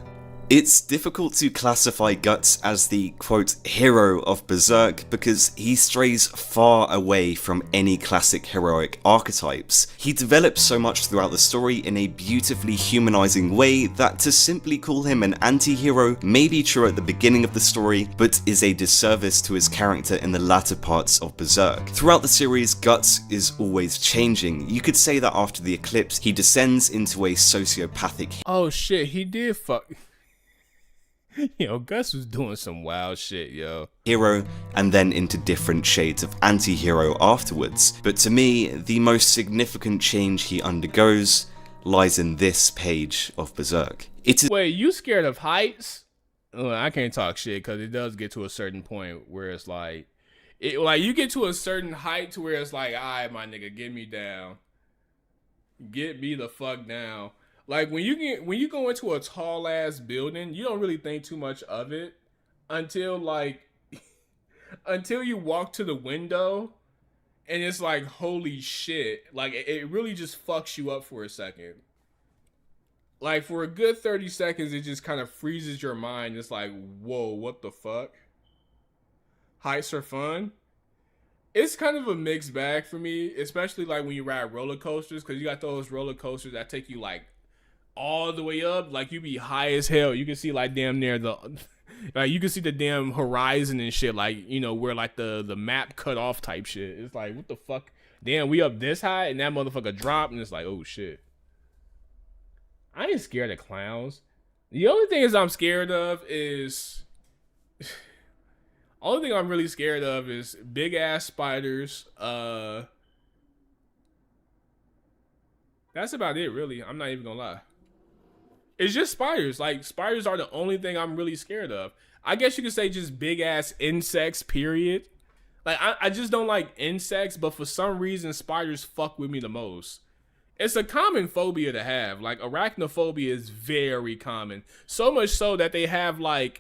M: It's difficult to classify Guts as the, quote, hero of Berserk because he strays far away from any classic heroic archetypes. He develops so much throughout the story in a beautifully humanizing way that to simply call him an anti-hero may be true at the beginning of the story, but is a disservice to his character in the latter parts of Berserk. Throughout the series, Guts is always changing. You could say that after the eclipse, he descends into a sociopathic.
C: Oh shit, he did fuck. Yo, Gus was doing some wild shit, yo.
M: Hero, and then into different shades of anti-hero afterwards. But to me, the most significant change he undergoes lies in this page of Berserk.
C: Wait, you scared of heights? I can't talk shit because it does get to a certain point where it's like, you get to a certain height to where it's like, alright, my nigga, get me down. Get me the fuck down. Like when you go into a tall ass building, you don't really think too much of it until you walk to the window and it's like, holy shit. Like it really just fucks you up for a second. Like for a good 30 seconds, it just kind of freezes your mind. It's like, whoa, what the fuck? Heights are fun. It's kind of a mixed bag for me, especially like when you ride roller coasters, because you got those roller coasters that take you like all the way up, like you be high as hell. You can see like damn near like you can see the damn horizon and shit, like, you know, where like the map cut off type shit. It's like, what the fuck? Damn, we up this high and that motherfucker drop, and it's like, oh shit. I ain't scared of clowns. The only thing I'm scared of is only thing I'm really scared of is big ass spiders. That's about it, really. I'm not even gonna lie. It's just spiders. Like, spiders are the only thing I'm really scared of. I guess you could say just big ass insects, period. Like, I just don't like insects, but for some reason, spiders fuck with me the most. It's a common phobia to have. Like, arachnophobia is very common. So much so that they have you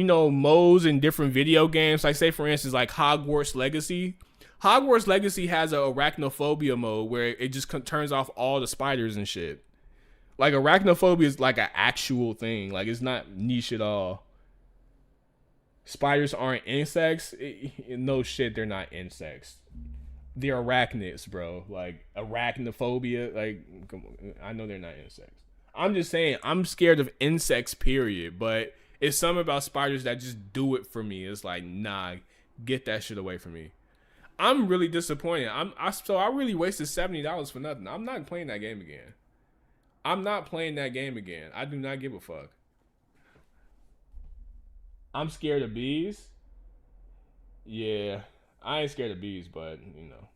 C: know, modes in different video games. Like, say, for instance, like Hogwarts Legacy. Hogwarts Legacy has a arachnophobia mode where it just turns off all the spiders and shit. Like, arachnophobia is like an actual thing. Like, it's not niche at all. Spiders aren't insects. No shit, they're not insects. They're arachnids, bro. Like, arachnophobia. Like, come on. I know they're not insects. I'm just saying, I'm scared of insects, period. But it's something about spiders that just do it for me. It's like, nah, get that shit away from me. I'm really disappointed. So I really wasted $70 for nothing. I'm not playing that game again. I'm not playing that game again. I do not give a fuck. I'm scared of bees. Yeah, I ain't scared of bees, but you know.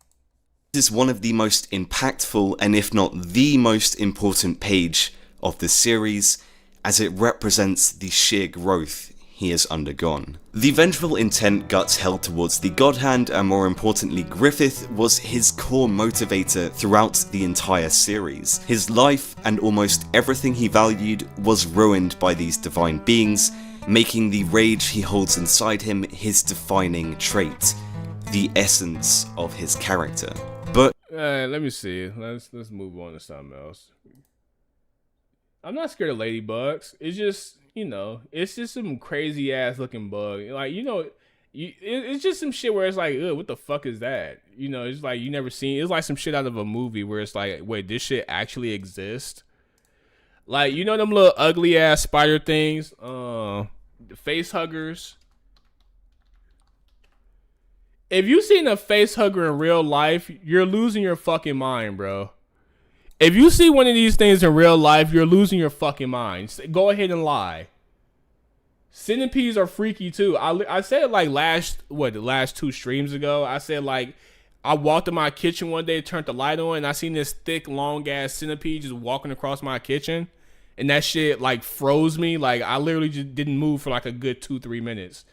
M: This is one of the most impactful, and if not the most important page of the series, as it represents the sheer growth he has undergone. The vengeful intent Guts held towards the God Hand, and more importantly Griffith, was his core motivator throughout the entire series. His life and almost everything he valued was ruined by these divine beings, making the rage he holds inside him his defining trait, the essence of his character. But
C: let me see. Let's move on to something else. I'm not scared of ladybugs. It's just, you know, it's just some crazy ass looking bug. Like, you know, it's just some shit where it's like, ugh, what the fuck is that? You know, it's like you never seen. It's like some shit out of a movie where it's like, wait, this shit actually exists? Like, you know them little ugly ass spider things, face huggers. If you seen a face hugger in real life, you're losing your fucking mind, bro. If you see one of these things in real life, you're losing your fucking mind. Go ahead and lie. Centipedes are freaky too. I said like the last 2 streams ago. I said like I walked in my kitchen one day, turned the light on, and I seen this thick, long ass centipede just walking across my kitchen, and that shit like froze me. Like I literally just didn't move for like a good 2-3 minutes.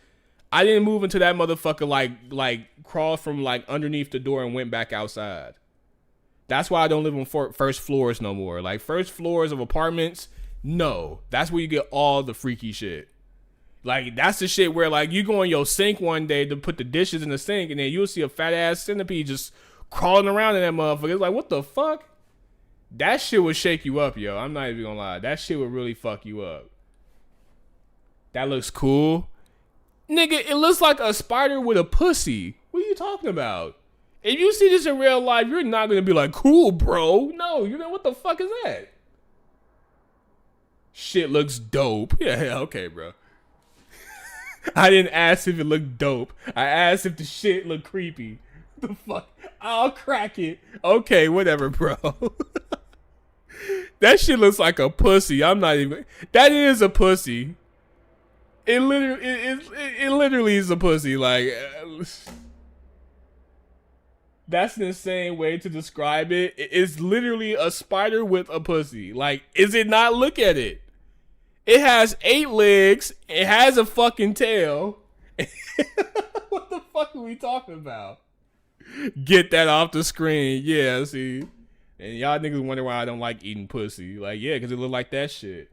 C: I didn't move until that motherfucker like crawled from like underneath the door and went back outside. That's why I don't live on first floors no more. Like first floors of apartments, no. That's where you get all the freaky shit. Like that's the shit where like you go in your sink one day to put the dishes in the sink, and then you'll see a fat ass centipede just crawling around in that motherfucker. It's like, what the fuck? That shit would shake you up, yo. I'm not even gonna lie. That shit would really fuck you up. That looks cool. Nigga, it looks like a spider with a pussy. What are you talking about? If you see this in real life, you're not gonna be like, cool, bro. No, you're gonna, what the fuck is that? Shit looks dope. Yeah, okay, bro. I didn't ask if it looked dope. I asked if the shit looked creepy. The fuck? I'll crack it. Okay, whatever, bro. That shit looks like a pussy. I'm not even. That is a pussy. It literally is a pussy. Like, that's an insane way to describe it. It's literally a spider with a pussy. Like, is it not? Look at it. It has 8 legs. It has a fucking tail. What the fuck are we talking about? Get that off the screen. Yeah, see. And y'all niggas wonder why I don't like eating pussy. Like, yeah, because it look like that shit.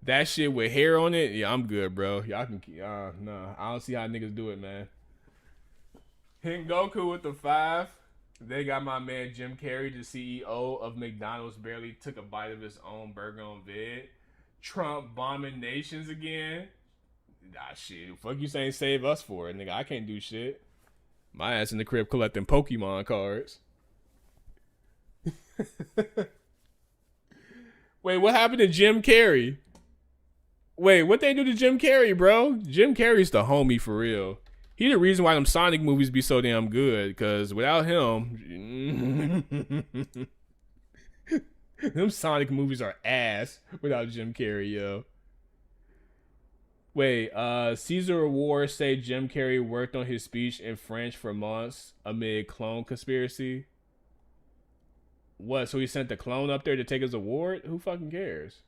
C: That shit with hair on it, yeah, I'm good, bro. Y'all can keep, no, I don't see how niggas do it, man. Goku with the 5. They got my man Jim Carrey, the CEO of McDonald's, barely took a bite of his own burger on vid. Trump bombing nations again. Nah, shit. Fuck you saying save us for it, nigga. I can't do shit. My ass in the crib collecting Pokemon cards. Wait, what happened to Jim Carrey? Wait, what they do to Jim Carrey, bro? Jim Carrey's the homie for real. He the reason why them Sonic movies be so damn good, because without him, them Sonic movies are ass without Jim Carrey, yo. Wait, Caesar War say Jim Carrey worked on his speech in French for months amid clone conspiracy. What, so he sent the clone up there to take his award? Who fucking cares?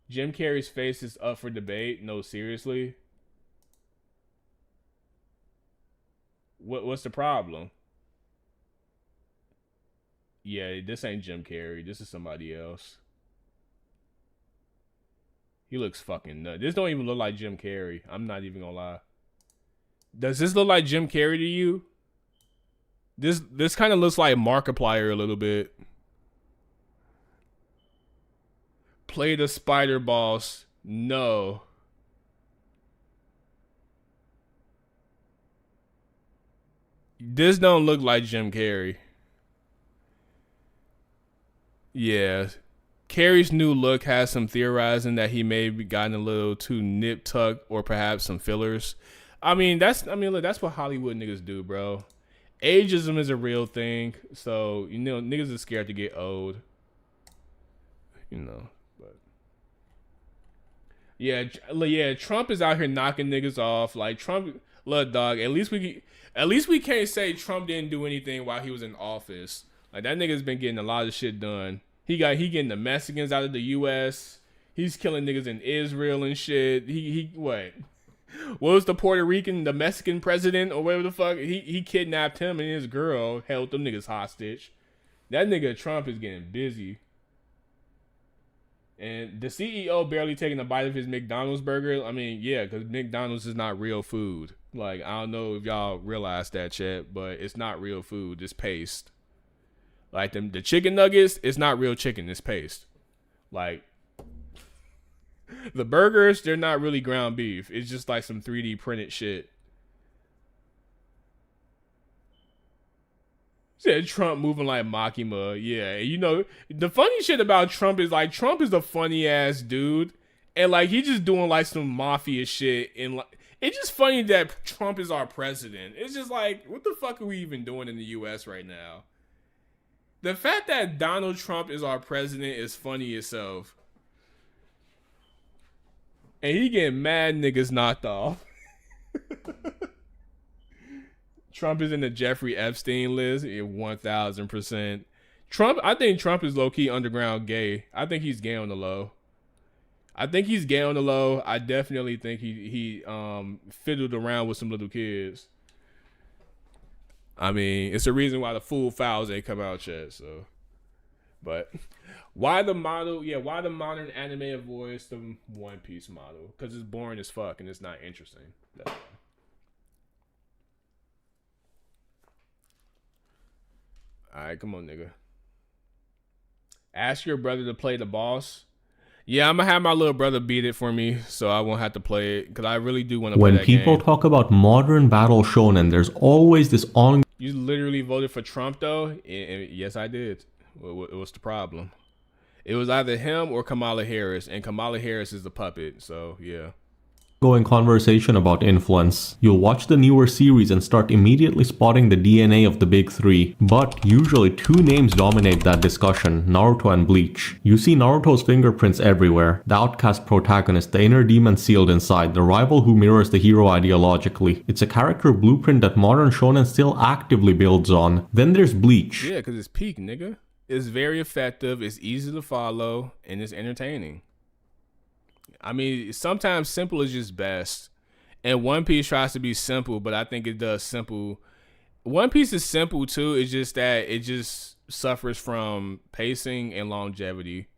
C: Jim Carrey's face is up for debate. No, seriously. What's the problem? Yeah, this ain't Jim Carrey. This is somebody else. He looks fucking nuts. This don't even look like Jim Carrey. I'm not even gonna lie. Does this look like Jim Carrey to you? This kind of looks like Markiplier a little bit. Play the Spider Boss. No. This don't look like Jim Carrey. Yeah. Carrey's new look has some theorizing that he may have gotten a little too nip tuck or perhaps some fillers. Look, that's what Hollywood niggas do, bro. Ageism is a real thing, so you know niggas are scared to get old. You know, but yeah, Trump is out here knocking niggas off. Like Trump, look, dog. At least we can't say Trump didn't do anything while he was in office. Like that nigga's been getting a lot of shit done. He getting the Mexicans out of the U.S. He's killing niggas in Israel and shit. What was the Puerto Rican, the Mexican president or whatever the fuck? He kidnapped him and his girl, held them niggas hostage. That nigga Trump is getting busy. And the CEO barely taking a bite of his McDonald's burger. I mean, yeah, because McDonald's is not real food. Like, I don't know if y'all realize that shit, but it's not real food. It's paste. Like, the chicken nuggets, it's not real chicken. It's paste. Like, the burgers, they're not really ground beef. It's just like some 3D printed shit. Said Trump moving like Makima. Yeah, you know, the funny shit about Trump is like Trump is a funny ass dude. And like he just doing like some mafia shit It's just funny that Trump is our president. It's just like, what the fuck are we even doing in the U.S. right now? The fact that Donald Trump is our president is funny itself. And he getting mad niggas knocked off. Trump is in the Jeffrey Epstein list. 1000%. I think Trump is low-key underground gay. I think he's gay on the low. I definitely think he fiddled around with some little kids. I mean, it's the reason why the Full Files ain't come out yet. So, but why the model? Yeah, why the modern animated voice the One Piece model? Because it's boring as fuck and it's not interesting. All right, come on, nigga. Ask your brother to play the boss. Yeah, I'm gonna have my little brother beat it for me, so I won't have to play it because I really do want to play that game.
N: When people talk about modern battle shonen, there's always this on.
C: You literally voted for Trump, though. Yes, I did. What's the problem? It was either him or Kamala Harris, and Kamala Harris is the puppet. So yeah.
N: Going conversation about influence. You'll watch the newer series and start immediately spotting the DNA of the big three, but usually two names dominate that discussion, Naruto and Bleach. You see Naruto's fingerprints everywhere, the outcast protagonist, the inner demon sealed inside, the rival who mirrors the hero ideologically. It's a character blueprint that modern shonen still actively builds on. Then there's Bleach.
C: Yeah, because it's peak, nigga. It's very effective, it's easy to follow, and it's entertaining. I mean, sometimes simple is just best. And One Piece tries to be simple, but I think it does simple. One Piece is simple too. It's just that it just suffers from pacing and longevity.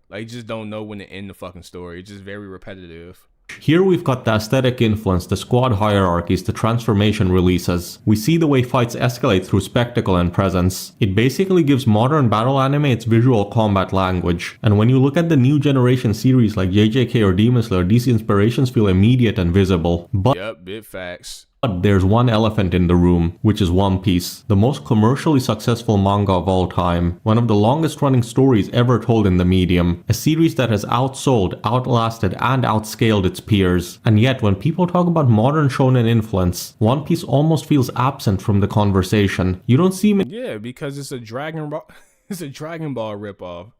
C: Like, you just don't know when to end the fucking story. It's just very repetitive.
N: Here we've got the aesthetic influence, the squad hierarchies, the transformation releases. We see the way fights escalate through spectacle and presence. It basically gives modern battle anime its visual combat language. And when you look at the new generation series like JJK or Demon Slayer, these inspirations feel immediate and visible.
C: Yep, big facts.
N: But there's one elephant in the room, which is One Piece, the most commercially successful manga of all time, one of the longest running stories ever told in the medium, a series that has outsold, outlasted, and outscaled its peers. And yet, when people talk about modern shonen influence, One Piece almost feels absent from the conversation. You don't see many—
C: Yeah, because it's a Dragon Ball ripoff.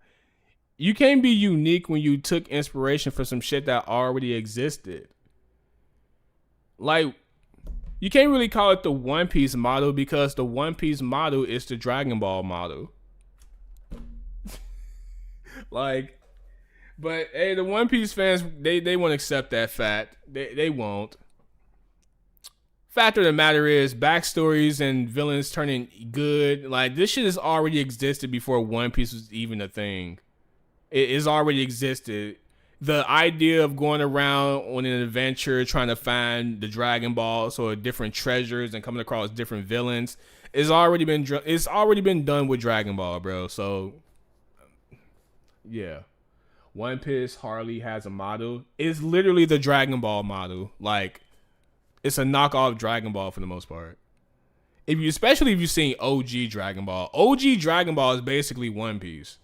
C: You can't be unique when you took inspiration for some shit that already existed. Like, you can't really call it the One Piece model because the One Piece model is the Dragon Ball model. Like, but hey, the One Piece fans, they won't accept that fact. They won't. Fact of the matter is, backstories and villains turning good, like, this shit has already existed before One Piece was even a thing. It has already existed. The idea of going around on an adventure trying to find the Dragon Balls or different treasures and coming across different villains it's already been done with Dragon Ball, bro. So yeah, One Piece hardly has a model. It's literally the Dragon Ball model. Like, it's a knockoff Dragon Ball for the most part. Especially if you've seen OG Dragon Ball. OG Dragon Ball is basically One Piece.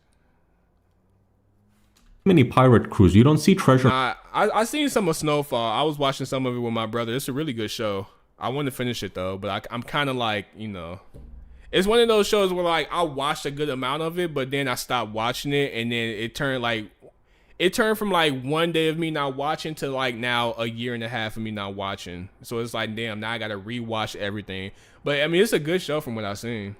N: Many pirate crews, you don't see treasure.
C: I seen some of Snowfall. I was watching some of it with my brother. It's a really good show. I want to finish it though, but I'm kind of like, you know, it's one of those shows where like I watched a good amount of it, but then I stopped watching it, and then it turned from like one day of me not watching to like now a year and a half of me not watching. So it's like, damn, now I gotta rewatch everything. But I mean, it's a good show from what I've seen.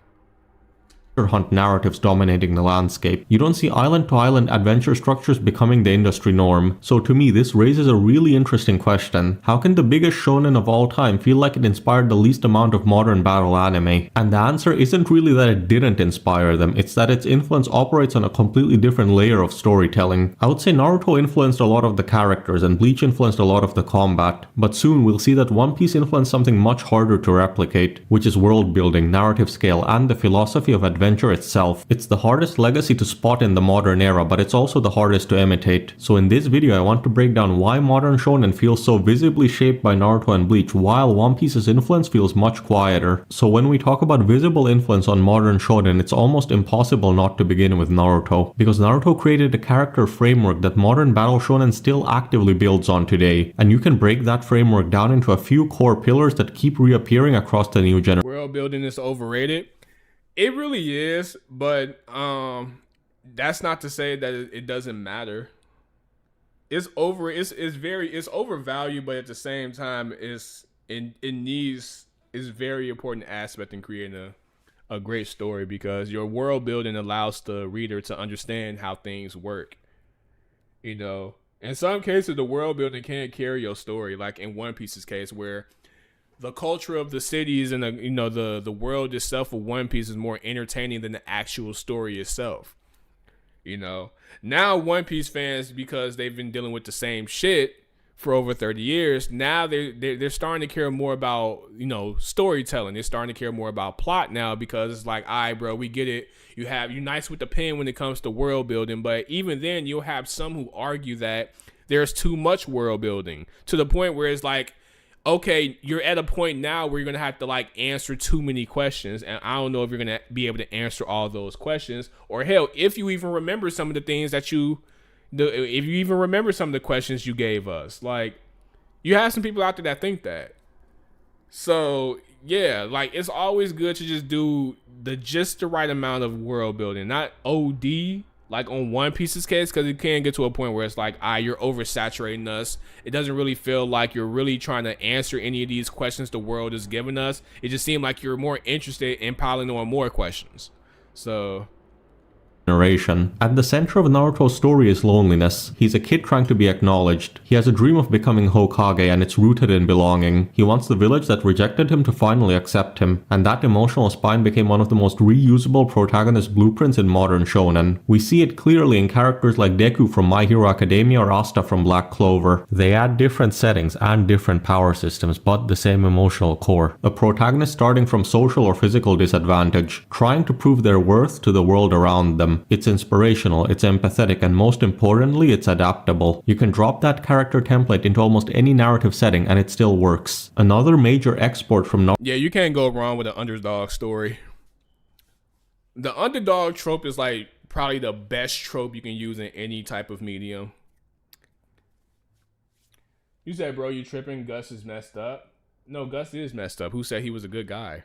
N: Hunt narratives dominating the landscape. You don't see island-to-island adventure structures becoming the industry norm. So to me, this raises a really interesting question. How can the biggest shonen of all time feel like it inspired the least amount of modern battle anime? And the answer isn't really that it didn't inspire them, it's that its influence operates on a completely different layer of storytelling. I would say Naruto influenced a lot of the characters and Bleach influenced a lot of the combat, but soon we'll see that One Piece influenced something much harder to replicate, which is world building, narrative scale, and the philosophy of adventure adventure itself. It's the hardest legacy to spot in the modern era, but it's also the hardest to imitate. So in this video I want to break down why modern shonen feels so visibly shaped by Naruto and Bleach, while One Piece's influence feels much quieter. So when we talk about visible influence on modern shonen, it's almost impossible not to begin with Naruto, because Naruto created a character framework that modern battle shonen still actively builds on today, and you can break that framework down into a few core pillars that keep reappearing across the new generation.
C: World building is overrated. It really is, but that's not to say that it doesn't matter. It's overvalued, but at the same time, it's very important aspect in creating a great story, because your world building allows the reader to understand how things work. You know, in some cases, the world building can't carry your story, like in One Piece's case, where the culture of the cities and the world itself of One Piece is more entertaining than the actual story itself. You know, now One Piece fans, because they've been dealing with the same shit for over 30 years, now they're starting to care more about, storytelling. They're starting to care more about plot now, because it's like, all right, bro, we get it. You're nice with the pen when it comes to world building, but even then you'll have some who argue that there's too much world building, to the point where it's like, okay, you're at a point now where you're going to have to answer too many questions. And I don't know if you're going to be able to answer all those questions, or hell, if you even remember some of the things that if you even remember some of the questions you gave us. Like, you have some people out there that think that. So yeah, it's always good to just do just the right amount of world building, not OD, like on One Piece's case, because it can get to a point where it's like, you're oversaturating us. It doesn't really feel like you're really trying to answer any of these questions the world is giving us. It just seemed like you're more interested in piling on more questions. So
N: At the center of Naruto's story is loneliness. He's a kid trying to be acknowledged. He has a dream of becoming Hokage, and it's rooted in belonging. He wants the village that rejected him to finally accept him, and that emotional spine became one of the most reusable protagonist blueprints in modern shonen. We see it clearly in characters like Deku from My Hero Academia or Asta from Black Clover. They add different settings and different power systems, but the same emotional core. A protagonist starting from social or physical disadvantage, trying to prove their worth to the world around them. It's inspirational, it's empathetic, and most importantly, it's adaptable. You can drop that character template into almost any narrative setting and it still works. Another major export from Naruto.
C: Yeah, you can't go wrong with an underdog story. The underdog trope is probably the best trope you can use in any type of medium. You said, bro, you tripping? Gus is messed up. No, Gus is messed up. Who said he was a good guy?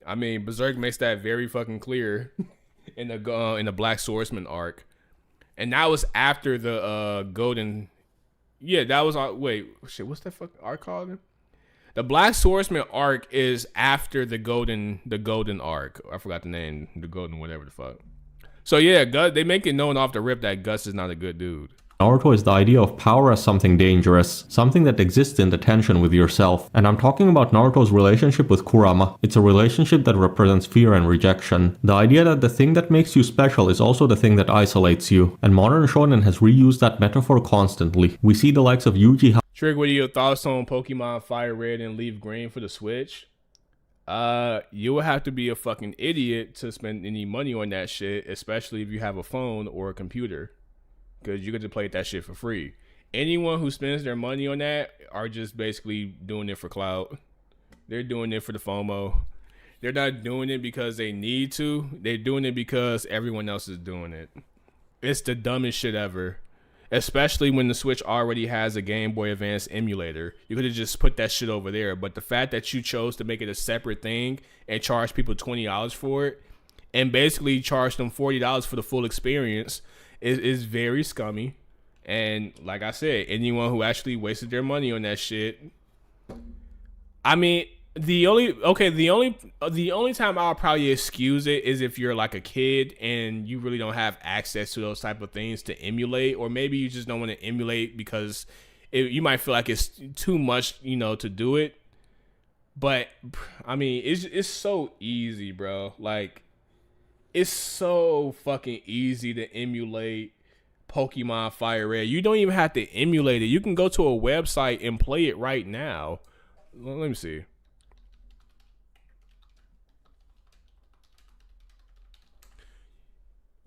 C: I mean, Berserk makes that very fucking clear. In the Black Swordsman arc, and that was after the golden. Yeah, that was wait, shit. What's that fucking arc called? The Black Swordsman arc is after the golden arc. I forgot the name. The golden whatever the fuck. So yeah, Gus. They make it known off the rip that Gus is not a good dude.
N: Naruto is the idea of power as something dangerous, something that exists in the tension with yourself. And I'm talking about Naruto's relationship with Kurama. It's a relationship that represents fear and rejection. The idea that the thing that makes you special is also the thing that isolates you. And modern shonen has reused that metaphor constantly. We see the likes of Yuji.
C: Trig, what are your thoughts on Pokemon Fire Red and Leaf Green for the Switch? You would have to be a fucking idiot to spend any money on that shit, especially if you have a phone or a computer. Because you get to play that shit for free. Anyone who spends their money on that are just basically doing it for clout. They're doing it for the FOMO. They're not doing it because they need to. They're doing it because everyone else is doing it. It's the dumbest shit ever. Especially when the Switch already has a Game Boy Advance emulator. You could have just put that shit over there. But the fact that you chose to make it a separate thing and charge people $20 for it, and basically charge them $40 for the full experience, is very scummy. And like I said, anyone who actually wasted their money on that shit, I mean, the only time I'll probably excuse it is if you're like a kid and you really don't have access to those type of things to emulate, or maybe you just don't want to emulate because you might feel like it's too much, to do it. But I mean, it's so easy, bro. Like, it's so fucking easy to emulate Pokemon Fire Red. You don't even have to emulate it. You can go to a website and play it right now. Let me see.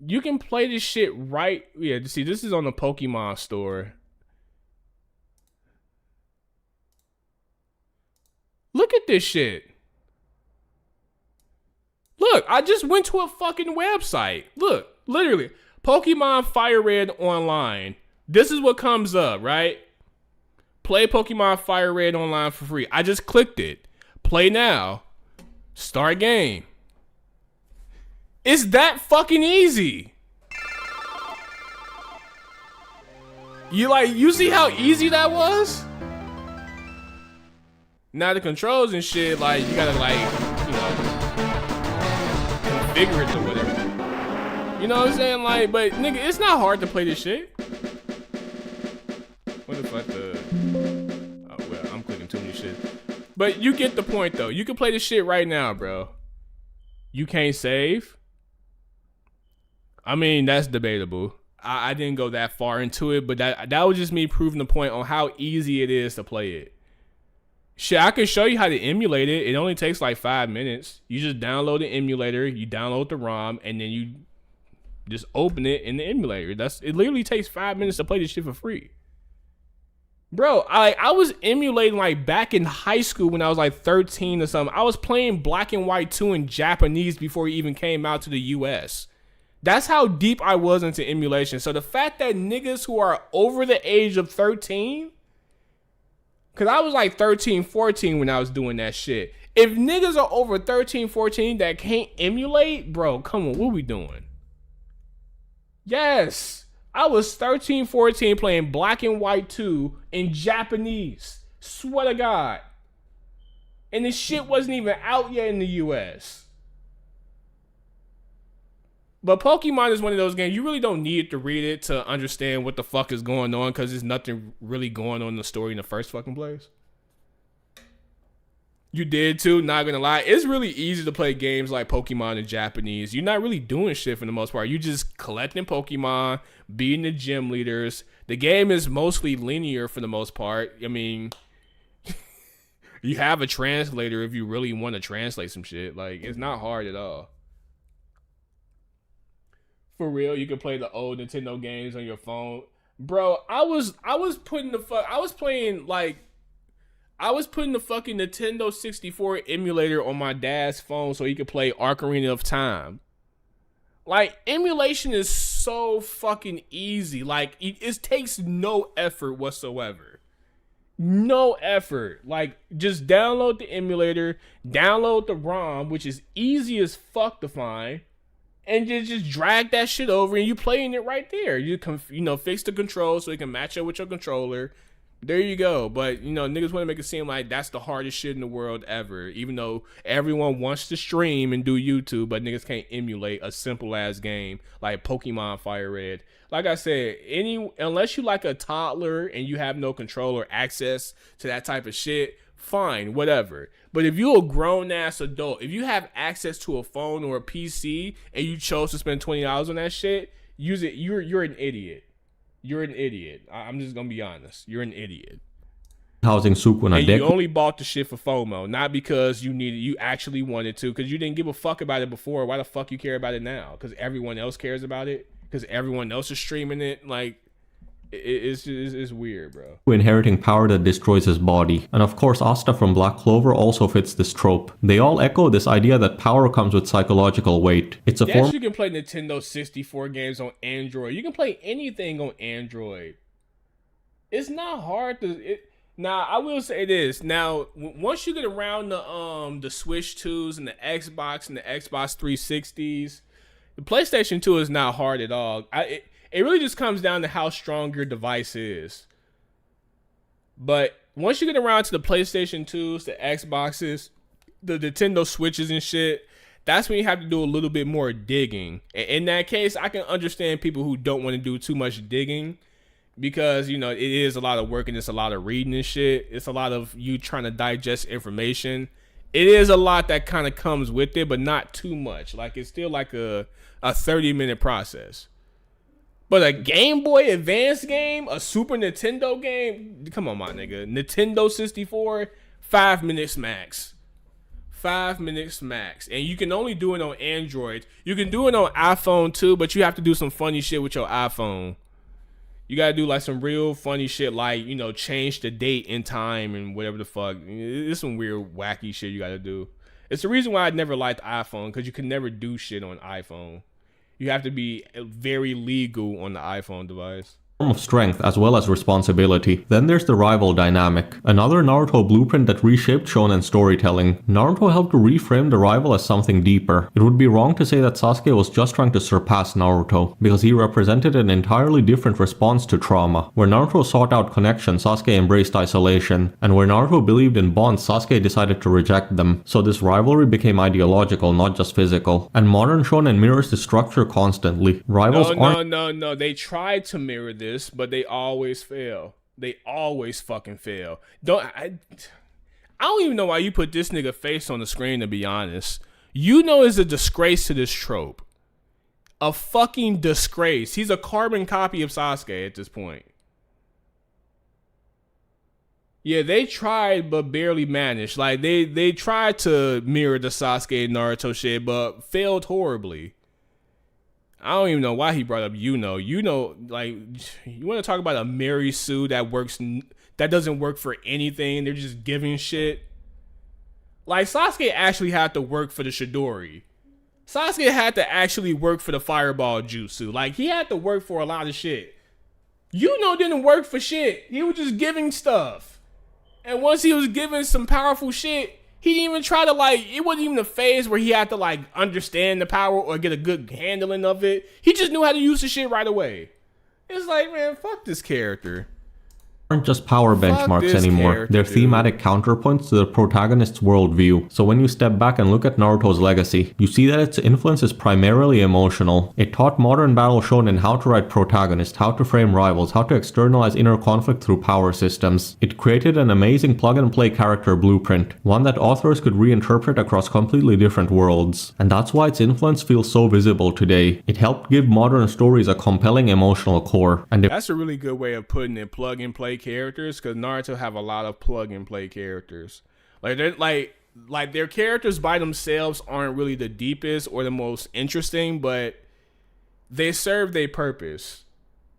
C: You can play this shit right. Yeah, see, this is on the Pokemon store. Look at this shit. Look, I just went to a fucking website. Look, literally, Pokemon Fire Red online. This is what comes up, right? Play Pokemon Fire Red online for free. I just clicked it. Play now. Start game. It's that fucking easy. You see how easy that was? Now the controls and shit, like, you gotta, like, you know, configure it or whatever. You know what I'm saying? Like, but nigga, it's not hard to play this shit. What if oh well, I'm clicking too many shit. But you get the point though. You can play this shit right now, bro. You can't save. I mean, that's debatable. I didn't go that far into it, but that was just me proving the point on how easy it is to play it. Shit, I can show you how to emulate it. It only takes like 5 minutes. You just download the emulator, you download the ROM, and then you just open it in the emulator. It literally takes 5 minutes to play this shit for free. Bro, I was emulating like back in high school when I was like 13 or something. I was playing Black and White 2 in Japanese before it even came out to the US. That's how deep I was into emulation. So the fact that niggas who are over the age of 13, because I was like 13, 14 when I was doing that shit. If niggas are over 13, 14 that can't emulate, bro, come on, what we doing? Yes, I was 13, 14 playing Black and White 2 in Japanese. Swear to God. And this shit wasn't even out yet in the US. But Pokemon is one of those games, you really don't need to read it to understand what the fuck is going on, because there's nothing really going on in the story in the first fucking place. You did too, not gonna lie. It's really easy to play games like Pokemon in Japanese. You're not really doing shit for the most part. You just collecting Pokemon, beating the gym leaders. The game is mostly linear for the most part. I mean, you have a translator if you really want to translate some shit. Like, it's not hard at all. For real, you can play the old Nintendo games on your phone. Bro, I was putting the fucking Nintendo 64 emulator on my dad's phone so he could play Ocarina of Time. Like, emulation is so fucking easy. Like, it takes no effort whatsoever. No effort. Like, just download the emulator, download the ROM, which is easy as fuck to find, and just drag that shit over and you playing it right there. You fix the controls so it can match up with your controller. There you go. But, niggas want to make it seem like that's the hardest shit in the world ever. Even though everyone wants to stream and do YouTube, but niggas can't emulate a simple ass game like Pokemon Fire Red. Like I said, unless you like a toddler and you have no control or access to that type of shit, fine, whatever. But if you're a grown ass adult, if you have access to a phone or a PC and you chose to spend $20 on that shit, use it. You're an idiot. You're an idiot. I'm just gonna be honest. You're an idiot.
N: Housing Sukuna
C: and you only bought the shit for FOMO, not because you actually wanted to, because you didn't give a fuck about it before. Why the fuck you care about it now? Because everyone else cares about it? Because everyone else is streaming it? Like, it's weird, bro.
N: Inheriting power that destroys his body. And of course, Asta from Black Clover also fits this trope. They all echo this idea that power comes with psychological weight. It's a form.
C: You can play Nintendo 64 games on Android. You can play anything on Android. It's not hard to. Now, I will say this. Now, once you get around the Switch 2s and the Xbox and the Xbox 360s, the PlayStation 2 is not hard at all. It really just comes down to how strong your device is. But once you get around to the PlayStation 2s, the Xboxes, the Nintendo Switches and shit, that's when you have to do a little bit more digging. In that case, I can understand people who don't want to do too much digging, because, it is a lot of work and it's a lot of reading and shit. It's a lot of you trying to digest information. It is a lot that kind of comes with it, but not too much. Like, it's still like a 30-minute process. But a Game Boy Advance game, a Super Nintendo game, come on, my nigga. Nintendo 64, 5 minutes max. 5 minutes max. And you can only do it on Android. You can do it on iPhone too, but you have to do some funny shit with your iPhone. You gotta do like some real funny shit, like, you know, change the date and time and whatever the fuck. It's some weird, wacky shit you gotta do. It's the reason why I never liked iPhone, because you can never do shit on iPhone. You have to be very legal on the iPhone device.
N: Of strength as well as responsibility. Then there's the rival dynamic, another Naruto blueprint that reshaped shonen storytelling. Naruto helped to reframe the rival as something deeper. It would be wrong to say that Sasuke was just trying to surpass Naruto, because he represented an entirely different response to trauma. Where Naruto sought out connection, Sasuke embraced isolation, and where Naruto believed in bonds, Sasuke decided to reject them. So this rivalry became ideological, not just physical. And modern shonen mirrors the structure constantly. Rivals
C: No. They tried to mirror this, but they always fail. They always fucking fail. I don't even know why you put this nigga face on the screen, to be honest. You know it's a disgrace to this trope. A fucking disgrace. He's a carbon copy of Sasuke at this point. Yeah, they tried but barely managed. Like they tried to mirror the Sasuke Naruto shit, but failed horribly. I don't even know why he brought up Yuno. Like, you want to talk about a Mary Sue that doesn't work for anything. They're just giving shit. Like, Sasuke actually had to work for the Chidori. Sasuke had to actually work for the Fireball Jutsu. Like, he had to work for a lot of shit. Yuno didn't work for shit. He was just giving stuff. And once he was giving some powerful shit, he didn't even try to, like, it wasn't even a phase where he had to, like, understand the power or get a good handling of it. He just knew how to use the shit right away. It's like, man, fuck this character.
N: Aren't just power benchmarks anymore. They're thematic counterpoints to the protagonist's worldview. So when you step back and look at Naruto's legacy, you see that its influence is primarily emotional. It taught modern battle shonen how to write protagonists, how to frame rivals, how to externalize inner conflict through power systems. It created an amazing plug-and-play character blueprint, one that authors could reinterpret across completely different worlds. And that's why its influence feels so visible today. It helped give modern stories a compelling emotional core. And
C: that's a really good way of putting it, plug-and-play characters, because Naruto have a lot of plug and play characters. Like they're like their characters by themselves aren't really the deepest or the most interesting, but they serve their purpose.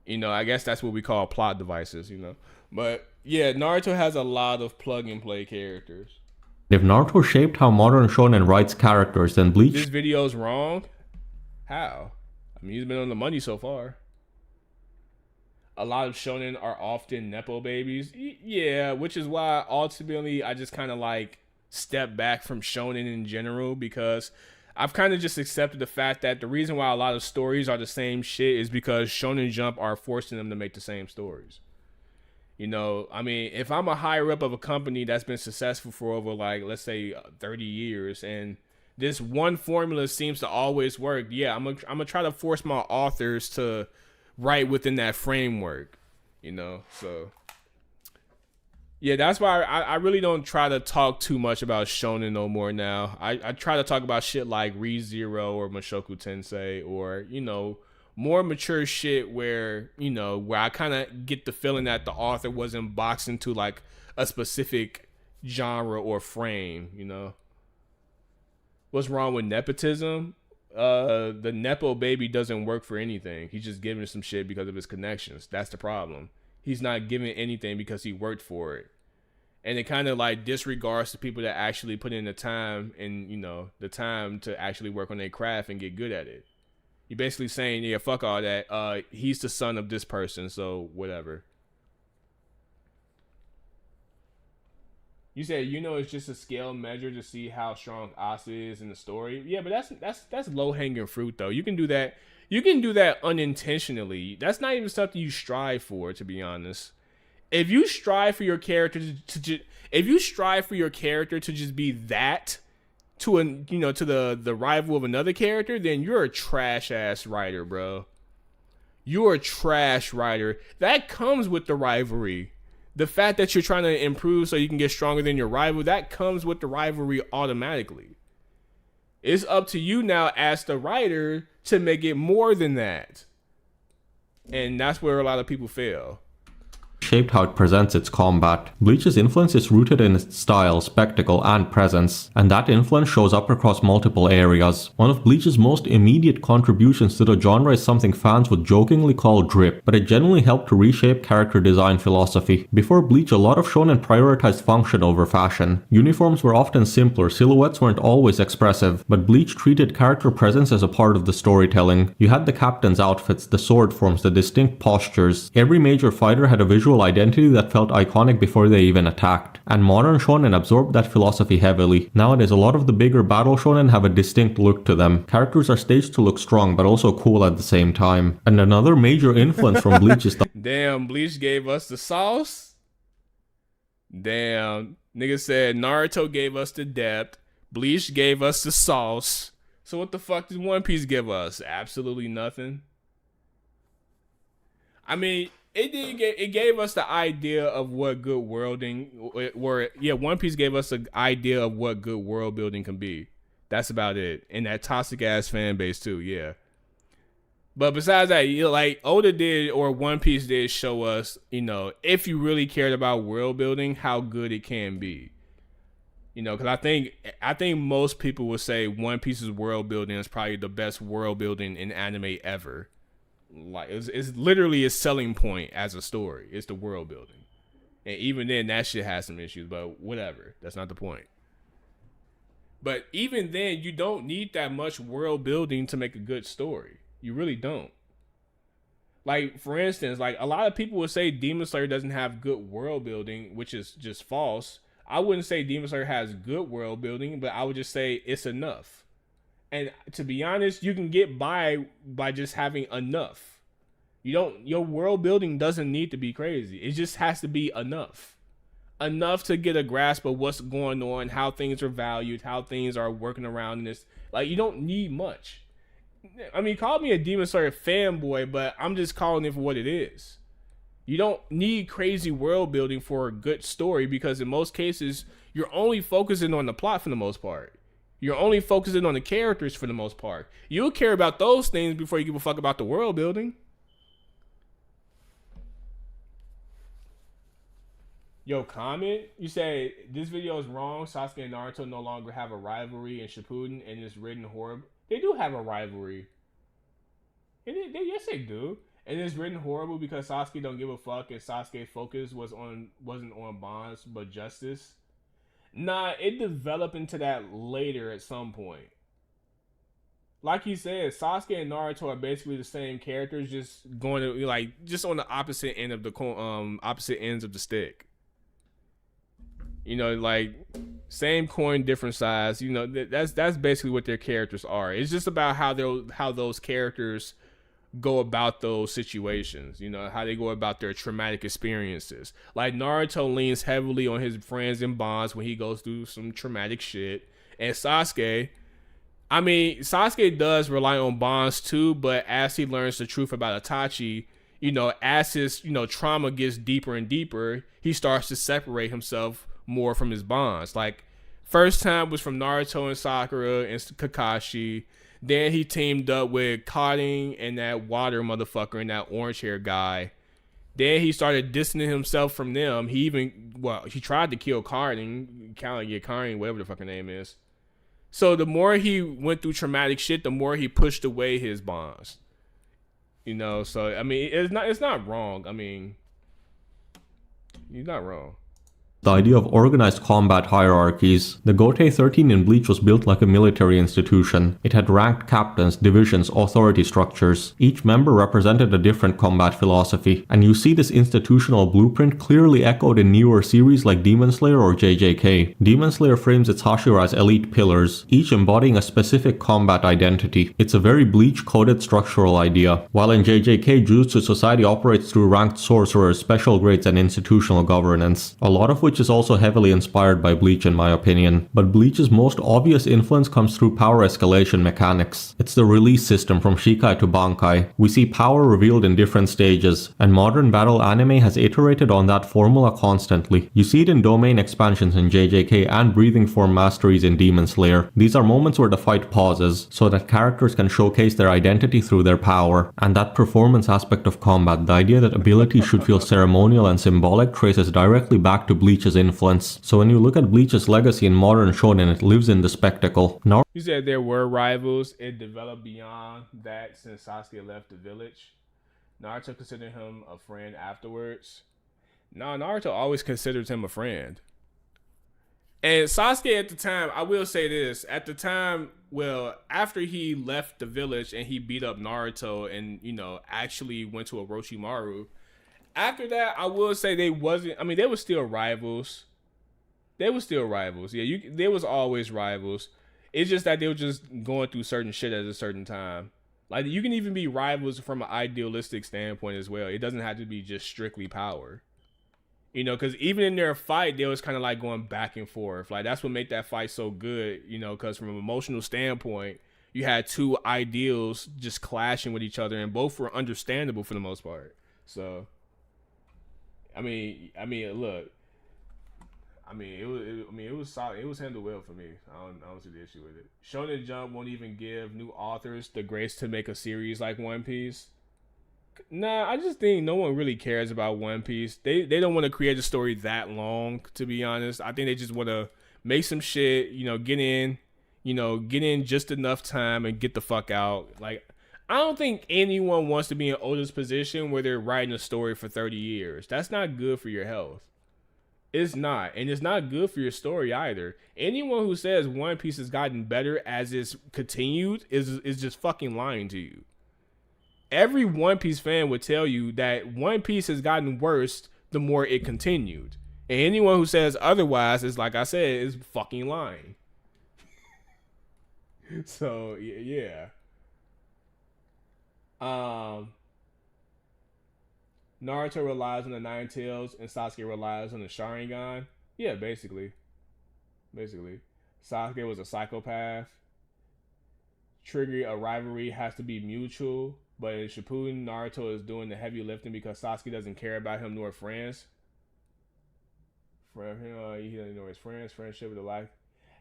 C: You know, I guess that's what we call plot devices, you know. But yeah, Naruto has a lot of plug and play characters.
N: If Naruto shaped how modern shonen writes characters, then Bleach...
C: This video's wrong? How? I mean, he's been on the money so far. A lot of shonen are often nepo babies. Yeah, which is why ultimately I just kind of like step back from shonen in general, because I've kind of just accepted the fact that the reason why a lot of stories are the same shit is because Shonen Jump are forcing them to make the same stories. You know, I mean, if I'm a higher up of a company that's been successful for over, like, let's say 30 years, and this one formula seems to always work, yeah, I'm gonna try to force my authors to write within that framework, you know. So yeah, that's why I really don't try to talk too much about shonen no more now. I try to talk about shit like Re:Zero or Mushoku Tensei, or, you know, more mature shit where, you know, where I kind of get the feeling that the author wasn't boxed into like a specific genre or frame, you know. What's wrong with nepotism? The nepo baby doesn't work for anything. He's just giving some shit because of his connections. That's the problem. He's not giving anything because he worked for it. And it kind of like disregards the people that actually put in the time and, you know, the time to actually work on their craft and get good at it. You're basically saying, yeah, fuck all that. He's the son of this person, so whatever. You said, you know, it's just a scale measure to see how strong Asa is in the story. Yeah, but that's low hanging fruit though. You can do that. You can do that unintentionally. That's not even something you strive for, to be honest. If you strive for your character to just be that to the rival of another character, then you're a trash ass writer, bro. You're a trash writer. That comes with the rivalry. The fact that you're trying to improve so you can get stronger than your rival, that comes with the rivalry automatically. It's up to you now as the writer to make it more than that. And that's where a lot of people fail.
N: shaped how it presents its combat. Bleach's influence is rooted in its style, spectacle, and presence, and that influence shows up across multiple areas. One of Bleach's most immediate contributions to the genre is something fans would jokingly call drip, but it genuinely helped to reshape character design philosophy. Before Bleach, a lot of shonen prioritized function over fashion. Uniforms were often simpler, silhouettes weren't always expressive, but Bleach treated character presence as a part of the storytelling. You had the captain's outfits, the sword forms, the distinct postures. Every major fighter had a visual identity that felt iconic before they even attacked, and modern shonen absorbed that philosophy heavily. Nowadays, a lot of the bigger battle shonen have a distinct look to them. Characters are staged to look strong, but also cool at the same time. And another major influence from Bleach is the
C: Damn, Bleach gave us the sauce. Damn, nigga said Naruto gave us the depth. Bleach gave us the sauce. So what the fuck did One Piece give us? Absolutely nothing. I mean, it gave us the idea of what good worlding, One Piece gave us an idea of what good world building can be. That's about it. And that toxic ass fan base too, yeah. But besides that, like Oda did or One Piece did show us, if you really cared about world building, how good it can be. Because I think most people would say One Piece's world building is probably the best world building in anime ever. Like it's literally a selling point as a story. It's the world building, and even then, that shit has some issues. But whatever, that's not the point. But even then, you don't need that much world building to make a good story. You really don't. Like, for instance, like a lot of people would say Demon Slayer doesn't have good world building, which is just false. I wouldn't say Demon Slayer has good world building, but I would just say it's enough. And to be honest, you can get by just having enough. Your world building doesn't need to be crazy. It just has to be enough. Enough to get a grasp of what's going on, how things are valued, how things are working around this. Like, you don't need much. I mean, call me a Demon Slayer fanboy, but I'm just calling it for what it is. You don't need crazy world building for a good story because in most cases, you're only focusing on the plot for the most part. You're only focusing on the characters for the most part. You'll care about those things before you give a fuck about the world building. Yo, comment. You say, this video is wrong. Sasuke and Naruto no longer have a rivalry in Shippuden and it's written horrible. They do have a rivalry. Yes, they do. And it's written horrible because Sasuke don't give a fuck and Sasuke's focus wasn't on bonds but justice. Nah, it developed into that later at some point. Like he said, Sasuke and Naruto are basically the same characters, just going to just on the opposite end of the opposite ends of the stick. Like same coin, different size. That's basically what their characters are. It's just about how those characters go about those situations, how they go about their traumatic experiences. Like Naruto leans heavily on his friends and bonds when he goes through some traumatic shit, and Sasuke does rely on bonds too, but as he learns the truth about Itachi, as his trauma gets deeper and deeper, he starts to separate himself more from his bonds. Like first time was from Naruto and Sakura and Kakashi. Then he teamed up with Cotting and that water motherfucker and that orange hair guy. Then he started distancing himself from them. He tried to kill Cotting, whatever the fucking name is. So the more he went through traumatic shit, the more he pushed away his bonds. So I mean, it's not wrong. I mean, he's not wrong.
N: The idea of organized combat hierarchies. The Gotei 13 in Bleach was built like a military institution. It had ranked captains, divisions, authority structures. Each member represented a different combat philosophy, and you see this institutional blueprint clearly echoed in newer series like Demon Slayer or JJK. Demon Slayer frames its Hashira as elite pillars, each embodying a specific combat identity. It's a very Bleach-coded structural idea, while in JJK, Jujutsu Society operates through ranked sorcerers, special grades, and institutional governance, a lot of which which is also heavily inspired by Bleach in my opinion. But Bleach's most obvious influence comes through power escalation mechanics. It's the release system from Shikai to Bankai. We see power revealed in different stages, and modern battle anime has iterated on that formula constantly. You see it in domain expansions in JJK and breathing form masteries in Demon Slayer. These are moments where the fight pauses, so that characters can showcase their identity through their power. And that performance aspect of combat, the idea that abilities should feel ceremonial and symbolic, traces directly back to Bleach's influence. So when you look at Bleach's legacy in modern shonen, it lives in the spectacle.
C: You said there were rivals. It developed beyond that since Sasuke left the village. Naruto considered him a friend afterwards. No, Naruto always considers him a friend. And Sasuke at the time, I will say this, at the time, well, after he left the village and he beat up Naruto and, you know, actually went to Orochimaru, after that, I will say they were still rivals. They were still rivals. Yeah, there was always rivals. It's just that they were just going through certain shit at a certain time. Like, you can even be rivals from an idealistic standpoint as well. It doesn't have to be just strictly power. You know, because even in their fight, they was kind of like going back and forth. Like, that's what made that fight so good, you know, because from an emotional standpoint, you had two ideals just clashing with each other, and both were understandable for the most part. So, I mean, look, it was solid. It was handled well for me. I don't see the issue with it. Shonen Jump won't even give new authors the grace to make a series like One Piece. Nah, I just think no one really cares about One Piece. They don't want to create a story that long, to be honest. I think they just want to make some shit, you know, get in just enough time and get the fuck out. Like, I don't think anyone wants to be in Oda's position where they're writing a story for 30 years. That's not good for your health. It's not. And it's not good for your story either. Anyone who says One Piece has gotten better as it's continued is just fucking lying to you. Every One Piece fan would tell you that One Piece has gotten worse the more it continued. And anyone who says otherwise is, like I said, is fucking lying. So, yeah. Naruto relies on the Nine Tails and Sasuke relies on the Sharingan. Yeah, basically. Sasuke was a psychopath. Triggering a rivalry has to be mutual. But in Shippuden, Naruto is doing the heavy lifting because Sasuke doesn't care about him nor friends. He doesn't know his friends, friendship with the life.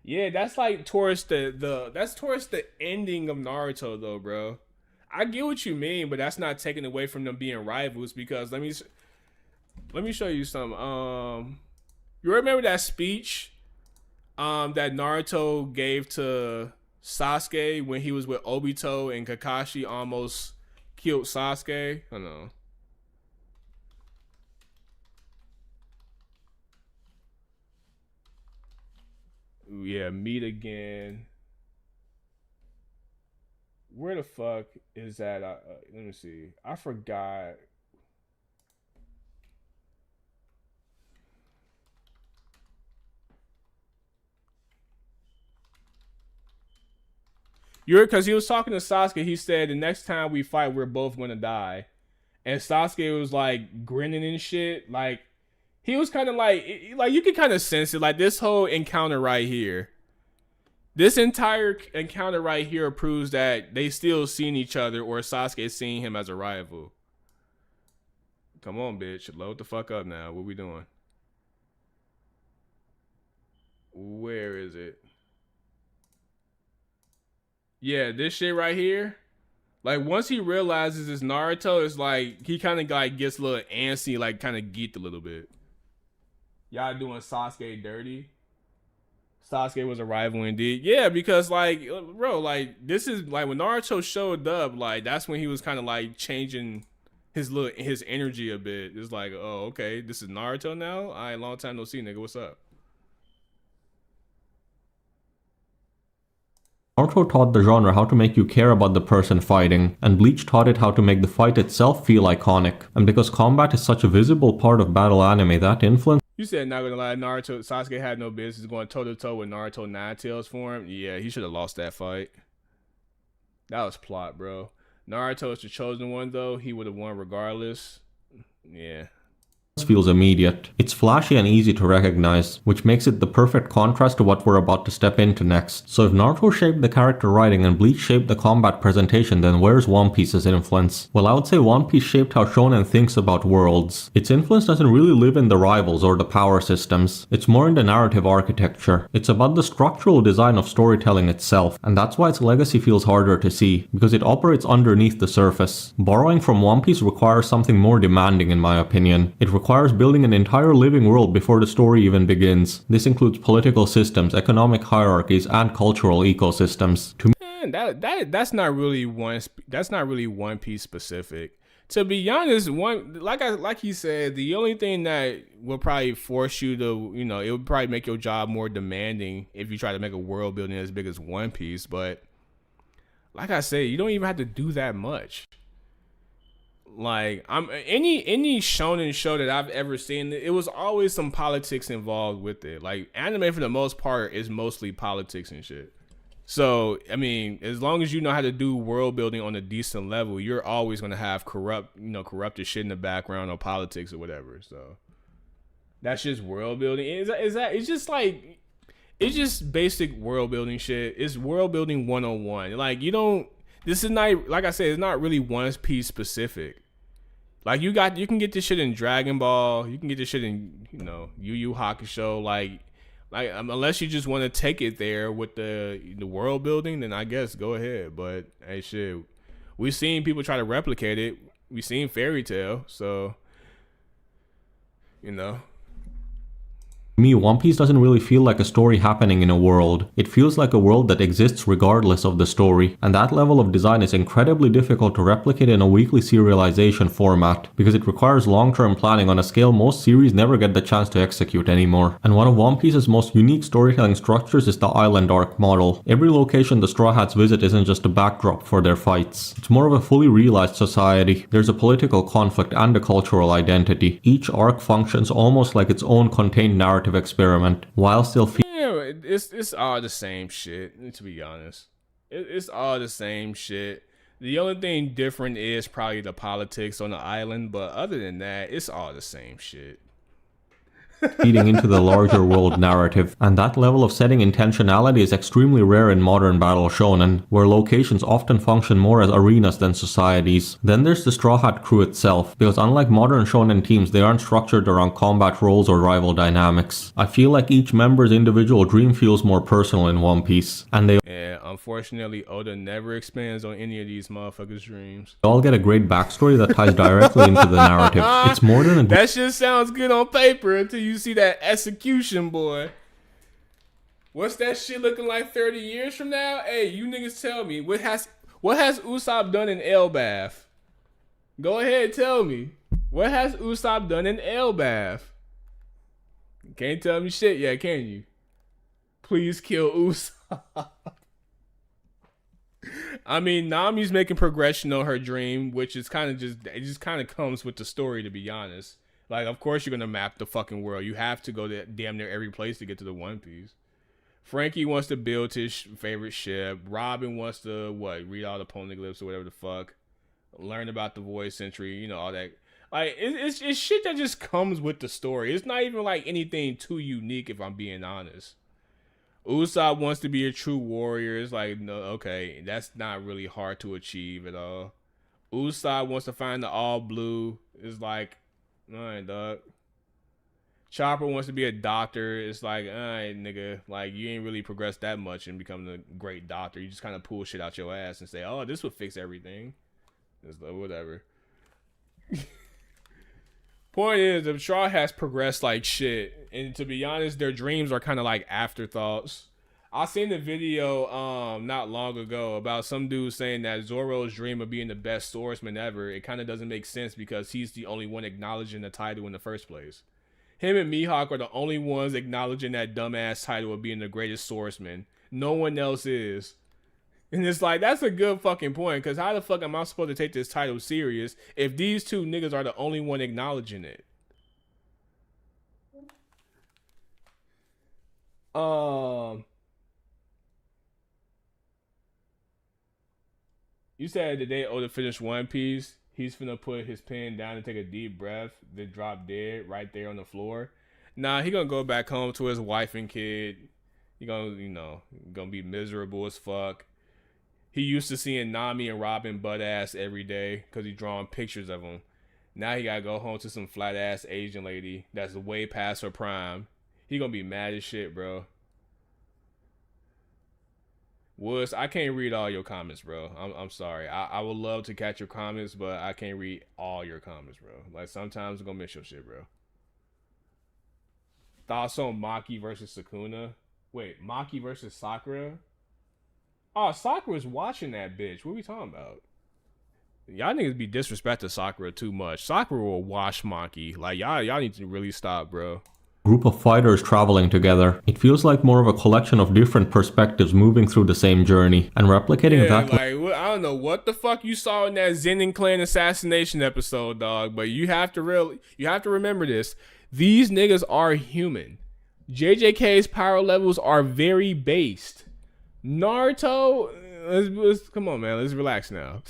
C: Yeah, that's like towards the ending of Naruto though, bro. I get what you mean, but that's not taken away from them being rivals because let me show you something. You remember that speech that Naruto gave to Sasuke when he was with Obito and Kakashi almost killed Sasuke? I know. Yeah, meet again. Where the fuck is that? Let me see. I forgot. Because he was talking to Sasuke, he said the next time we fight, we're both gonna die. And Sasuke was like grinning and shit. Like, he was kind of like you could kind of sense it. Like, this whole encounter right here. This entire encounter right here proves that they still seen each other, or Sasuke seeing him as a rival. Come on, bitch. Load the fuck up now. What we doing? Where is it? Yeah, this shit right here. Like, once he realizes it's Naruto, it's like he kind of like gets a little antsy, like kind of geeked a little bit. Y'all doing Sasuke dirty? Sasuke was a rival indeed. Yeah, because like, bro, like this is like when Naruto showed up, like that's when he was kind of like changing his energy a bit. It's like, oh, okay, this is Naruto now. All right, long time no see, nigga. What's up?
N: Naruto taught the genre how to make you care about the person fighting, and Bleach taught it how to make the fight itself feel iconic. And because combat is such a visible part of battle anime, that influence...
C: You said, not gonna lie, Sasuke had no business going toe-to-toe with Naruto Nine Tails for him. Yeah, he should have lost that fight. That was plot, bro. Naruto is the chosen one, though. He would have won regardless. Yeah.
N: feels immediate. It's flashy and easy to recognize, which makes it the perfect contrast to what we're about to step into next. So if Naruto shaped the character writing and Bleach shaped the combat presentation, then where's One Piece's influence? Well, I would say One Piece shaped how shonen thinks about worlds. Its influence doesn't really live in the rivals or the power systems. It's more in the narrative architecture. It's about the structural design of storytelling itself, and that's why its legacy feels harder to see, because it operates underneath the surface. Borrowing from One Piece requires something more demanding in my opinion. It requires building an entire living world before the story even begins. This includes political systems, economic hierarchies, and cultural ecosystems. To me,
C: that's not really One Piece specific. To be honest, like he said, the only thing that will probably force you to, it would probably make your job more demanding if you try to make a world building as big as One Piece. But like I said, you don't even have to do that much. Like any shonen show that I've ever seen, it was always some politics involved with it. Like anime for the most part is mostly politics and shit. So I mean, as long as you know how to do world building on a decent level, you're always gonna have corrupted shit in the background or politics or whatever. So that's just world building. It's just basic world building shit. It's world building 101. Like this is not, like I said, it's not really One Piece specific. Like you can get this shit in Dragon Ball, you can get this shit in Yu Yu Hakusho. Like unless you just want to take it there with the world building, then I guess go ahead. But hey, shit, we've seen people try to replicate it. We've seen Fairy Tail, so
N: To me, One Piece doesn't really feel like a story happening in a world. It feels like a world that exists regardless of the story, and that level of design is incredibly difficult to replicate in a weekly serialization format, because it requires long-term planning on a scale most series never get the chance to execute anymore. And one of One Piece's most unique storytelling structures is the island arc model. Every location the Straw Hats visit isn't just a backdrop for their fights. It's more of a fully realized society. There's a political conflict and a cultural identity. Each arc functions almost like its own contained narrative experiment, while still
C: it's all the same shit, to be honest. It's all the same shit. The only thing different is probably the politics on the island, but other than that, it's all the same shit.
N: feeding into the larger world narrative, and that level of setting intentionality is extremely rare in modern battle shonen, where locations often function more as arenas than societies. Then there's the Straw Hat crew itself, because unlike modern shonen teams, they aren't structured around combat roles or rival dynamics. I feel like each member's individual dream feels more personal in One Piece, and they
C: unfortunately, Oda never expands on any of these motherfuckers' dreams.
N: all get a great backstory that ties directly into the narrative. It's more than a
C: that shit sounds good on paper until you see that execution, boy. What's that shit looking like 30 years from now? Hey, you niggas tell me. What has Usopp done in Elbaf? Go ahead, tell me. What has Usopp done in Elbaf? Can't tell me shit yet, can you? Please kill Usopp. I mean, Nami's making progression on her dream, which is kind of just kind of comes with the story, to be honest. Like, of course you're gonna map the fucking world. You have to go to damn near every place to get to the One Piece. Frankie wants to build his favorite ship. Robin wants to read all the poneglyphs or whatever the fuck. Learn about the Void Century, you know, all that. Like, it's shit that just comes with the story. It's not even like anything too unique, if I'm being honest. Usopp wants to be a true warrior. It's like, no, okay, that's not really hard to achieve at all. Usopp wants to find the all blue. It's like, all right, dog. Chopper wants to be a doctor. It's like, all right, nigga, like, you ain't really progressed that much in becoming a great doctor. You just kind of pull shit out your ass and say, oh, this would fix everything. It's like, whatever. Point is, the Straw has progressed like shit, and to be honest, their dreams are kind of like afterthoughts. I seen the video not long ago about some dude saying that Zoro's dream of being the best swordsman ever, it kind of doesn't make sense because he's the only one acknowledging the title in the first place. Him and Mihawk are the only ones acknowledging that dumbass title of being the greatest swordsman. No one else is. And it's like, that's a good fucking point, because how the fuck am I supposed to take this title serious if these two niggas are the only one acknowledging it? You said the day Oda finished One Piece, He's finna put his pen down and take a deep breath, then drop dead right there on the floor. Nah, he gonna go back home to his wife and kid. He gonna, gonna be miserable as fuck. He used to seeing Nami and Robin butt ass every day because he's drawing pictures of them. Now he gotta go home to some flat ass Asian lady that's way past her prime. He gonna be mad as shit, bro. Woods, I can't read all your comments, bro. I'm sorry. I would love to catch your comments, but I can't read all your comments, bro. Like, sometimes I'm gonna miss your shit, bro. Thoughts on Maki versus Sukuna? Wait, Maki versus Sakura? Oh, Sakura's watching that bitch. What are we talking about? Y'all niggas be disrespecting Sakura too much. Sakura will wash Maki. Like, y'all need to really stop, bro.
N: Group of fighters traveling together. It feels like more of a collection of different perspectives moving through the same journey and replicating that.
C: Like, I don't know what the fuck you saw in that Zenin Clan assassination episode, dog, but you have to remember this. These niggas are human. JJK's power levels are very based. Naruto, let's come on, man, let's relax now.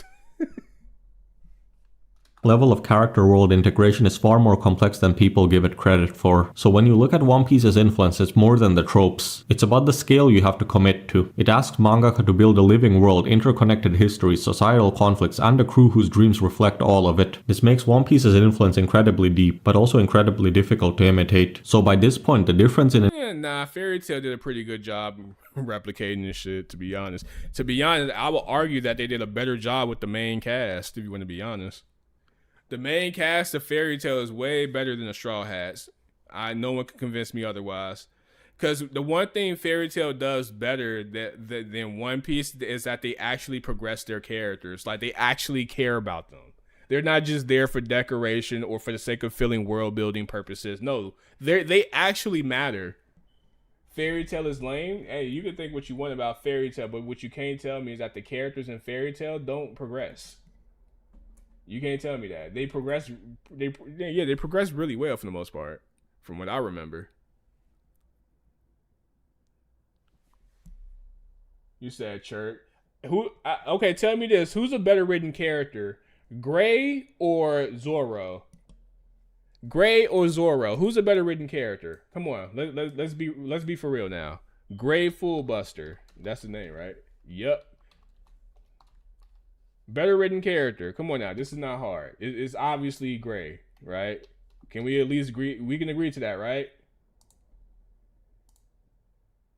N: Level of character world integration is far more complex than people give it credit for. So when you look at One Piece's influence, it's more than the tropes. It's about the scale you have to commit to. It asks mangaka to build a living world, interconnected histories, societal conflicts, and a crew whose dreams reflect all of it. This makes One Piece's influence incredibly deep, but also incredibly difficult to imitate. So by this point, the difference in
C: Fairy Tail did a pretty good job replicating this shit, to be honest. To be honest, I will argue that they did a better job with the main cast, if you want to be honest. The main cast of Fairy Tail is way better than the Straw Hats. No one can convince me otherwise. Because the one thing Fairy Tail does better than One Piece is that they actually progress their characters. Like, they actually care about them. They're not just there for decoration or for the sake of filling world building purposes. No, they actually matter. Fairy Tail is lame. Hey, you can think what you want about Fairy Tail, but what you can't tell me is that the characters in Fairy Tail don't progress. You can't tell me that. They progress. They progress really well for the most part, from what I remember. You said Chirp. Okay, tell me this. Who's a better written character? Gray or Zoro? Gray or Zoro? Who's a better written character? Come on. Let's be for real now. Gray Fullbuster. That's the name, right? Yup. Better written character. Come on now. This is not hard. It's obviously Gray, right? Can we at least agree? We can agree to that, right?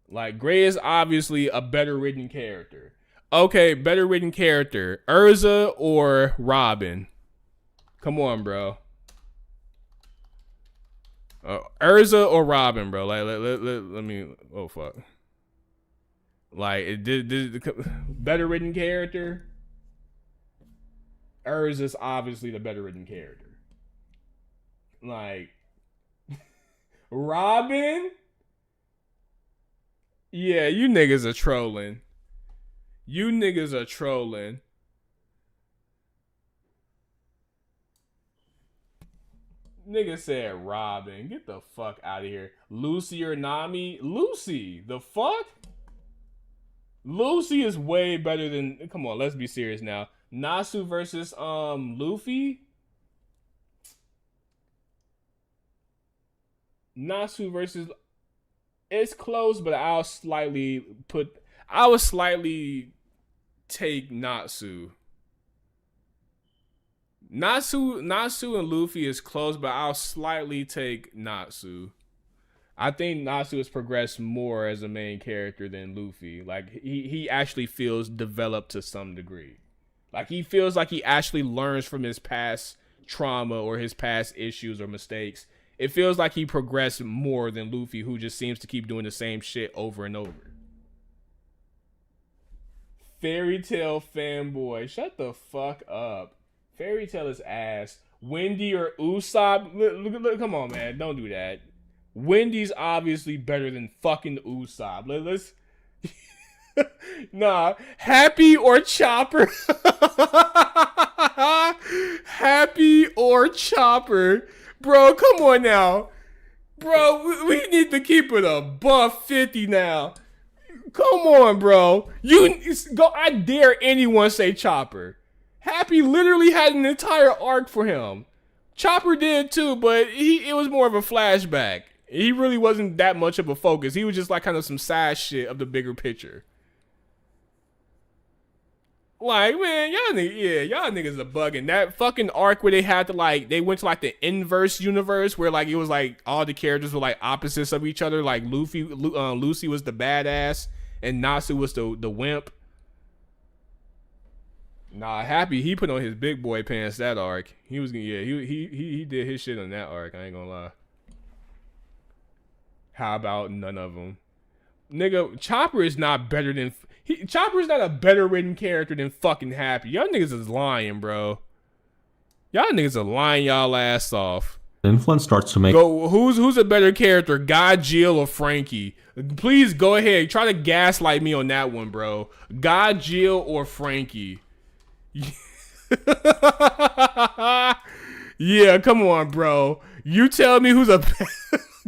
C: Like, Gray is obviously a better written character. Okay, better written character. Urza or Robin? Come on, bro. Urza or Robin, bro? Like, let me. Oh fuck. Like, better written character. Urza's obviously the better written character. Like, Robin? Yeah, you niggas are trolling. You niggas are trolling. Nigga said Robin. Get the fuck out of here. Lucy or Nami? Lucy. The fuck? Lucy is way better than... Come on, let's be serious now. Nasu versus Luffy? Nasu versus... It's close, but I would slightly take Natsu. Natsu and Luffy is close, but I'll slightly take Natsu. I think Natsu has progressed more as a main character than Luffy. Like, he actually feels developed to some degree. Like, he feels like he actually learns from his past trauma or his past issues or mistakes. It feels like he progressed more than Luffy, who just seems to keep doing the same shit over and over. Fairy Tail fanboy. Shut the fuck up. Fairy Tail is ass. Wendy or Usopp? Look, come on, man. Don't do that. Wendy's obviously better than fucking Usopp. Let's... Nah. Happy or Chopper? Happy or Chopper? Bro, come on now. Bro, we need to keep it a $150 now. Come on, bro. I dare anyone say Chopper. Happy literally had an entire arc for him. Chopper did too, but it was more of a flashback. He really wasn't that much of a focus. He was just like kind of some side shit of the bigger picture. Like, man, y'all niggas are bugging. That fucking arc where they had to like, they went to like the inverse universe where like it was like all the characters were like opposites of each other. Like Lucy was the badass and Natsu was the wimp. Nah, Happy, he put on his big boy pants that arc. He was, yeah, he did his shit on that arc. I ain't gonna lie. How about none of them? Nigga, Chopper is not better than... Chopper is not a better written character than fucking Happy. Y'all niggas is lying, bro. Y'all niggas are lying y'all ass off.
N: Influence starts to make...
C: Go, who's a better character, God, Jill, or Frankie? Please go ahead. Try to gaslight me on that one, bro. God, Jill, or Frankie? Yeah, come on, bro. You tell me who's a...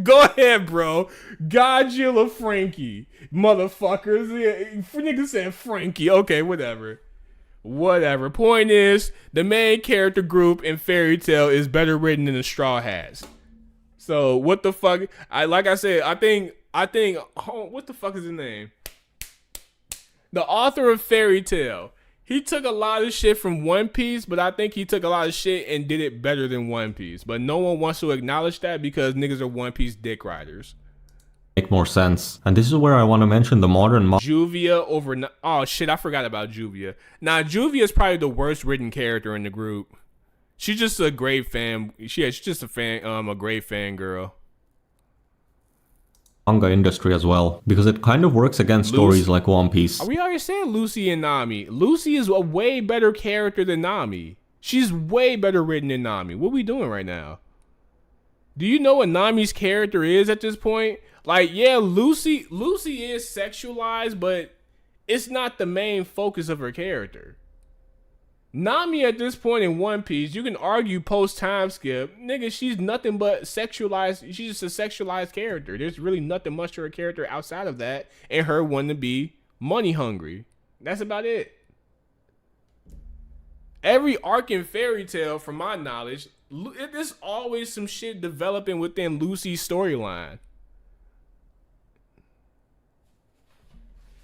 C: Go ahead, bro. God, Jill, or Frankie? Motherfuckers. Yeah, nigga said Frankie. Okay, whatever. Whatever. Point is, the main character group in Fairy Tail is better written than the Straw Hats. So, what the fuck? Like I said, I think, oh, what the fuck is his name? The author of Fairy Tail. He took a lot of shit from One Piece, but I think he took a lot of shit and did it better than One Piece. But no one wants to acknowledge that because niggas are One Piece dick riders.
N: Make more sense. And this is where I want to mention the modern...
C: Juvia over... Oh, shit, I forgot about Juvia. Nah, Juvia is probably the worst written character in the group. She's just a great fan. She's just a fan, a great fan girl.
N: Manga industry as well, because it kind of works against stories like One Piece.
C: Are we already saying Lucy and Nami? Lucy is a way better character than Nami. She's way better written than Nami. What are we doing right now? Do you know what Nami's character is at this point? Like, yeah, Lucy is sexualized, but it's not the main focus of her character. Nami at this point in One Piece, you can argue post time skip, nigga, she's nothing but sexualized. She's just a sexualized character. There's really nothing much to her character outside of that and her wanting to be money hungry. That's about it. Every arc in Fairy Tail, from my knowledge, there's always some shit developing within Lucy's storyline.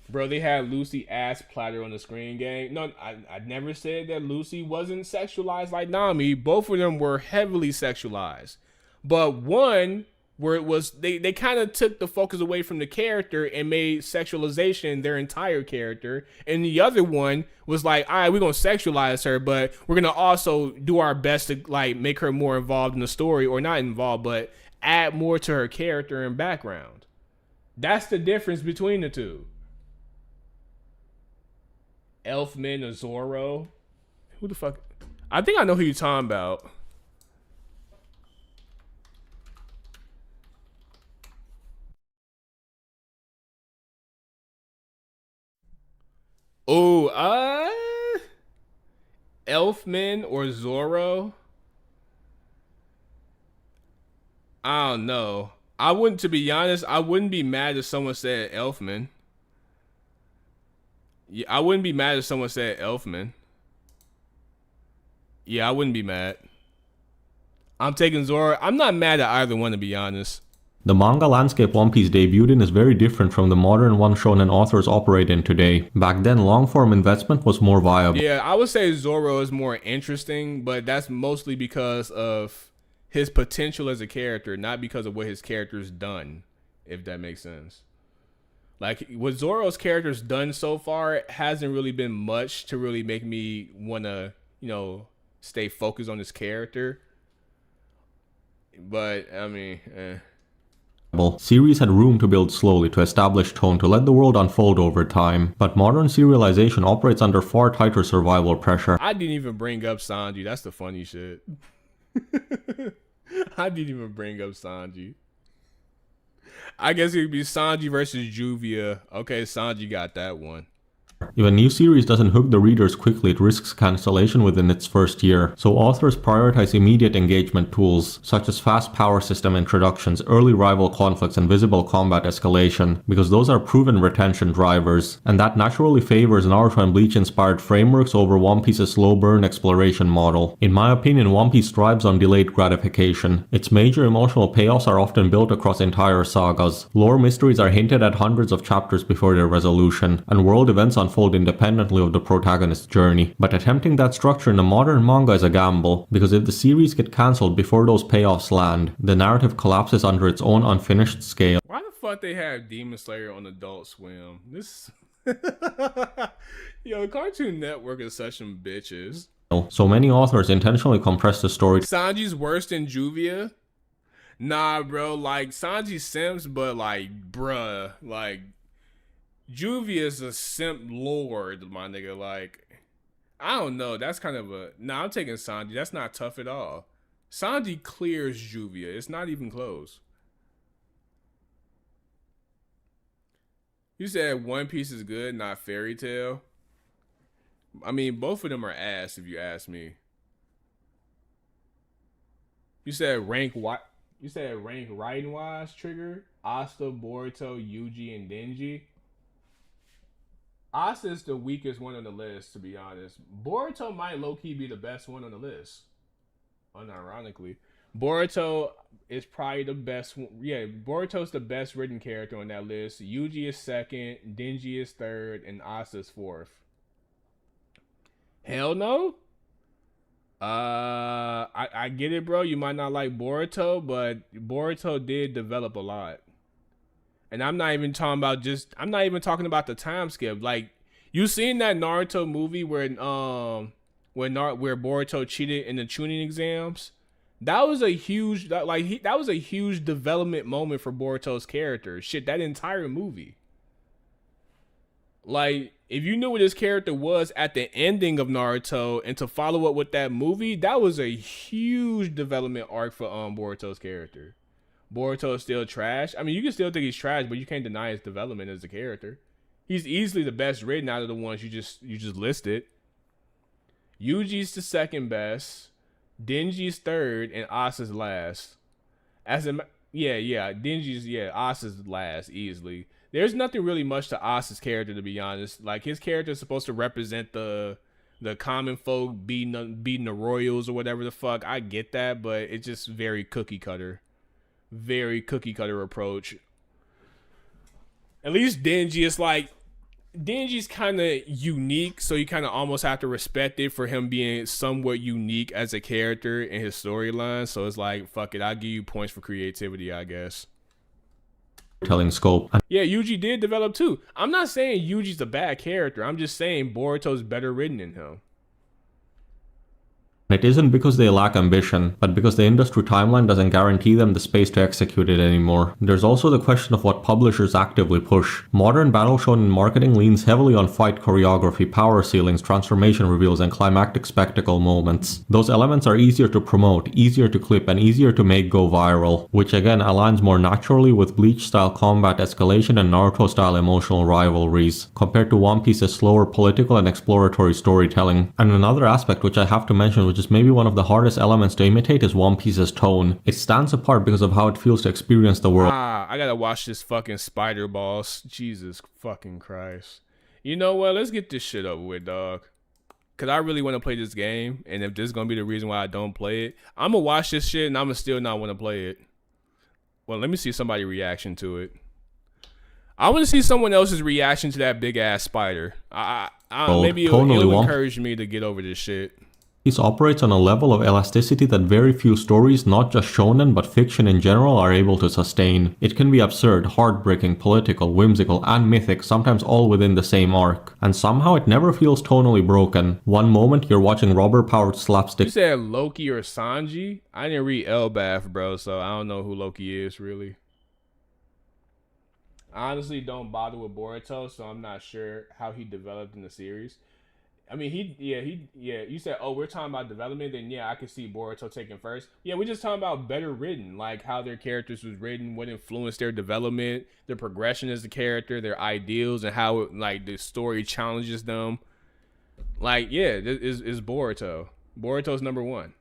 C: Bro, they had Lucy ass platter on the screen, gang. No, I never said that Lucy wasn't sexualized like Nami. Both of them were heavily sexualized. But one, where it was, they kind of took the focus away from the character and made sexualization their entire character. And the other one was like, all right, we're going to sexualize her, but we're going to also do our best to like make her more involved in the story, or not involved, but add more to her character and background. That's the difference between the two. Elfman or Zoro. Who the fuck? I think I know who you're talking about. Oh, Elfman or Zoro? I don't know. To be honest, I wouldn't be mad if someone said Elfman. Yeah, I wouldn't be mad if someone said Elfman. Yeah, I wouldn't be mad. I'm taking Zoro. I'm not mad at either one, to be honest.
N: The manga landscape One Piece debuted in is very different from the modern one shonen authors operate in today. Back then, long-form investment was more viable.
C: Yeah, I would say Zoro is more interesting, but that's mostly because of his potential as a character, not because of what his character's done, if that makes sense. Like, what Zoro's character's done so far hasn't really been much to really make me want to, you know, stay focused on his character. But, I mean,
N: Series had room to build slowly to establish tone to let the world unfold over time, but modern serialization operates under far tighter survival pressure.
C: I didn't even bring up Sanji. That's the funny shit. I didn't even bring up Sanji. I guess it would be Sanji versus Juvia. Okay, Sanji got that one.
N: If a new series doesn't hook the readers quickly, it risks cancellation within its first year. So authors prioritize immediate engagement tools, such as fast power system introductions, early rival conflicts, and visible combat escalation, because those are proven retention drivers, and that naturally favors Naruto and Bleach-inspired frameworks over One Piece's slow burn exploration model. In my opinion, One Piece thrives on delayed gratification. Its major emotional payoffs are often built across entire sagas. Lore mysteries are hinted at hundreds of chapters before their resolution, and world events unfold independently of the protagonist's journey. But attempting that structure in a modern manga is a gamble, because if the series get cancelled before those payoffs land, the narrative collapses under its own unfinished scale.
C: Why the fuck they have Demon Slayer on Adult Swim? This yo, Cartoon Network is such some bitches.
N: So many authors intentionally compress the story.
C: Sanji's worse than Juvia? Nah, bro, like Sanji simps, but like, bruh, like Juvia's a simp lord, my nigga. Like, I don't know. That's kind of a... Nah, I'm taking Sanji. That's not tough at all. Sanji clears Juvia. It's not even close. You said One Piece is good, not Fairy Tail. I mean, both of them are ass, if you ask me. You said rank what? You said rank writing wise, Trigger, Asta, Boruto, Yuji, and Denji. Asta is the weakest one on the list, to be honest. Boruto might low-key be the best one on the list. Unironically. Boruto is probably the best one. Yeah, Boruto's the best written character on that list. Yuji is second, Denji is third, and Asta is fourth. Hell no? I get it, bro. You might not like Boruto, but Boruto did develop a lot. And I'm not even talking about the time skip. Like, you seen that Naruto movie where Boruto cheated in the tuning exams? That was a huge that was a huge development moment for Boruto's character. Shit, that entire movie. Like, if you knew what his character was at the ending of Naruto and to follow up with that movie, that was a huge development arc for Boruto's character. Boruto is still trash. I mean, you can still think he's trash, but you can't deny his development as a character. He's easily the best written out of the ones you just listed. Yuji's the second best, Denji's third, and Asa's last. Denji's Asa's last easily. There's nothing really much to Asa's character, to be honest. Like, his character is supposed to represent the common folk beating the royals or whatever the fuck. I get that, but it's just very cookie cutter. Very cookie cutter approach. At least Denji is like, Denji's kind of unique, so you kind of almost have to respect it for him being somewhat unique as a character in his storyline. So it's like, fuck it, I'll give you points for creativity, I guess.
N: Telling scope.
C: Yeah, Yuji did develop too. I'm not saying Yuji's a bad character. I'm just saying Boruto's better written than him.
N: It isn't because they lack ambition, but because the industry timeline doesn't guarantee them the space to execute it anymore. There's also the question of what publishers actively push. Modern battle shonen marketing leans heavily on fight choreography, power ceilings, transformation reveals, and climactic spectacle moments. Those elements are easier to promote, easier to clip, and easier to make go viral, which again aligns more naturally with Bleach-style combat escalation and Naruto-style emotional rivalries, compared to One Piece's slower political and exploratory storytelling. And another aspect which I have to mention, which is maybe one of the hardest elements to imitate, is One Piece's tone. It stands apart because of how it feels to experience the world.
C: I gotta watch this fucking Spider Boss. Jesus fucking Christ. You know what? Let's get this shit over with, dog. Cause I really want to play this game, and if this is gonna be the reason why I don't play it, I'm gonna watch this shit and I'm gonna still not want to play it. Well, let me see somebody's reaction to it. I want to see someone else's reaction to that big ass spider. Maybe it'll encourage me to get over this shit.
N: Piece operates on a level of elasticity that very few stories, not just shonen but fiction in general, are able to sustain. It can be absurd, heartbreaking, political, whimsical, and mythic, sometimes all within the same arc. And somehow it never feels tonally broken. One moment you're watching rubber-powered slapstick.
C: You said Loki or Sanji? I didn't read Elbaf, bro, so I don't know who Loki is, really. I honestly don't bother with Boruto, so I'm not sure how he developed in the series. I mean, you said, oh, we're talking about development, then yeah, I could see Boruto taking first. Yeah, we're just talking about better written, like how their characters was written, what influenced their development, their progression as a character, their ideals, and how like the story challenges them. Like, yeah, this is Boruto. Boruto's number one.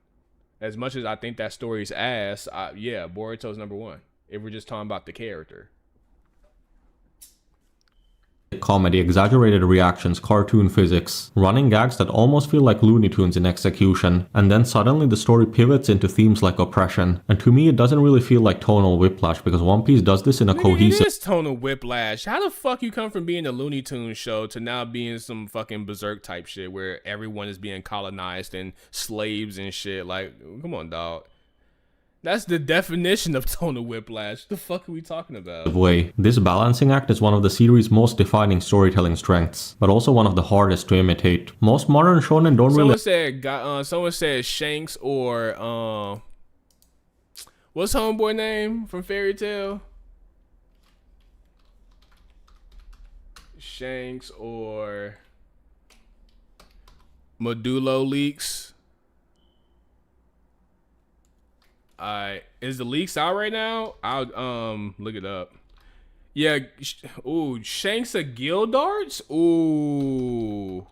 C: As much as I think that story's ass, yeah, Boruto's number one. If we're just talking about the character.
N: Comedy, exaggerated reactions, cartoon physics, running gags that almost feel like Looney Tunes in execution, and then suddenly the story pivots into themes like oppression. And to me, it doesn't really feel like tonal whiplash, because One Piece does this in a cohesive...
C: It is tonal whiplash. How the fuck you come from being a Looney Tunes show to now being some fucking berserk type shit where everyone is being colonized and slaves and shit? Like, come on, dog. That's the definition of tonal whiplash. The fuck are we talking about?
N: Way. This balancing act is one of the series' most defining storytelling strengths, but also one of the hardest to imitate. Most modern shonen don't really...
C: Someone said Shanks or, what's homeboy name from Fairy Tail? Shanks or Medulo Leaks. Is the leaks out right now? I'll look it up. Yeah, ooh, Shanks of Gildarts? Ooh.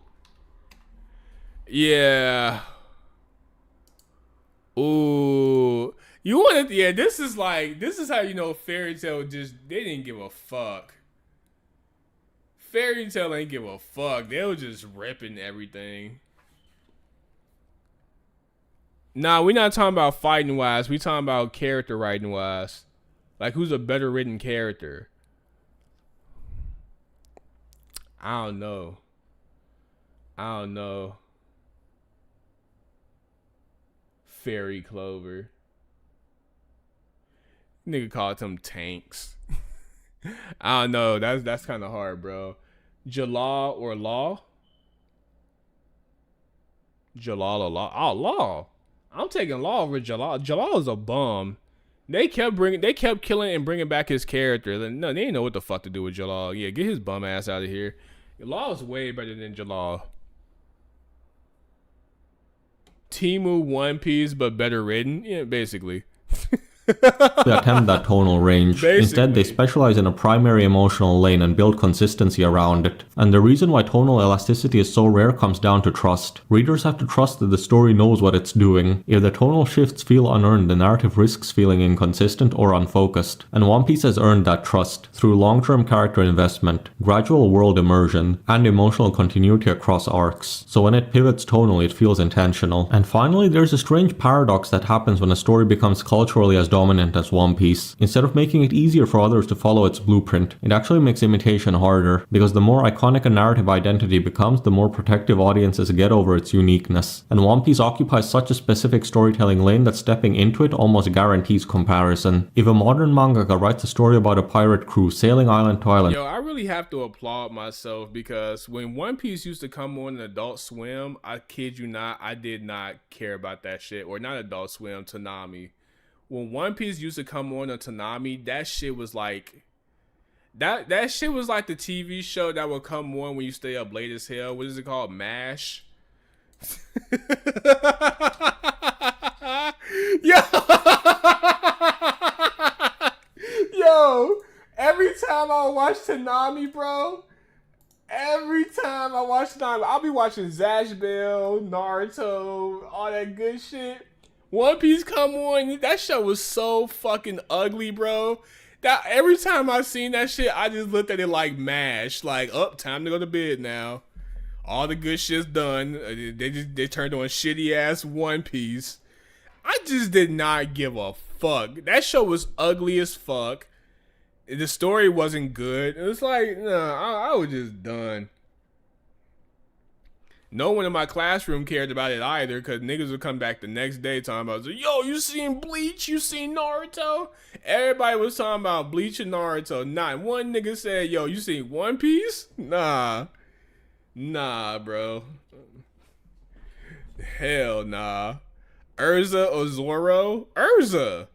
C: Yeah. Ooh. You want to, yeah, this is how you know Fairy Tail they didn't give a fuck. Fairy Tail ain't give a fuck. They were just ripping everything. Nah, we're not talking about fighting wise. We talking about character writing wise. Like, who's a better written character? I don't know. Fairy Clover. Nigga called them tanks. I don't know. That's kind of hard, bro. Jalal or Law? Jalal or Law? Oh, Law. I'm taking Law over Jalal. Jalal is a bum. They kept killing and bringing back his character. No, they didn't know what the fuck to do with Jalal. Yeah, get his bum ass out of here. Law is way better than Jalal. Timu One Piece, but better written. Yeah, basically.
N: They attempt that tonal range.
C: Basically.
N: Instead, they specialize in a primary emotional lane and build consistency around it. And the reason why tonal elasticity is so rare comes down to trust. Readers have to trust that the story knows what it's doing. If the tonal shifts feel unearned, the narrative risks feeling inconsistent or unfocused. And One Piece has earned that trust through long-term character investment, gradual world immersion, and emotional continuity across arcs. So when it pivots tonally, it feels intentional. And finally, there's a strange paradox that happens when a story becomes culturally as dominant as One Piece. Instead of making it easier for others to follow its blueprint, it actually makes imitation harder, because the more iconic a narrative identity becomes, the more protective audiences get over its uniqueness. And One Piece occupies such a specific storytelling lane that stepping into it almost guarantees comparison. If a modern mangaka writes a story about a pirate crew sailing island to island...
C: Yo, I really have to applaud myself, because when One Piece used to come on Adult Swim, I kid you not, I did not care about that shit. Or not Adult Swim, Toonami. When One Piece used to come on Toonami, that shit was like that shit was like the TV show that would come on when you stay up late as hell. What is it called? MASH. Yo, every time I watch Toonami, bro, I'll be watching Zash Bell, Naruto, all that good shit. One Piece come on, that show was so fucking ugly, bro. That every time I seen that shit, I just looked at it like MASH. Like, time to go to bed now. All the good shit's done. They turned on shitty ass One Piece. I just did not give a fuck. That show was ugly as fuck. The story wasn't good. It was like, I was just done. No one in my classroom cared about it either, because niggas would come back the next day talking about, yo, you seen Bleach? You seen Naruto? Everybody was talking about Bleach and Naruto. Not one nigga said, yo, you seen One Piece? Nah, bro. Hell nah. Urza or Zoro? Urza.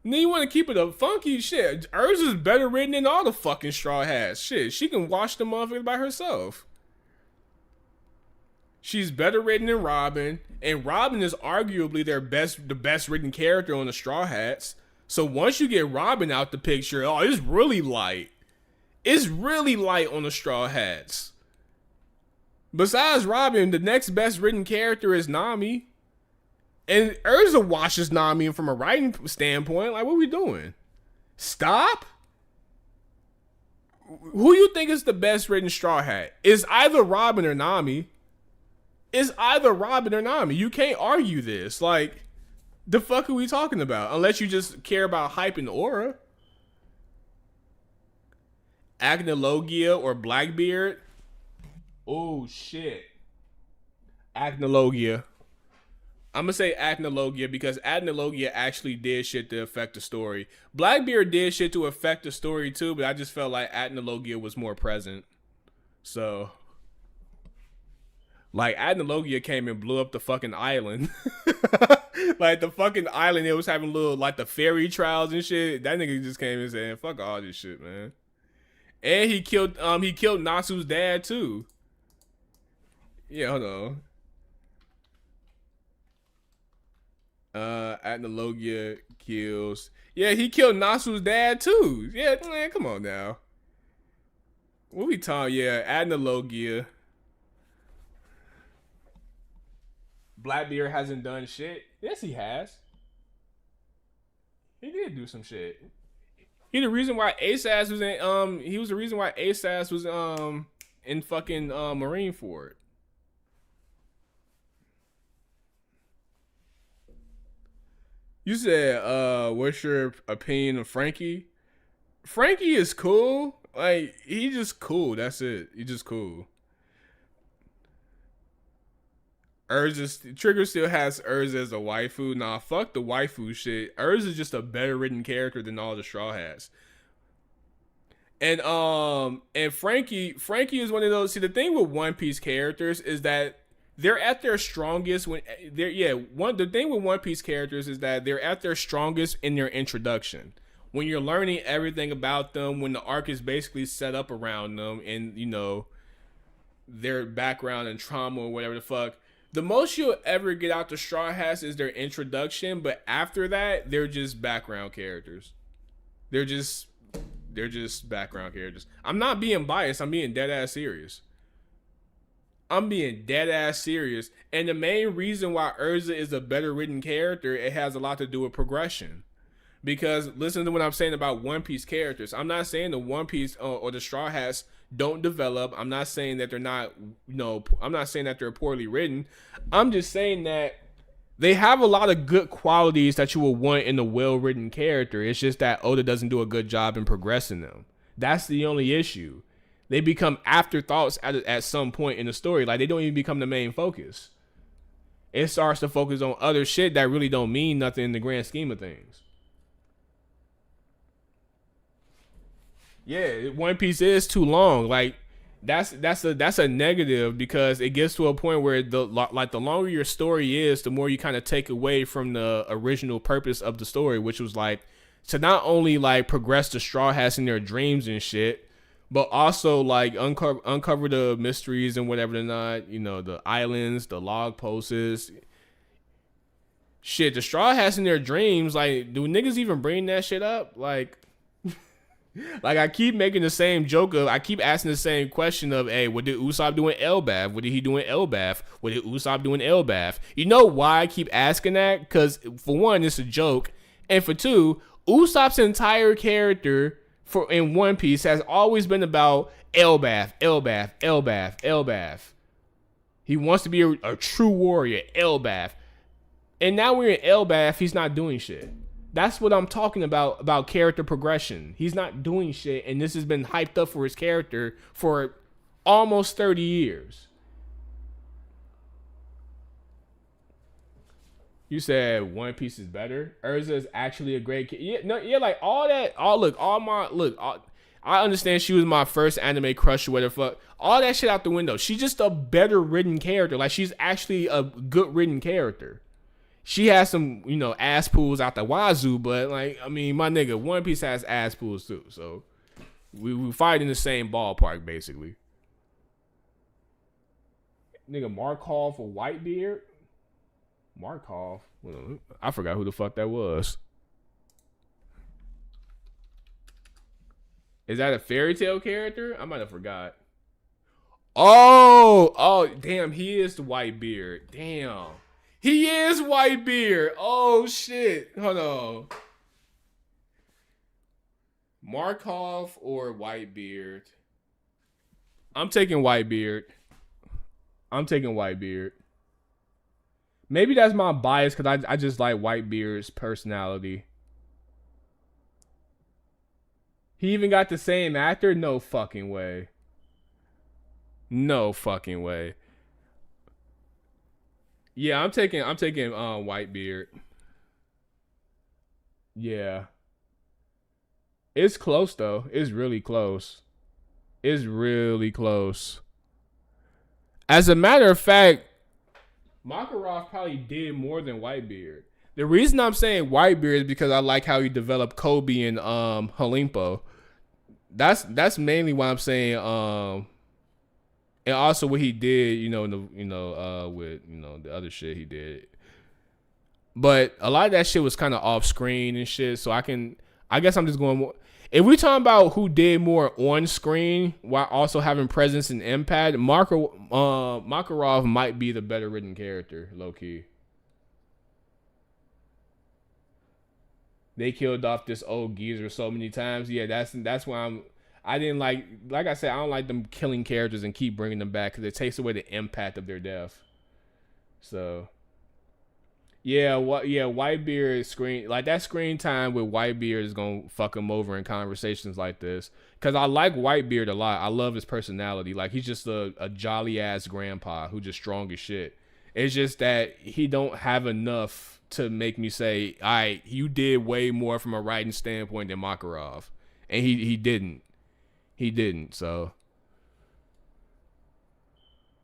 C: Then you want to keep it a funky shit. Urza's better written than all the fucking Straw Hats. Shit, she can wash the motherfucker by herself. She's better written than Robin, and Robin is arguably the best written character on the Straw Hats. So once you get Robin out the picture, oh, it's really light. It's really light on the Straw Hats. Besides Robin, the next best written character is Nami. And Urza washes Nami from a writing standpoint. Like, what are we doing? Stop? Who you think is the best written Straw Hat? It's either Robin or Nami. It's either Robin or Nami. You can't argue this. Like, the fuck are we talking about? Unless you just care about hype and aura. Agnologia or Blackbeard? Oh, shit. Agnologia. I'm going to say Agnologia because Agnologia actually did shit to affect the story. Blackbeard did shit to affect the story too, but I just felt like Agnologia was more present. So, like, Agnologia came and blew up the fucking island. Like, the fucking island, it was having little, like, the fairy trials and shit. That nigga just came and said, fuck all this shit, man. And he killed Natsu's dad too. Yeah, hold on. Agnologia kills. Yeah, he killed Natsu's dad too. Yeah, man, come on now. What we talking? Yeah, Agnologia. Blackbeard hasn't done shit. Yes, he has. He did do some shit. He the reason why ASAS was in he was the reason why ASAS was in fucking Marineford. You said what's your opinion of Frankie? Frankie is cool. Like, he just cool. That's it. He just cool. Trigger still has Urza as a waifu. Nah, fuck the waifu shit. Urza is just a better written character than all the Straw Hats. And Frankie is one of those. See, the thing with One Piece characters is that they're at their strongest when the thing with One Piece characters is that they're at their strongest in their introduction. When you're learning everything about them, when the arc is basically set up around them and, you know, their background and trauma or whatever the fuck. The most you'll ever get out the Straw Hats is their introduction, but after that, they're just background characters. They're just background characters. I'm not being biased. I'm being dead ass serious. I'm being dead ass serious. And the main reason why Urza is a better written character, it has a lot to do with progression. Because listen to what I'm saying about One Piece characters. I'm not saying the One Piece or the Straw Hats don't develop. I'm not saying that they're not, you know, I'm not saying that they're poorly written. I'm just saying that they have a lot of good qualities that you will want in a well-written character. It's just that Oda doesn't do a good job in progressing them. That's the only issue. They become afterthoughts at some point in the story. Like, they don't even become the main focus. It starts to focus on other shit that really don't mean nothing in the grand scheme of things. Yeah, One Piece is too long. Like, that's a negative because it gets to a point where the longer your story is, the more you kind of take away from the original purpose of the story, which was like to not only like progress the Straw Hats in their dreams and shit, but also like uncover the mysteries and whatever they're not, you know, the islands, the log posts. Shit, the Straw Hats in their dreams, like, do niggas even bring that shit up? Like, I keep making the same joke of, I keep asking the same question of, hey, what did Usopp do in Elbaf? What did he do in Elbaf? What did Usopp do in Elbaf? You know why I keep asking that? Because for one, it's a joke. And for two, Usopp's entire character in One Piece has always been about Elbaf, Elbaf, Elbaf, Elbaf. He wants to be a true warrior, Elbaf. And now we're in Elbaf, he's not doing shit. That's what I'm talking about character progression. He's not doing shit, and this has been hyped up for his character for almost 30 years. You said One Piece is better. Urza is actually a great kid. Like all that. I understand she was my first anime crush or whatever. Fuck, all that shit out the window. She's just a better written character. Like, she's actually a good written character. She has some, you know, ass pools out the wazoo, but like, I mean, my nigga, One Piece has ass pools too. So we fight in the same ballpark, basically. Nigga, Markov or Whitebeard? Markov? I forgot who the fuck that was. Is that a fairy tale character? I might have forgot. Oh, damn, he is the Whitebeard. Damn. He is Whitebeard. Oh, shit. Hold on. Markov or Whitebeard? I'm taking Whitebeard. Maybe that's my bias because I just like Whitebeard's personality. He even got the same actor? No fucking way. No fucking way. Yeah, I'm taking Whitebeard. Yeah. It's close though. It's really close. It's really close. As a matter of fact, Makarov probably did more than Whitebeard. The reason I'm saying Whitebeard is because I like how he developed Kobe and Halimpo. That's mainly why I'm saying and also what he did, with the other shit he did. But a lot of that shit was kind of off screen and shit, so I guess I'm just going more. If we're talking about who did more on screen while also having presence and impact, Makarov might be the better written character, low key. They killed off this old geezer so many times. Yeah, that's why I didn't like I said, I don't like them killing characters and keep bringing them back because it takes away the impact of their death. So. Yeah, Whitebeard screen, like that screen time with Whitebeard is gonna fuck him over in conversations like this. Cause I like Whitebeard a lot. I love his personality. Like he's just a jolly ass grandpa who just strong as shit. It's just that he don't have enough to make me say, all right, you did way more from a writing standpoint than Makarov. And he didn't. He didn't, so.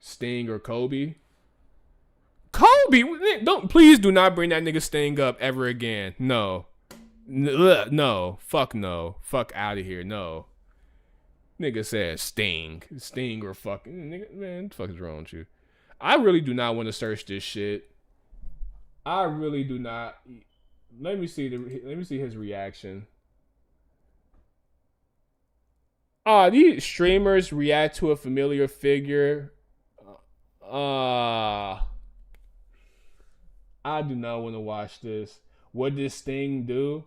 C: Sting or Kobe? Kobe, please do not bring that nigga Sting up ever again. No, fuck out of here. No, nigga said Sting or fucking nigga. Man, what the fuck is wrong with you? I really do not want to search this shit. I really do not. Let me see his reaction. These streamers react to a familiar figure. I do not want to watch this. What did Sting do?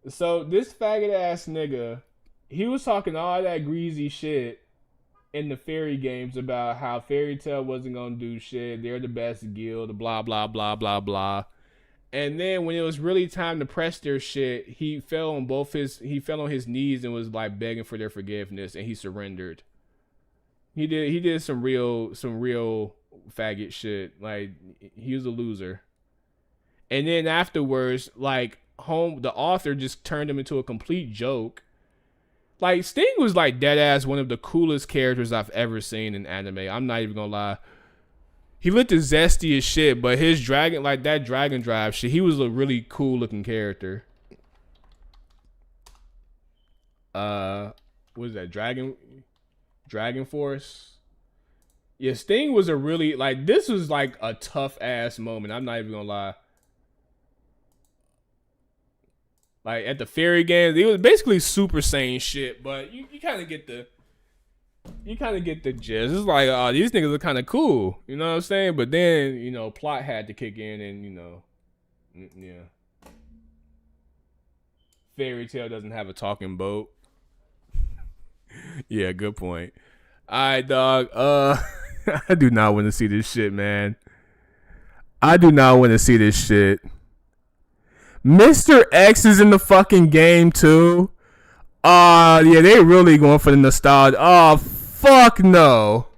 C: So this faggot ass nigga, he was talking all that greasy shit in the fairy games about how Fairy Tail wasn't gonna do shit. They're the best guild, blah blah blah blah blah. And then when it was really time to press their shit, he fell on his knees and was like begging for their forgiveness, and he surrendered. He did some real faggot shit. Like he was a loser. And then afterwards, like the author just turned him into a complete joke. Like Sting was like dead ass one of the coolest characters I've ever seen in anime. I'm not even gonna lie. He looked as zesty as shit, but his dragon, like that Dragon Drive shit, he was a really cool looking character. What is that? Dragon Force? Yeah, Sting was a really, like, this was like a tough ass moment. I'm not even gonna lie. Like at the fairy games, it was basically Super Saiyan shit, but you kind of get the gist. It's like, oh, these niggas are kind of cool, you know what I'm saying? But then, plot had to kick in, and yeah. Fairy Tail doesn't have a talking boat. Yeah, good point. All right, dog. I do not want to see this shit, man. I do not want to see this shit. Mr. X is in the fucking game too. Yeah, they really going for the nostalgia. Oh, fuck no.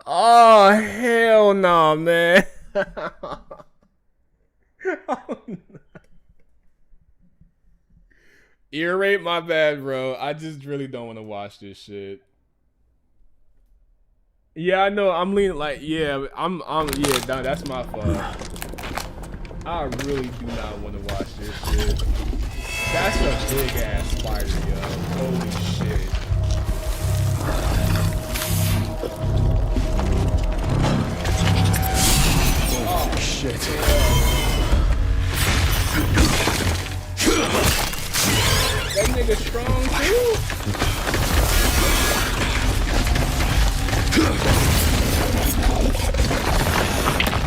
C: Oh, hell no, man. Ear rape, my bad, bro. I just really don't want to watch this shit. Yeah, I know. I'm leaning like, yeah, yeah, that's my fault. I really do not want to watch this shit. That's a big ass spider, yo. Holy shit.
E: shit.
C: That nigga strong too.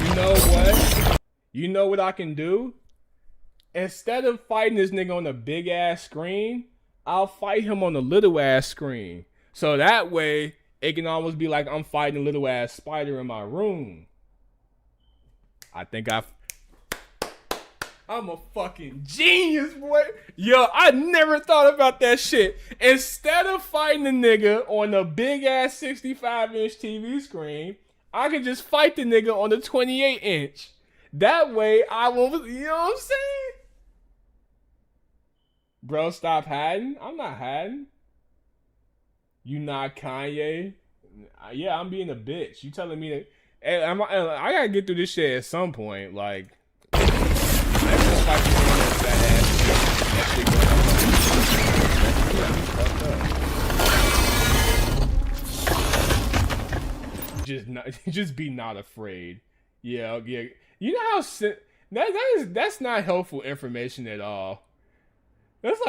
C: You know what? You know what I can do? Instead of fighting this nigga on the big ass screen, I'll fight him on the little ass screen. So that way, it can almost be like I'm fighting a little ass spider in my room. I think I'm a fucking genius, boy. Yo, I never thought about that shit. Instead of fighting the nigga on the big ass 65-inch TV screen, I can just fight the nigga on the 28-inch. That way, I won't, you know what I'm saying? Bro, stop hiding. I'm not hiding. You not Kanye? Yeah, I'm being a bitch. You telling me that? Hey, I gotta get through this shit at some point. Like, just be not afraid. Yeah. You know how that's not helpful information at all. That's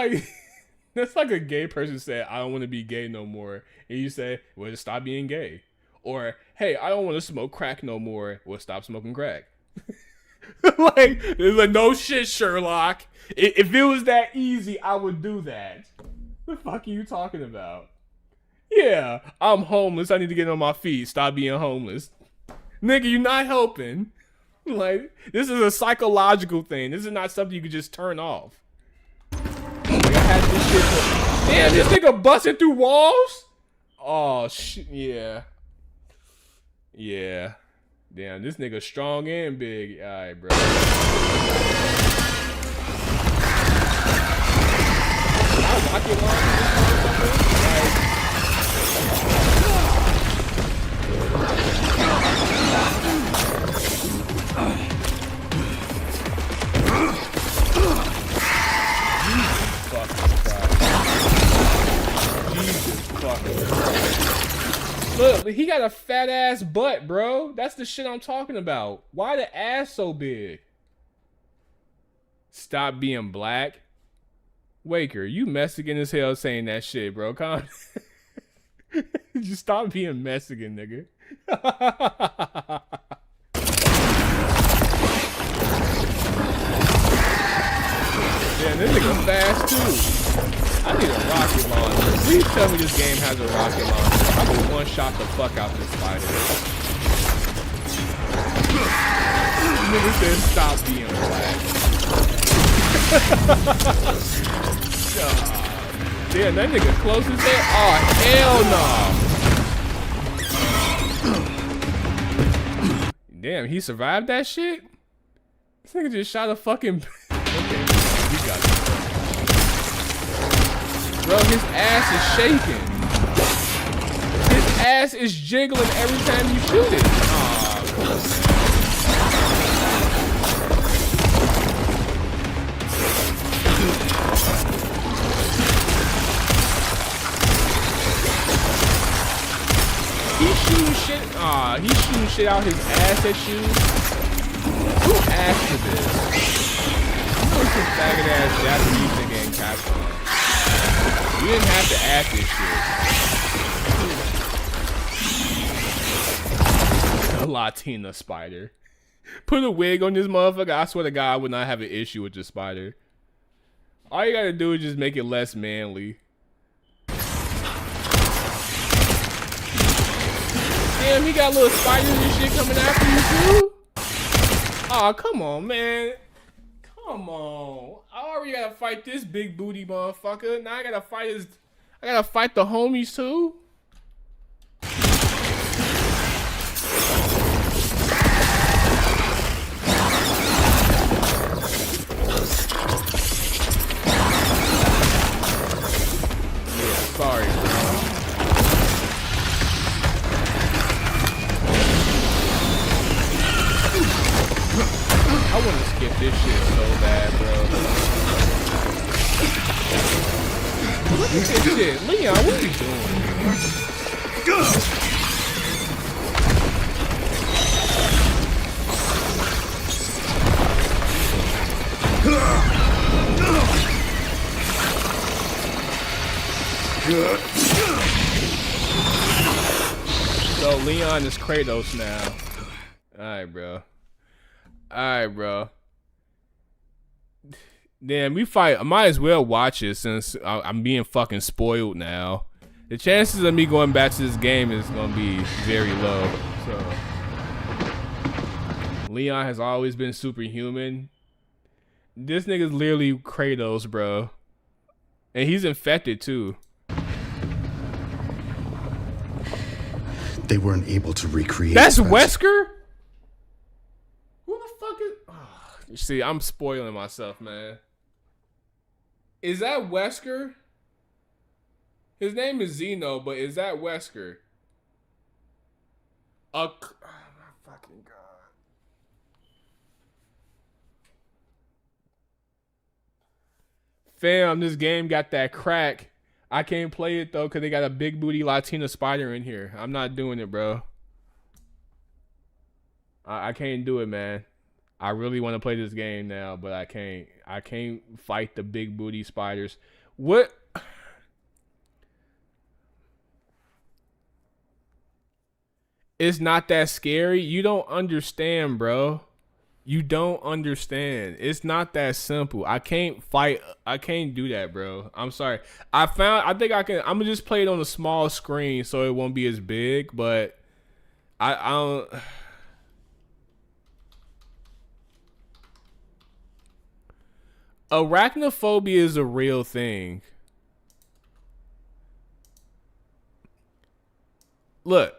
C: like a gay person said, I don't want to be gay no more. And you say, well, just stop being gay. Or, hey, I don't want to smoke crack no more. Well, stop smoking crack. Like, it's like, no shit, Sherlock. If it was that easy, I would do that. The fuck are you talking about? Yeah, I'm homeless. I need to get on my feet. Stop being homeless. Nigga, you're not helping. Like, this is a psychological thing. This is not something you can just turn off. Like, I had this shit. Damn, this nigga busting through walls? Oh, shit, yeah. Yeah. Damn, this nigga strong and big. Alright, bro. Rocket launcher this motherfucker? Jesus fucking Christ. Look, he got a fat ass butt, bro. That's the shit I'm talking about. Why the ass so big? Stop being black. Waker, you Mexican as hell saying that shit, bro. Come on. Just stop being Mexican, nigga. Damn, this nigga fast too. I need a rocket launcher. Please tell me this game has a rocket launcher. I'm gonna one-shot the fuck out this spider. Nigga said stop being black. Damn, that nigga close as hell. Oh, hell no. Damn, he survived that shit? This nigga just shot a fucking... Okay, you got it. Bro, his ass is shaking. His ass is jiggling every time you shoot it. Aw, come on. He's shooting shit. Aw, he's shooting shit out his ass at you. Who asked for this? You know some faggot ass Japanese nigga in Capcom. You didn't have to ask this shit. A Latina spider. Put a wig on this motherfucker. I swear to God, I would not have an issue with this spider. All you gotta do is just make it less manly. Damn, he got little spiders and shit coming after you too? Aw, come on, man. Come on. I already gotta fight this big booty motherfucker. Now I gotta fight the homies too? Yeah, sorry, bro. I want to skip this shit so bad, bro. Look at this shit. Leon, what are you doing? So Leon is Kratos now. Alright, bro. Alright, bro. Damn, we fight. I might as well watch it since I'm being fucking spoiled now. The chances of me going back to this game is gonna be very low. So Leon has always been superhuman. This nigga's literally Kratos, bro. And he's infected too.
O: They weren't able to recreate.
C: That's Wesker? Who the fuck is... Oh, you see, I'm spoiling myself, man. Is that Wesker? His name is Zeno, but is that Wesker? Oh my fucking god. Fam, this game got that crack. I can't play it though because they got a big booty Latina spider in here. I'm not doing it, bro. I can't do it, man. I really want to play this game now, but I can't. I can't fight the big booty spiders. What? It's not that scary. You don't understand, bro. You don't understand. It's not that simple. I can't fight. I can't do that, bro. I'm sorry. I think I can. I'm gonna just play it on a small screen so it won't be as big. But I don't. Arachnophobia is a real thing. Look.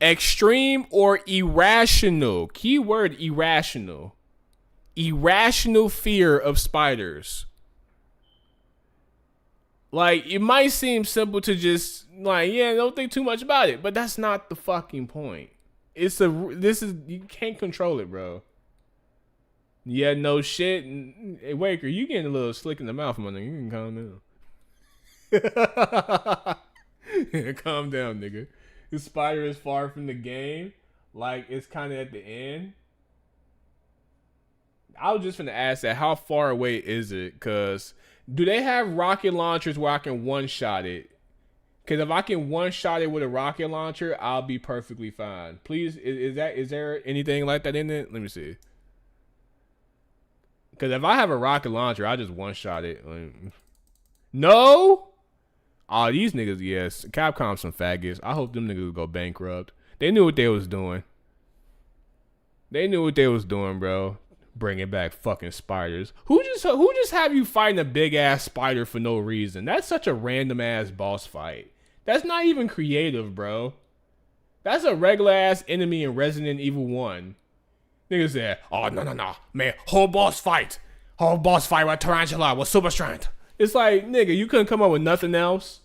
C: Extreme or irrational. Keyword irrational. Irrational fear of spiders. Like, it might seem simple to just, like, yeah, don't think too much about it. But that's not the fucking point. You can't control it, bro. Yeah, no shit. Hey, Waker, you getting a little slick in the mouth, my nigga. You can calm down. Calm down, nigga. The spider is far from the game. Like, it's kind of at the end. I was just finna ask that. How far away is it? Because do they have rocket launchers where I can one-shot it? Because if I can one-shot it with a rocket launcher, I'll be perfectly fine. Please, is there anything like that in it? Let me see. Because if I have a rocket launcher, I just one-shot it. No? Oh, these niggas, yes. Capcom some faggots. I hope them niggas go bankrupt. They knew what they was doing. They knew what they was doing, bro. Bringing back fucking spiders. Who just have you fighting a big ass spider for no reason? That's such a random ass boss fight. That's not even creative, bro. That's a regular ass enemy in Resident Evil 1. Niggas said, oh, no. Man, whole boss fight with Tarantula with super strength. It's like, nigga, you couldn't come up with nothing else.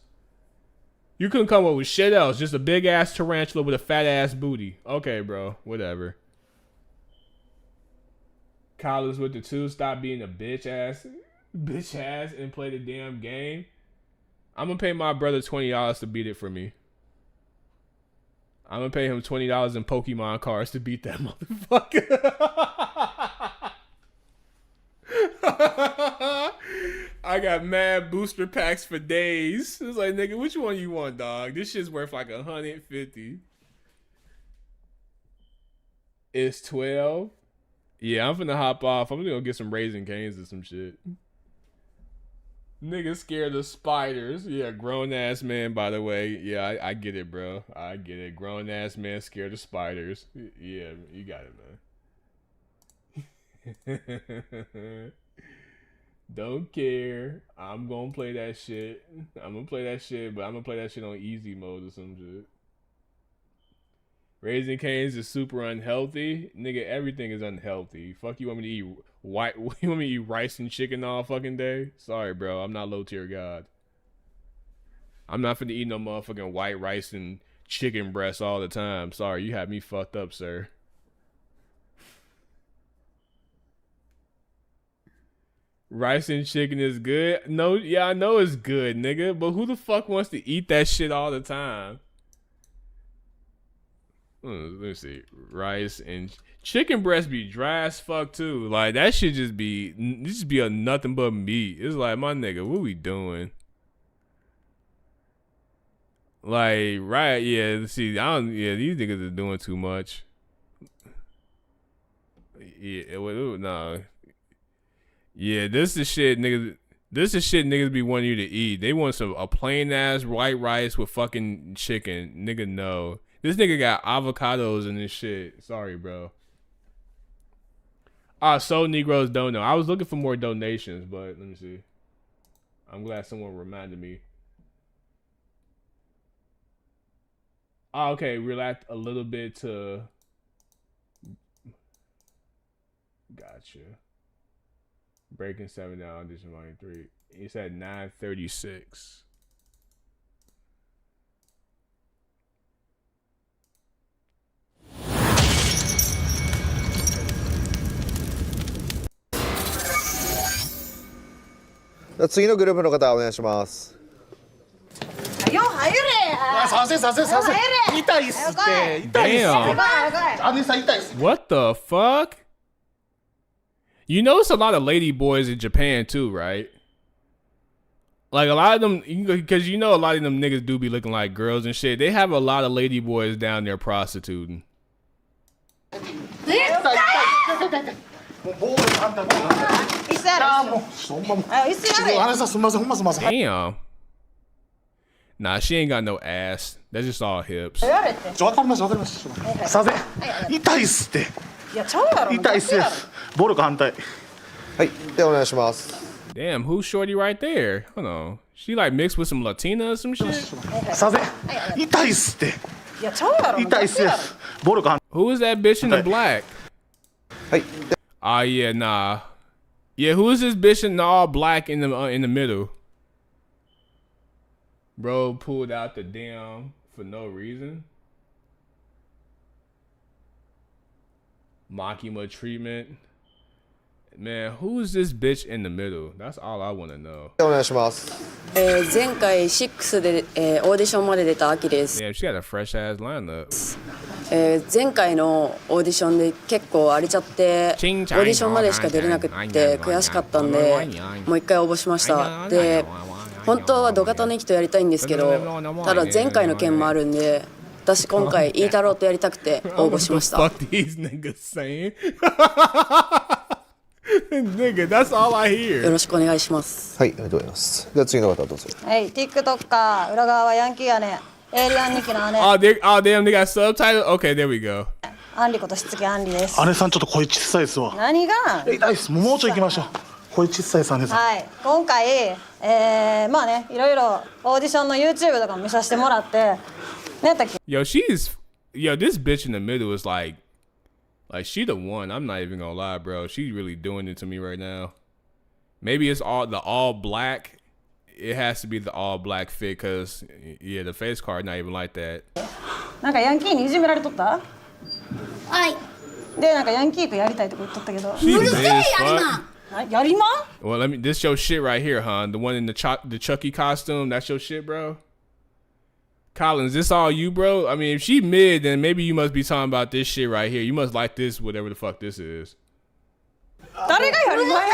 C: You couldn't come up with shit else. Just a big ass tarantula with a fat ass booty. Okay, bro. Whatever. College with the 2. Stop being a bitch ass and play the damn game. I'm gonna pay my brother $20 to beat it for me. I'm gonna pay him $20 in Pokemon cards to beat that motherfucker. I got mad booster packs for days. It's like, nigga, which one you want, dog? This shit's worth like 150. It's 12. Yeah, I'm finna hop off. I'm gonna go get some Raisin Canes or some shit. Nigga scared of spiders. Yeah, grown ass man, by the way. Yeah, I get it, bro. I get it. Grown ass man scared of spiders. Yeah, you got it, man. Don't care. I'm gonna play that shit. But I'm gonna play that shit on easy mode or some shit. Raising Cane's is super unhealthy. Nigga, everything is unhealthy. Fuck, you want me to eat you want me to eat rice and chicken all fucking day? Sorry, bro. I'm not low tier god. I'm not finna eat no motherfucking white rice and chicken breasts all the time. Sorry, you have me fucked up, sir. Rice and chicken is good. No, yeah, I know it's good, nigga. But who the fuck wants to eat that shit all the time? Let me see. Rice and chicken breast be dry as fuck too. Like that shit just be a nothing but meat. It's like, my nigga, what we doing? Like, right, yeah, see, these niggas are doing too much. Yeah, no. Yeah, this is shit niggas be wanting you to eat. They want a plain ass white rice with fucking chicken. Nigga, no. This nigga got avocados in this shit. Sorry, bro. So Negroes don't know. I was looking for more donations, but let me see. I'm glad someone reminded me. Okay, relax a little bit to. Gotcha. Breaking 7 down, audition volume 3. It's at 9:36. What the fuck? You notice a lot of lady boys in Japan too, right? Like a lot of them, because you know a lot of them niggas do be looking like girls and shit. They have a lot of lady boys down there prostituting. Damn. Nah, she ain't got no ass. That's just all hips. Damn, who's shorty right there? Hold on. She like mixed with some Latina or some shit? Who is that bitch in the black? Yeah, nah. Yeah, who is this bitch in all black in the middle? Bro pulled out the damn for no reason. Makima treatment. Man, who is this bitch in the middle? That's all I want to know.
P: 前回6で、オーディションまで出た秋です。
C: Damn, she got a fresh ass lineup.
P: 前回のオーディションで結構荒れちゃって、オーディションまでしか出れなくって悔しかったんで、もう一回応募しました。で、本当は土方の駅とやりたいんですけど、ただ前回の件もあるんで、私今回イータローとやりたくて応募しました。
C: What the fuck these niggas saying? Nigga, that's all I hear.
P: よろしくお願いします。
Q: はい、ありがとうございます。では次の方どうぞ。
R: はい、TikToker 裏側はヤンキーやね。エイリアン2期の姉。
C: Oh, damn, they got subtitles? Okay, there we go.
R: アンリことしつきアンリです。
S: 姉さんちょっと声ちっさいですわ。
R: 何が？
S: 痛いです。もうちょい行きましょう。声ちっさいです姉さん。
R: はい、今回まあね、いろいろオーディションの YouTube とかも見させてもらって、ねたっけ。
C: Yo, this bitch in the middle is like she the one. I'm not even gonna lie, bro. She's really doing it to me right now. Maybe it's all black. It has to be the all black fit, cause yeah, the face card not even like that.
R: なんかヤンキーにいじめられとった？はい。でなんかヤンキーとやりたいとか言っとったけど。うるせえやりま。やりま？
C: Well, this your shit right here, huh? The one in the Chucky costume. That's your shit, bro. Collins, this all you, bro? I mean, if she mid, then maybe you must be talking about this shit right here. You must like this, whatever the fuck this is.
R: 誰がやりまや？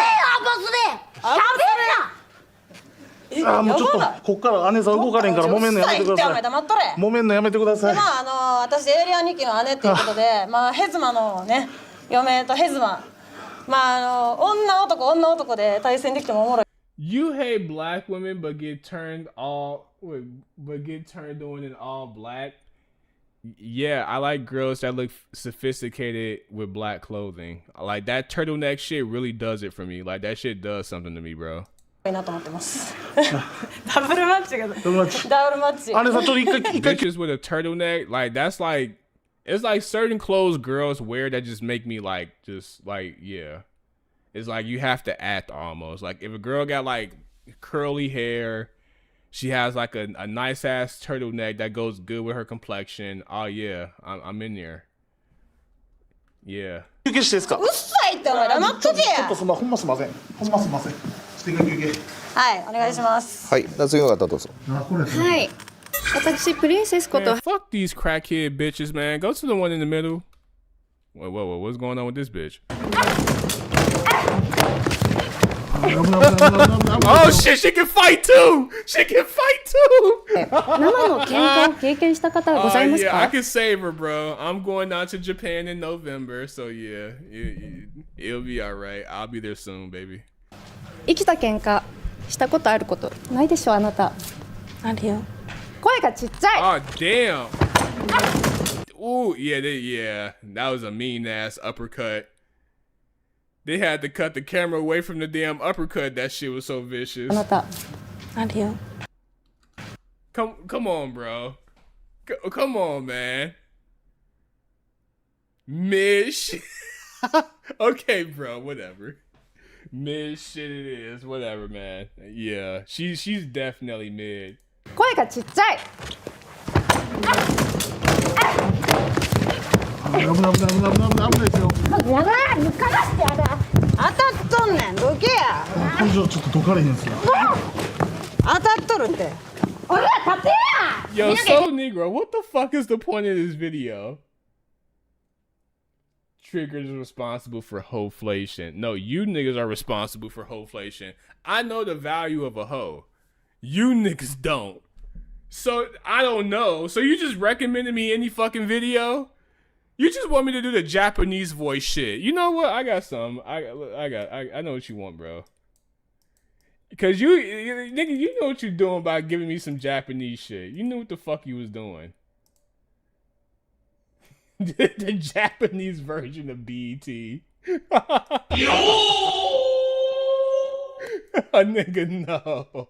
S: あ、もうちょっとこっから姉さん動かれんから揉めんのやめてください。揉めんのやめてください。
R: で私エイリアン2期の姉っていうことで、まあヘズマのね嫁とヘズマ、まあ女男で対戦できてもおもろい。
C: You hate black women but get turned on in all black. Yeah, I like girls that look sophisticated with black clothing. Like that turtleneck shit really does it for me. Like that shit does something to me, bro.
R: なと思ってます。ダブルマッチが。ダブルマッチ。
C: Bitches with a turtleneck, like that's like it's like certain clothes girls wear that just make me like yeah. It's like you have to act almost. Like if a girl got like curly hair, she has like a nice ass turtleneck that goes good with her complexion. Oh yeah, I'm in there. Yeah.
R: 休憩してですか？うっさいってお前黙っとけや。
S: ちょっとほんますいません。ほんますいません。休憩。
R: はい、お願いします。
Q: はい、次の方どうぞ。
I: はい。私プリンセスこと。
C: Man, fuck these crackhead bitches, man. Go to the one in the middle. Whoa, what's going on with this bitch? Oh shit, she can fight too! She can fight too!
T: 生の喧嘩を経験した方はございますか？
C: yeah, I can save her, bro. I'm going out to Japan in November, so yeah, it'll be alright. I'll be there soon, baby.
T: 生きた喧嘩したことあることないでしょあなた。あるよ。声がちっちゃい。
C: Oh damn! Ooh, yeah, that was a mean ass uppercut. They had to cut the camera away from the damn uppercut. That shit was so vicious.
T: あなた。あるよ。
C: Come on, bro. Come on, man. Mish. Okay, bro, whatever. Mid shit it is, whatever, man. Yeah, she's definitely mid.
T: 声がちっちゃい。
S: 危ないですよ。
R: やだ、抜かしてやだ。当たっとんねん、どけや。
S: これ以上ちょっとどかれへんすよ。
R: 当たっとるって。俺ら立てや。
C: Yo, so Negro, what the fuck is the point of this video? Trigger's responsible for hoeflation. No, you niggas are responsible for hoeflation. I know the value of a hoe. You niggas don't. So, I don't know. So you just recommended me any fucking video? You just want me to do the Japanese voice shit. You know what? I got some. I know what you want, bro. Because nigga, you know what you're doing by giving me some Japanese shit. You knew what the fuck you was doing. The Japanese version of BET. A nigga, no.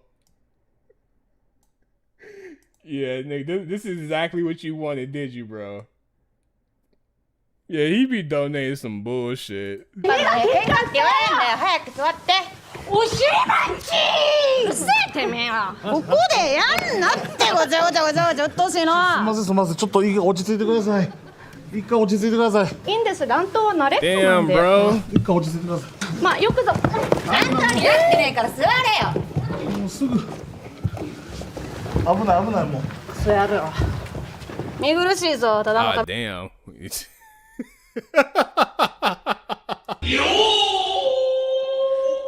C: Yeah, nigga, this is exactly what you wanted, did you, bro? Yeah, he be donating some bullshit.
R: 怪我って言われんだよ。早く座って。おしりばんちー。うせえてめえは。ここでやんなってごちゃごちゃごちゃごちゃうっとうしいな。
S: すいません、ちょっと落ち着いてください。一回落ち着いてください。
T: いいんです、乱闘は慣れっこなんで。
C: Damn, bro.
S: 一回落ち着いてください。
T: まあよくぞ。
R: あんたになってねえから座れよ。
S: もうすぐ。危ないもう。
R: そうやるよ。見苦しいぞ、ただの
C: Ah, damn.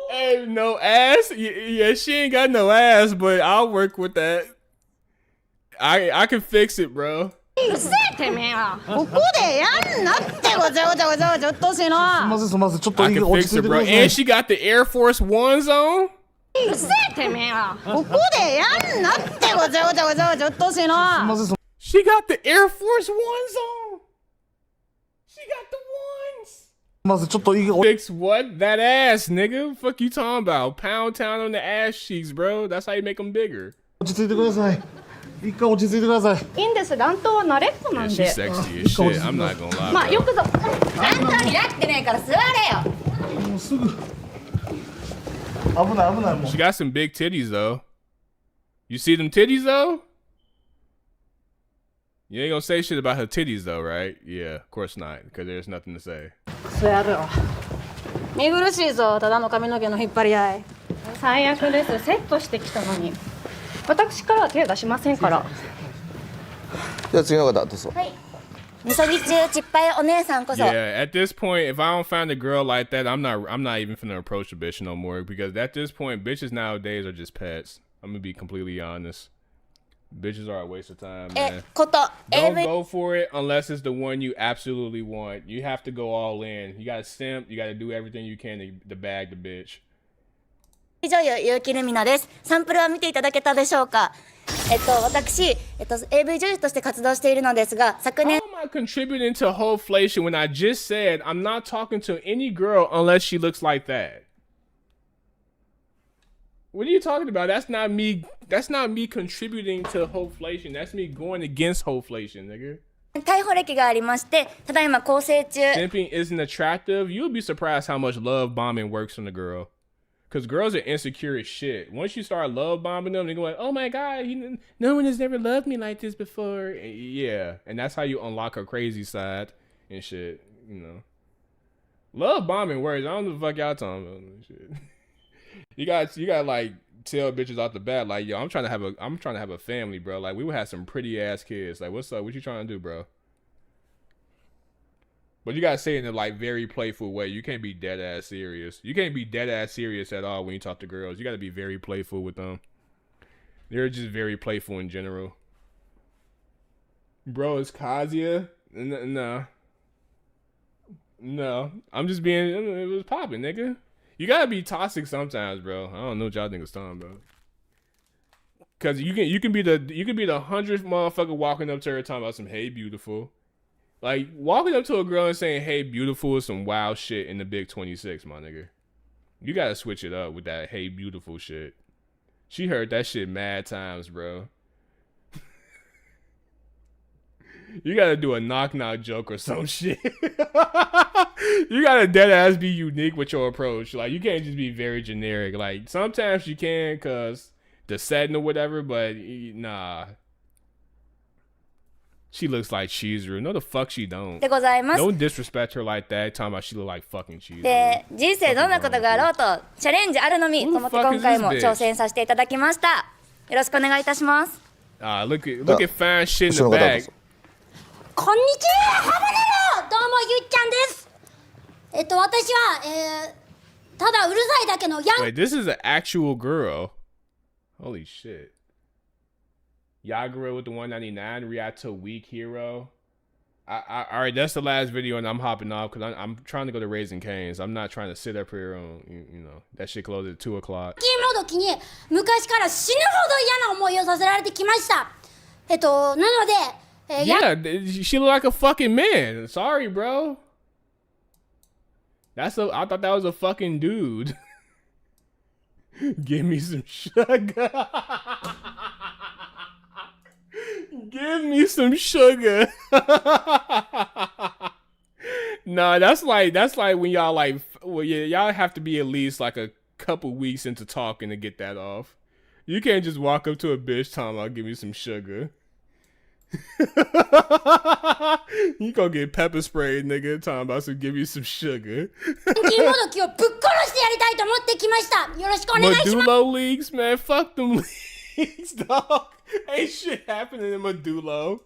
C: Hey, no ass? Yeah, she ain't got no ass, but I'll work with that. I can fix it, bro.
R: うせえてめえは。ここでやんなってごちゃごちゃごちゃごちゃうっとうしいな。
S: すいません、ちょっと
C: I can
S: 落ち
C: fix
S: 着い
C: it,
S: てく
C: bro.
S: ださい。
C: And she got the Air Force Ones on?
R: うせえてめえは。ここでやんなってごちゃごちゃごちゃごちゃうっとうしいな。
C: She got the Air Force Ones on? She got the ones?
S: ちょっと
C: Fix what? That ass, nigga. Fuck you talking about? Pound town on the ass cheeks, bro. That's how you make them bigger.
S: 落ち着いてください。一回落ち着いてください。
T: いいんです、乱闘は慣れっこなん
C: Yeah,
T: で。
C: she's sexy as shit. I'm not gonna lie.
T: まあよくぞ。
R: あんたになってねえから座れよ。
S: もうすぐ。危ないもう。
C: She got some big titties, though. You see them titties, though? You ain't gonna say shit about her titties, though, right? Yeah, of course not, because there's nothing to say.
R: そうやるよ。見苦しいぞ、ただの髪の毛の引っ張り合い。
T: 最悪です。セットしてきたのに。私からは手出しませんから。
Q: じゃあ次の方どうぞ。
R: はい。みそぎ中ちっぱいお姉さんこそ。
C: Yeah, at this point, if I don't find a girl like that, I'm not even finna approach a bitch no more, because at this point, bitches nowadays are just pets. I'm gonna be completely honest. Bitches are a waste of time, man. Don't go for it unless it's the one you absolutely want. You have to go all in. You gotta simp. You gotta do everything you can to bag the bitch.
P: 女優結城ルミナです。サンプルは見ていただけたでしょうか。私、AV 女優として活動しているのですが、昨年
C: How am I contributing to hoeflation when I just said I'm not talking to any girl unless she looks like that? What are you talking about? That's not me. That's not me contributing to hoeflation. That's me going against hoeflation, nigga.
P: 逮捕歴がありまして、ただいま更生中。
C: Simping isn't attractive. You'll be surprised how much love bombing works on a girl. Because girls are insecure as shit. Once you start love bombing them, they go like, oh my God, no one has ever loved me like this before. Yeah. And that's how you unlock her crazy side and shit, you know. Love bombing works. I don't know what the fuck y'all talking about. Shit. You got like tell bitches off the bat, like, yo, I'm trying to have a family, bro. Like, we would have some pretty ass kids. Like, what's up? What you trying to do, bro? But you gotta say it in a like very playful way. You can't be dead ass serious. You can't be dead ass serious at all when you talk to girls. You gotta be very playful with them. They're just very playful in general. Bro, it's Kazuya? No. No. I'm just being, it was popping, nigga. You gotta be toxic sometimes, bro. I don't know what y'all niggas talking about. Cause you can be the 100th motherfucker walking up to her talking about some hey beautiful. Like walking up to a girl and saying hey beautiful is some wild shit in the big 26, my nigga. You gotta switch it up with that hey beautiful shit. She heard that shit mad times, bro. You gotta do a knock joke or some shit. You gotta dead ass be unique with your approach. Like you can't just be very generic. Like sometimes you can cause the setting or whatever, but nah. She looks like Chizuru. No the fuck she don't. Don't disrespect her like that. Talking about she look like fucking Chizuru.
U: で、人生どんなことがあろうとチャレンジあるのみと思って今回も挑戦させていただきました。よろしくお願いいたします。
C: Look at fine shit in the back.
R: こんにちは、ハバネロ。どうもゆっちゃんです。私はただうるさいだけのヤン。
C: Wait, this is an actual girl. Holy shit. Yagura with the 199 react to weak hero. All right, that's the last video and I'm hopping off because I'm trying to go to Raising Cane's. I'm not trying to sit up here on, you know, that shit closes at 2 o'clock.
R: ゲームの時に昔から死ぬほど嫌な思いをさせられてきました。なので、
C: yeah, she look like a fucking man. Sorry, bro. I thought that was a fucking dude. Give me some sugar. Give me some sugar. Nah, that's like when y'all like, well, yeah, y'all have to be at least like a couple weeks into talking to get that off. You can't just walk up to a bitch talking about give me some sugar. You gonna get pepper sprayed, nigga, talking about some give you some sugar. Medulo leagues, man, fuck them leagues, dog. Ain't shit happening in Medulo.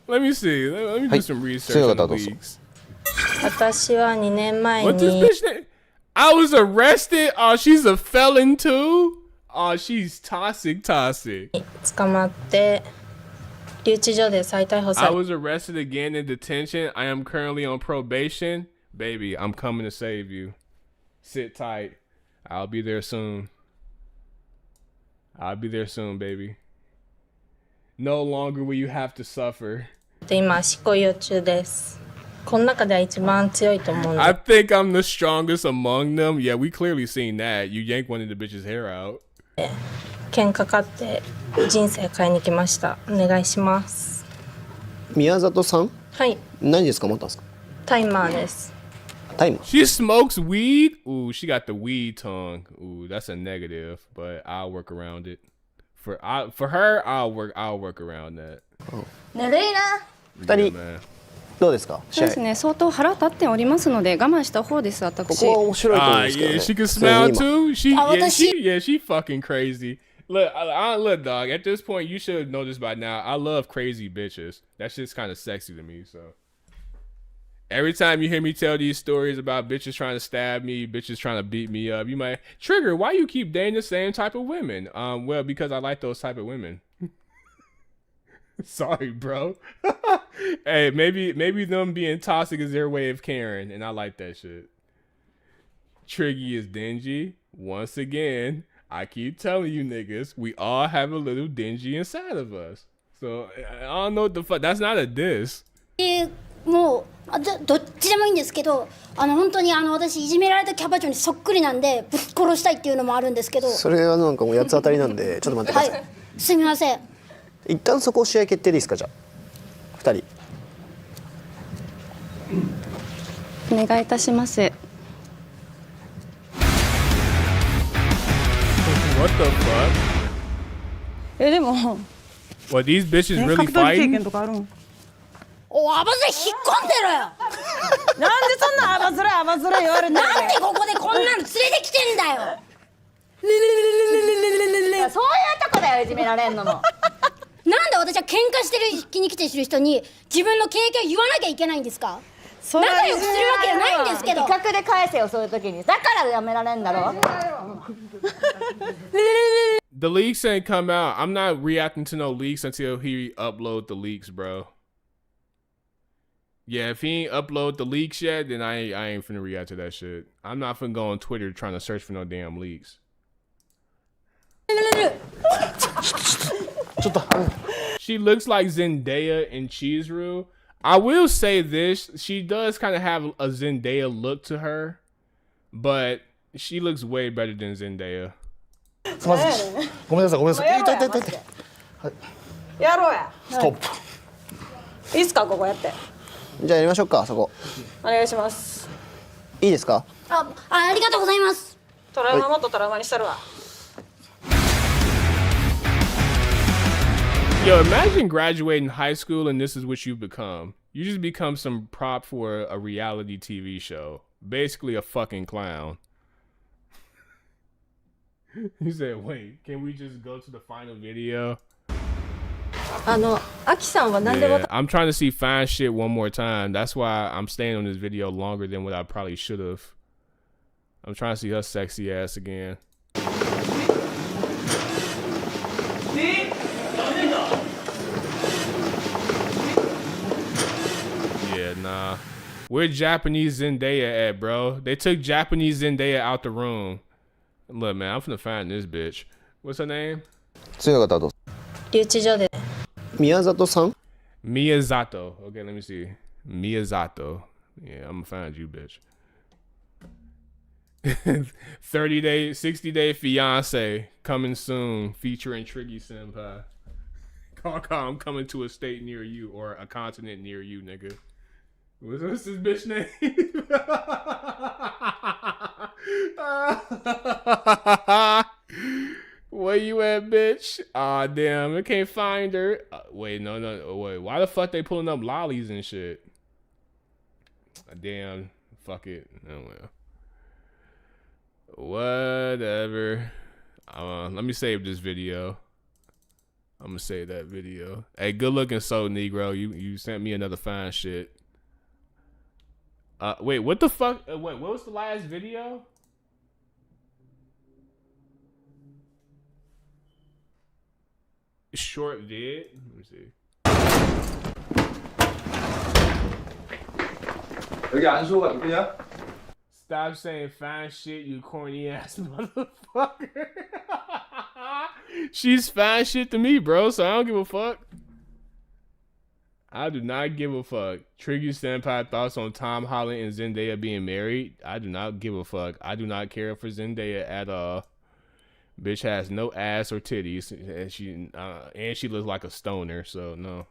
C: Let me see. Let me do some research on the leagues.
V: 私は2年前
C: What's this bitch name? I was arrested. Oh, she's a felon too. Oh, she's toxic.
V: 捕まって留置所で再逮捕され
C: I was arrested again in detention. I am currently on probation. Baby, I'm coming to save you. Sit tight. I'll be there soon. I'll be there soon, baby. No longer will you have to suffer.
V: 今執行猶予中です。この中では一番強いと思うんで
C: I think I'm the strongest among them. Yeah, we clearly seen that. You yank one of the bitch's hair out.
V: 喧嘩かって人生変えに来ました。お願いします。
Q: 宮里さん？
V: はい。
Q: 何ですか？持ったんですか？
V: タイマーです。
Q: タイマー？
C: She smokes weed? Ooh, she got the weed tongue. Ooh, that's a negative, but I'll work around it. For her, I'll work around that.
T: ぬるいな。
Q: 2人どうですか？
T: そうですね。相当腹立っておりますので我慢した方です。私。
Q: ここは面白いと思うんですけどね。
C: Yeah, she can smile too. She fucking crazy. Look, dog. At this point, you should know this by now. I love crazy bitches. That shit's kind of sexy to me. So every time you hear me tell these stories about bitches trying to stab me, bitches trying to beat me up, you might trigger. Why you keep dating the same type of women? Well, because I like those type of women. Sorry, bro. Hey, maybe them being toxic is their way of caring, and I like that shit. Triggy is dingy. Once again, I keep telling you niggas, we all have a little dingy inside of us. So I don't know what the fuck. That's not a diss.
R: もうどっちでもいいんですけど、本当に私いじめられたキャバ嬢にそっくりなんでぶっ殺したいっていうのもあるんですけど。
Q: それはなんかもう八つ当たりなんでちょっと待ってください。
R: はい、すみません。
Q: 一旦そこ試合決定でいいですか？じゃあ2人。
T: お願いいたします。
C: What the fuck?
T: でも。
C: What, these bitches really fighting?
R: おアバズレ引っ込んでろよ。
V: なんでそんなアバズレ言われるんだよ。
R: なんでここでこんなの連れてきてんだよ。
U: そういうとこだよいじめられんのも。
R: なんで私は喧嘩してる気に来てる人に自分の経験を言わなきゃいけないんですか？仲良くするわけないんですけど。威嚇で返せよそういう時に。だからやめられんだろ。
C: The leaks ain't come out. I'm not reacting to no leaks until he upload the leaks, bro. Yeah, if he ain't upload the leaks yet, then I ain't finna react to that shit. I'm not finna go on Twitter trying to search for no damn leaks. She looks like Zendaya in Chizuru. I will say this, she does kind of have a Zendaya look to her, but she looks way better than Zendaya.
S: すみません。ごめんなさい、ごめんなさい。痛い痛い痛い痛い。はい。
R: やろうや。
S: ストップ。
R: いいっすかここやって。
Q: じゃあやりましょうかそこ。
R: お願いします。
Q: いいですか？
R: ありがとうございます。トラウマもっとトラウマにしたるわ。
C: Yo, imagine graduating high school and this is what you become. You just become some prop for a reality TV show. Basically a fucking clown. He said, wait, can we just go to the final video?
V: アキさんは何でも
C: Yeah, I'm trying to see fine shit one more time. That's why I'm staying on this video longer than what I probably should have. I'm trying to see her sexy ass again. Yeah, nah. Where Japanese Zendaya at, bro? They took Japanese Zendaya out the room. Look, man, I'm finna find this bitch. What's her name?
Q: 次の方はどうぞ。
V: 留置所で。
Q: 宮里さん？
C: Miyazato. Okay, let me see. Miyazato. Yeah, I'm gonna find you, bitch. 30-day, 60-day fiance coming soon, featuring Triggy Senpai. Call, I'm coming to a state near you or a continent near you, nigga. What's this bitch name? Where you at, bitch? Aw, damn, I can't find her. Wait, no, wait. Why the fuck they pulling up lollies and shit? Damn, fuck it. Oh well. Whatever. Let me save this video. I'm gonna save that video. Hey, good looking soul Negro. You sent me another fine shit. Wait, what the fuck? Wait, what was the last video? Short vid? Let me see. Stop saying fine shit, you corny ass motherfucker. She's fine shit to me, bro, so I don't give a fuck. I do not give a fuck. Triggy Senpai thoughts on Tom Holland and Zendaya being married. I do not give a fuck. I do not care for Zendaya at all. Bitch has no ass or titties, and she looks like a stoner. So no.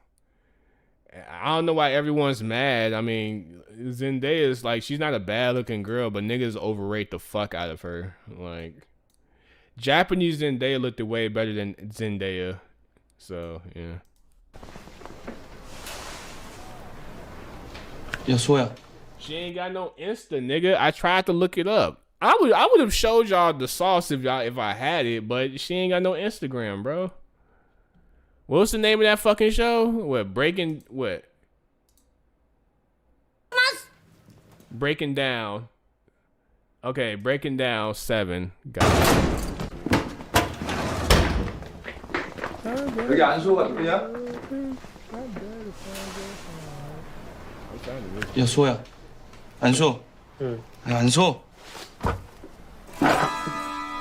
C: I don't know why everyone's mad. I mean, Zendaya is like, she's not a bad looking girl, but niggas overrate the fuck out of her. Like, Japanese Zendaya looked way better than Zendaya. So yeah.
J: Yeah, swear.
C: She ain't got no Insta, nigga. I tried to look it up. I would have showed y'all the sauce if I had it, but she ain't got no Instagram, bro. What's the name of that fucking show? What? Breaking Down. Okay, Breaking Down 7. Got it.
J: 여기 안소가 누구냐? 야, 소야. 안소. 응. 야, 안소.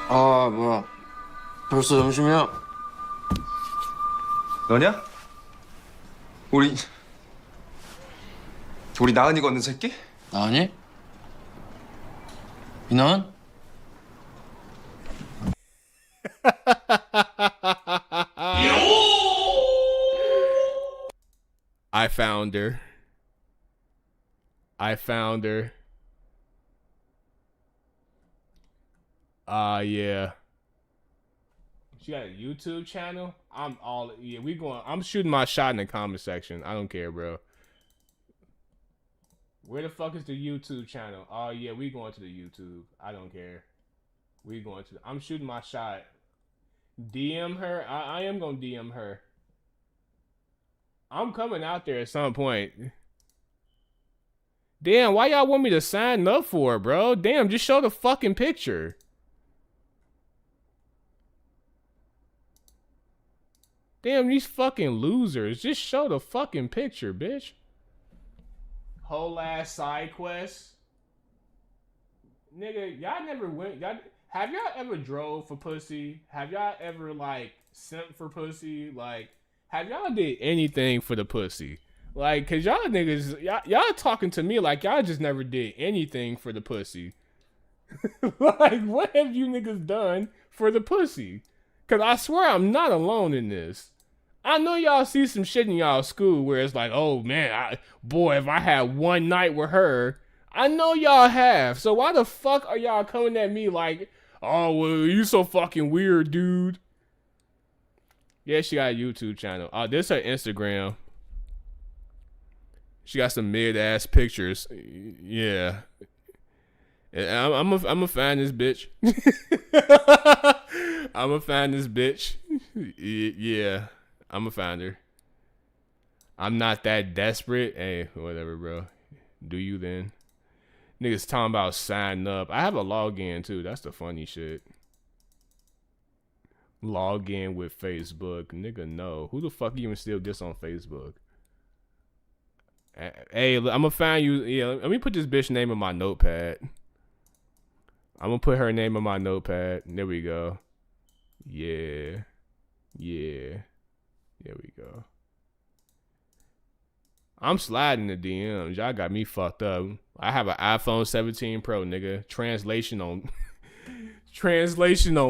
Q: 아 뭐야 벌써 점심이야?
J: 너냐? 우리 나은이가 얻는 새끼?
Q: 나은이? 이나은?
C: I found her. Yeah. She got a YouTube channel? I'm shooting my shot in the comment section. I don't care, bro. Where the fuck is the YouTube channel? Oh yeah, we going to the YouTube. I don't care. I'm shooting my shot. DM her. I am gonna DM her. I'm coming out there at some point. Damn, why y'all want me to sign up for it, bro? Damn, just show the fucking picture. Damn, these fucking losers. Just show the fucking picture, bitch. Whole ass side quest. Nigga, y'all never went. Have y'all ever drove for pussy? Have y'all ever, like, sent for pussy? Like, have y'all did anything for the pussy? Like, cause y'all niggas, y'all talking to me like y'all just never did anything for the pussy. Like, what have you niggas done for the pussy? Cause I swear I'm not alone in this. I know y'all see some shit in y'all school where it's like, oh man, boy, if I had one night with her, I know y'all have. So why the fuck are y'all coming at me like, oh, well, you so fucking weird, dude? Yeah, she got a YouTube channel. Oh, this her Instagram. She got some mid-ass pictures. Yeah. I'm a fan this bitch. I'm a fan this bitch. Yeah. I'm a fan her. I'm not that desperate. Hey, whatever, bro. Do you then? Niggas talking about signing up. I have a login too. That's the funny shit. Log in with Facebook. Nigga, no. Who the fuck even still gets on Facebook? Hey, I'm gonna find you. Yeah, let me put this bitch name in my notepad. I'm gonna put her name in my notepad. There we go. Yeah. Yeah. There we go. I'm sliding the DMs. Y'all got me fucked up. I have an iPhone 17 Pro, nigga. Translation on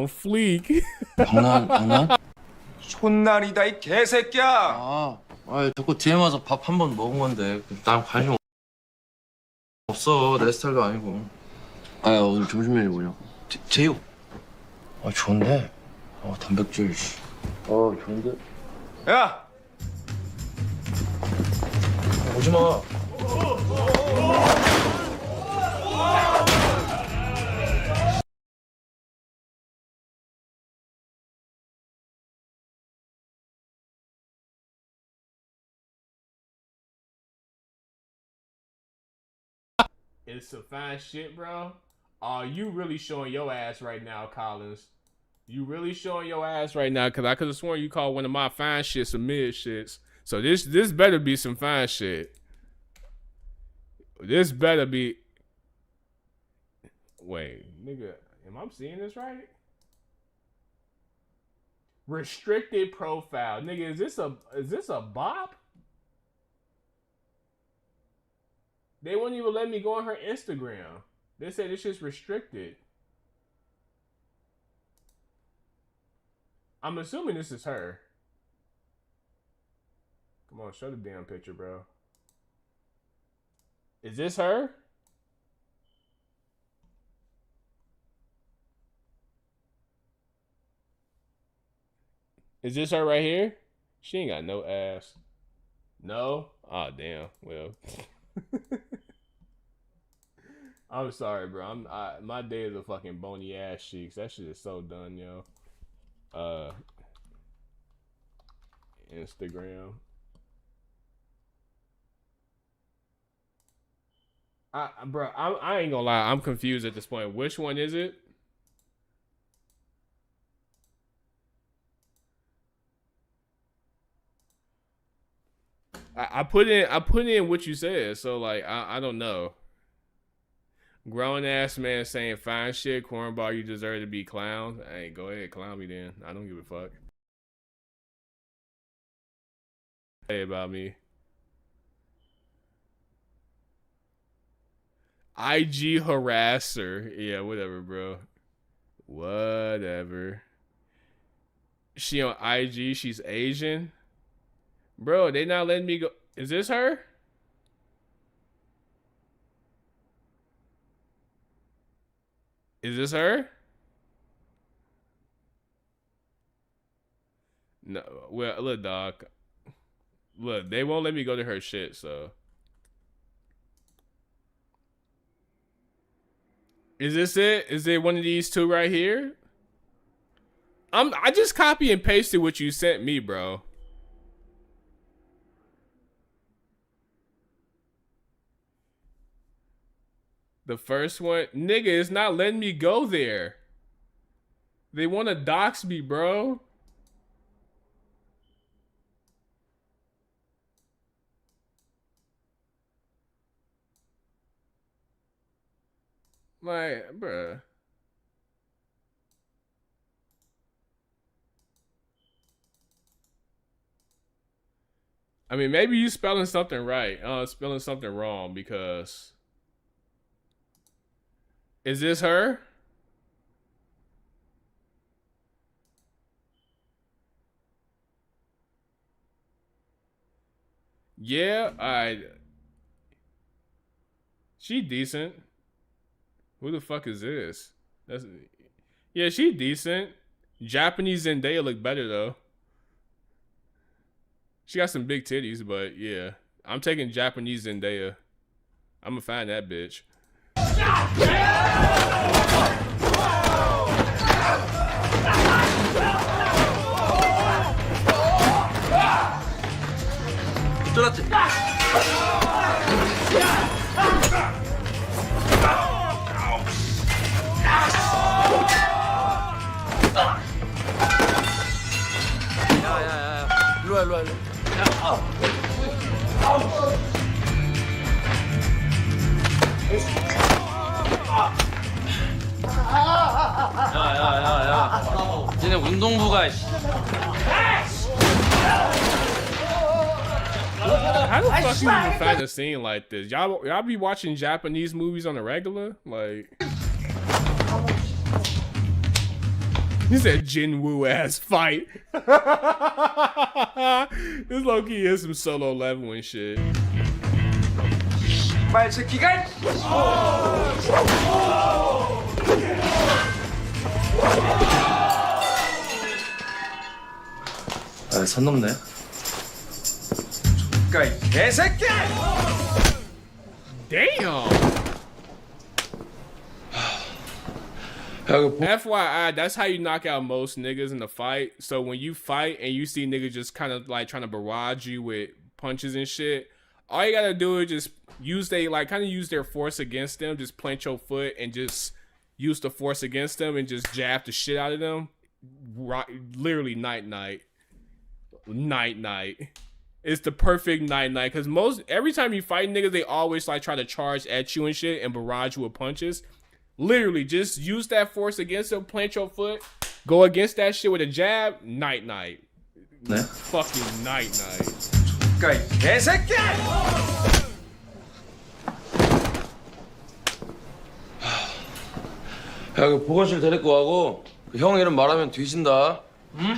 C: fleek.
J: 장난? 촌날이다 이 개새끼야. 자꾸 DM 와서 밥 한 번 먹은 건데 난 관심 없어. 내 스타일도 아니고. 오늘 점심 메뉴 뭐냐고. 제육. 좋은데. 단백질. 좋은데. 야. 오지 마.
C: It's some fine shit, bro. You really showing your ass right now, Collins. You really showing your ass right now, because I could have sworn you called one of my fine shits some mid shits. So this better be some fine shit. This better be... Wait, nigga, am I seeing this right? Restricted profile. Nigga, is this a bop? They won't even let me go on her Instagram. They said this shit's restricted. I'm assuming this is her. Come on, show the damn picture, bro. Is this her? Is this her right here? She ain't got no ass. No? Oh, damn. Well. I'm sorry, bro. My days of fucking bony ass cheeks. That shit is so done, yo. Instagram. Bro, I ain't gonna lie. I'm confused at this point. Which one is it? I put in what you said, so like I don't know. Grown ass man saying fine shit, cornball, you deserve to be clowned. Hey, go ahead, clown me then. I don't give a fuck. Say about me. IG harasser. Yeah, whatever, bro. Whatever. She on IG, she's Asian. Bro, they not letting me go. Is this her? Is this her? No. Well, look, dog. Look, they won't let me go to her shit, so. Is this it? Is it one of these two right here? I just copy and pasted what you sent me, bro. The first one, nigga, it's not letting me go there. They want to dox me, bro. Like, bruh. I mean, maybe you spelling something right. Spelling something wrong because... Is this her? Yeah, she decent. Who the fuck is this? Yeah, she decent. Japanese Zendaya look better though. She got some big titties, but yeah. I'm taking Japanese Zendaya. I'm gonna find that bitch.
B: 일로와.
D: 야. 쟤네 운동부가.
C: How the fuck you even find a scene like this? Y'all be watching Japanese movies on the regular? Like, he said Jinwoo ass fight. This low-key is some solo level and shit.
D: 선 넘네.
C: Damn. FYI, that's how you knock out most niggas in the fight. So when you fight and you see niggas just kind of like trying to barrage you with punches and shit, all you gotta do is just use their force against them. Just plant your foot and just use the force against them and just jab the shit out of them. Literally night. It's the perfect night because every time you fight niggas, they always like try to charge at you and shit and barrage you with punches. Literally, just use that force against them, plant your foot, go against that shit with a jab, night.
D: 네?
C: Fucking night.
D: 개새끼! 야, 그 보건실 데리고 가고 그 형 이름 말하면 뒤진다. 응?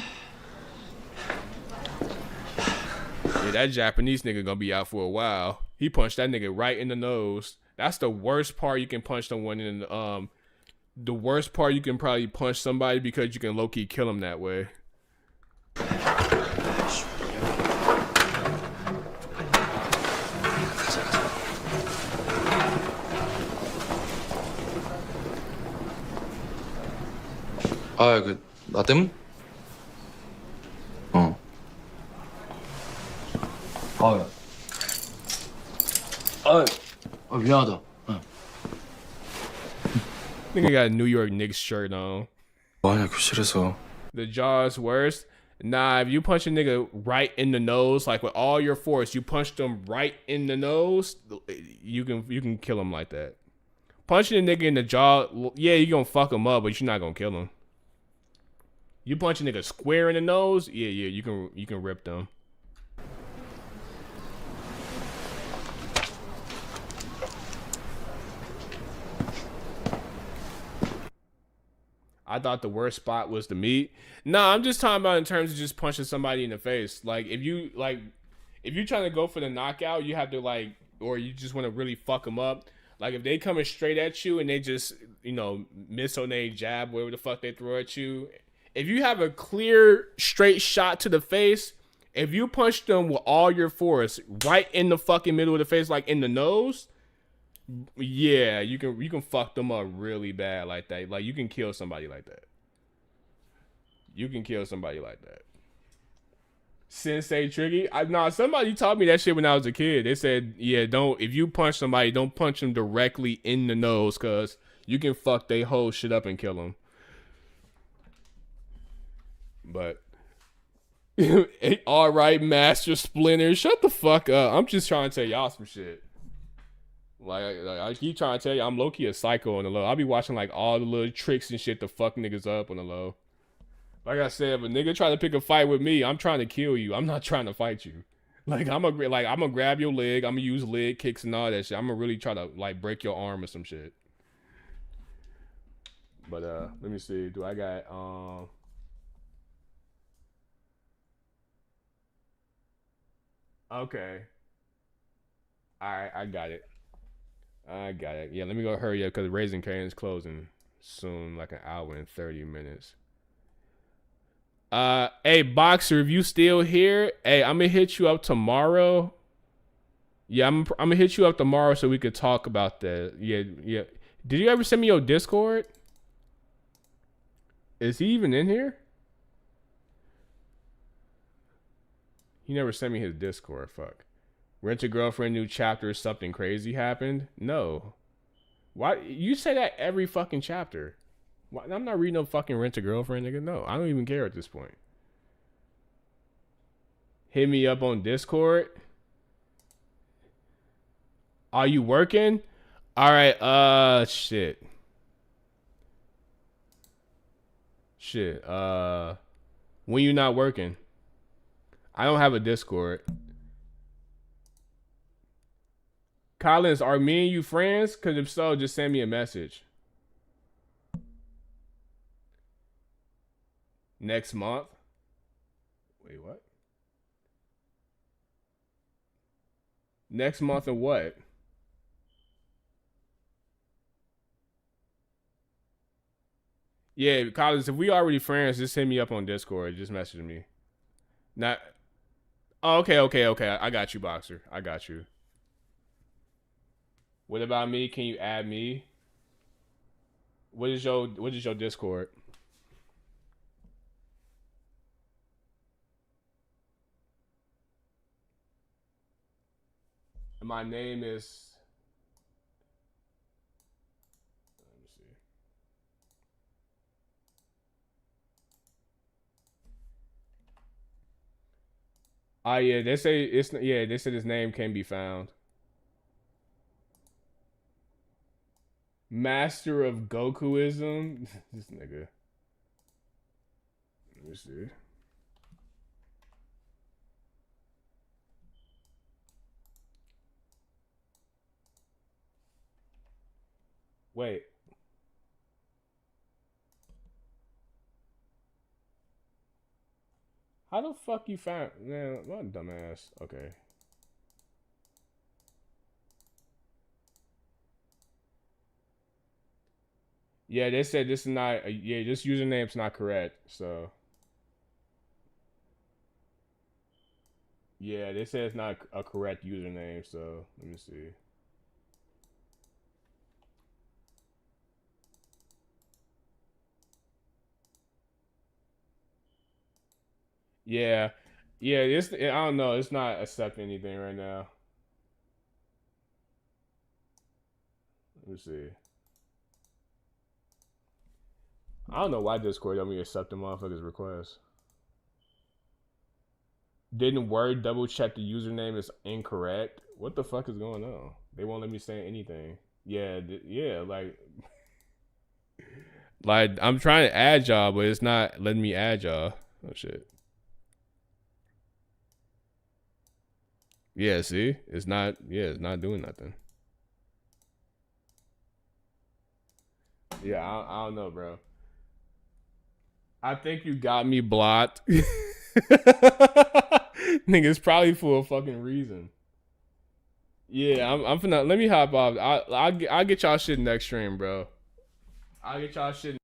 C: Yeah, that Japanese nigga gonna be out for a while. He punched that nigga right in the nose. That's the worst part you can punch someone in. The worst part you can probably punch somebody because you can low-key kill them that way.
D: 아, 나 때문? 미안하다.
C: Nigga got a New York Knicks shirt on.
D: 뭐하냐 교실에서.
C: The jaw's worst. Nah, if you punch a nigga right in the nose, like with all your force, you punch them right in the nose, you can kill him like that. Punching a nigga in the jaw, yeah, you gonna fuck him up, but you're not gonna kill him. You punch a nigga square in the nose, yeah, you can rip them. I thought the worst spot was the meat. Nah, I'm just talking about in terms of just punching somebody in the face. Like if you're trying to go for the knockout, you have to or you just want to really fuck them up. Like if they coming straight at you and they just, miss on their jab, whatever the fuck they throw at you. If you have a clear straight shot to the face, if you punch them with all your force right in the fucking middle of the face, like in the nose, yeah, you can fuck them up really bad like that. Like you can kill somebody like that. You can kill somebody like that. Sensei Tricky. Nah, somebody taught me that shit when I was a kid. They said, yeah, if you punch somebody, don't punch them directly in the nose, cause you can fuck they whole shit up and kill them. But all right, Master Splinter, shut the fuck up. I'm just trying to tell y'all some shit. Like I keep trying to tell you, I'm low key a psycho on the low. I'll be watching like all the little tricks and shit to fuck niggas up on the low. Like I said, if a nigga try to pick a fight with me, I'm trying to kill you. I'm not trying to fight you. Like I'm gonna grab your leg. I'm gonna use leg kicks and all that shit. I'm gonna really try to like break your arm or some shit. But let me see. Do I got okay. Alright, I got it. Yeah, let me go hurry up because Raising Cane's closing soon, like an hour and 30 minutes. Hey Boxer, if you still here, hey, I'm gonna hit you up tomorrow. Yeah, I'm gonna hit you up tomorrow so we could talk about that. Yeah. Did you ever send me your Discord? Is he even in here? He never sent me his Discord. Fuck. Rent a Girlfriend new chapter. Something crazy happened. No. Why you say that every fucking chapter? Why, I'm not reading no fucking Rent a Girlfriend, nigga. No, I don't even care at this point. Hit me up on Discord. Are you working? All right. Shit. When you not working? I don't have a Discord. Collins, are me and you friends? Cause if so, just send me a message. Next month? Wait, what? Next month of what? Yeah, Collins, if we already friends, just hit me up on Discord. Just message me. Not. Oh, okay. I got you, Boxer. I got you. What about me? Can you add me? What is your Discord? My name is. Let me see. Oh yeah, they say it's yeah. They said his name can be found. Master of Gokuism. This nigga. Let me see. Wait. How the fuck you found? Man, what dumbass. Okay. Yeah, they said this is not. Yeah, this username's not correct. So. Yeah, they said it's not a correct username. So let me see. Yeah, It's I don't know. It's not accepting anything right now. Let me see. I don't know why Discord don't me accept the motherfucker's request. Didn't Word double check the username is incorrect? What the fuck is going on? They won't let me say anything. Yeah, like I'm trying to add y'all, but it's not letting me add y'all. Oh shit. Yeah, see? It's not doing nothing. Yeah, I don't know, bro. I think you got me blocked. Nigga, it's probably for a fucking reason. Yeah, I'm finna. Let me hop off. I'll get y'all shit next stream, bro. I'll get y'all shit.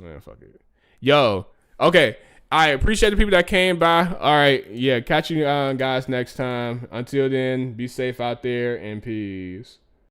C: Man, fuck it. Yo, okay. I appreciate the people that came by. All right, yeah, catch you guys next time. Until then, be safe out there and peace.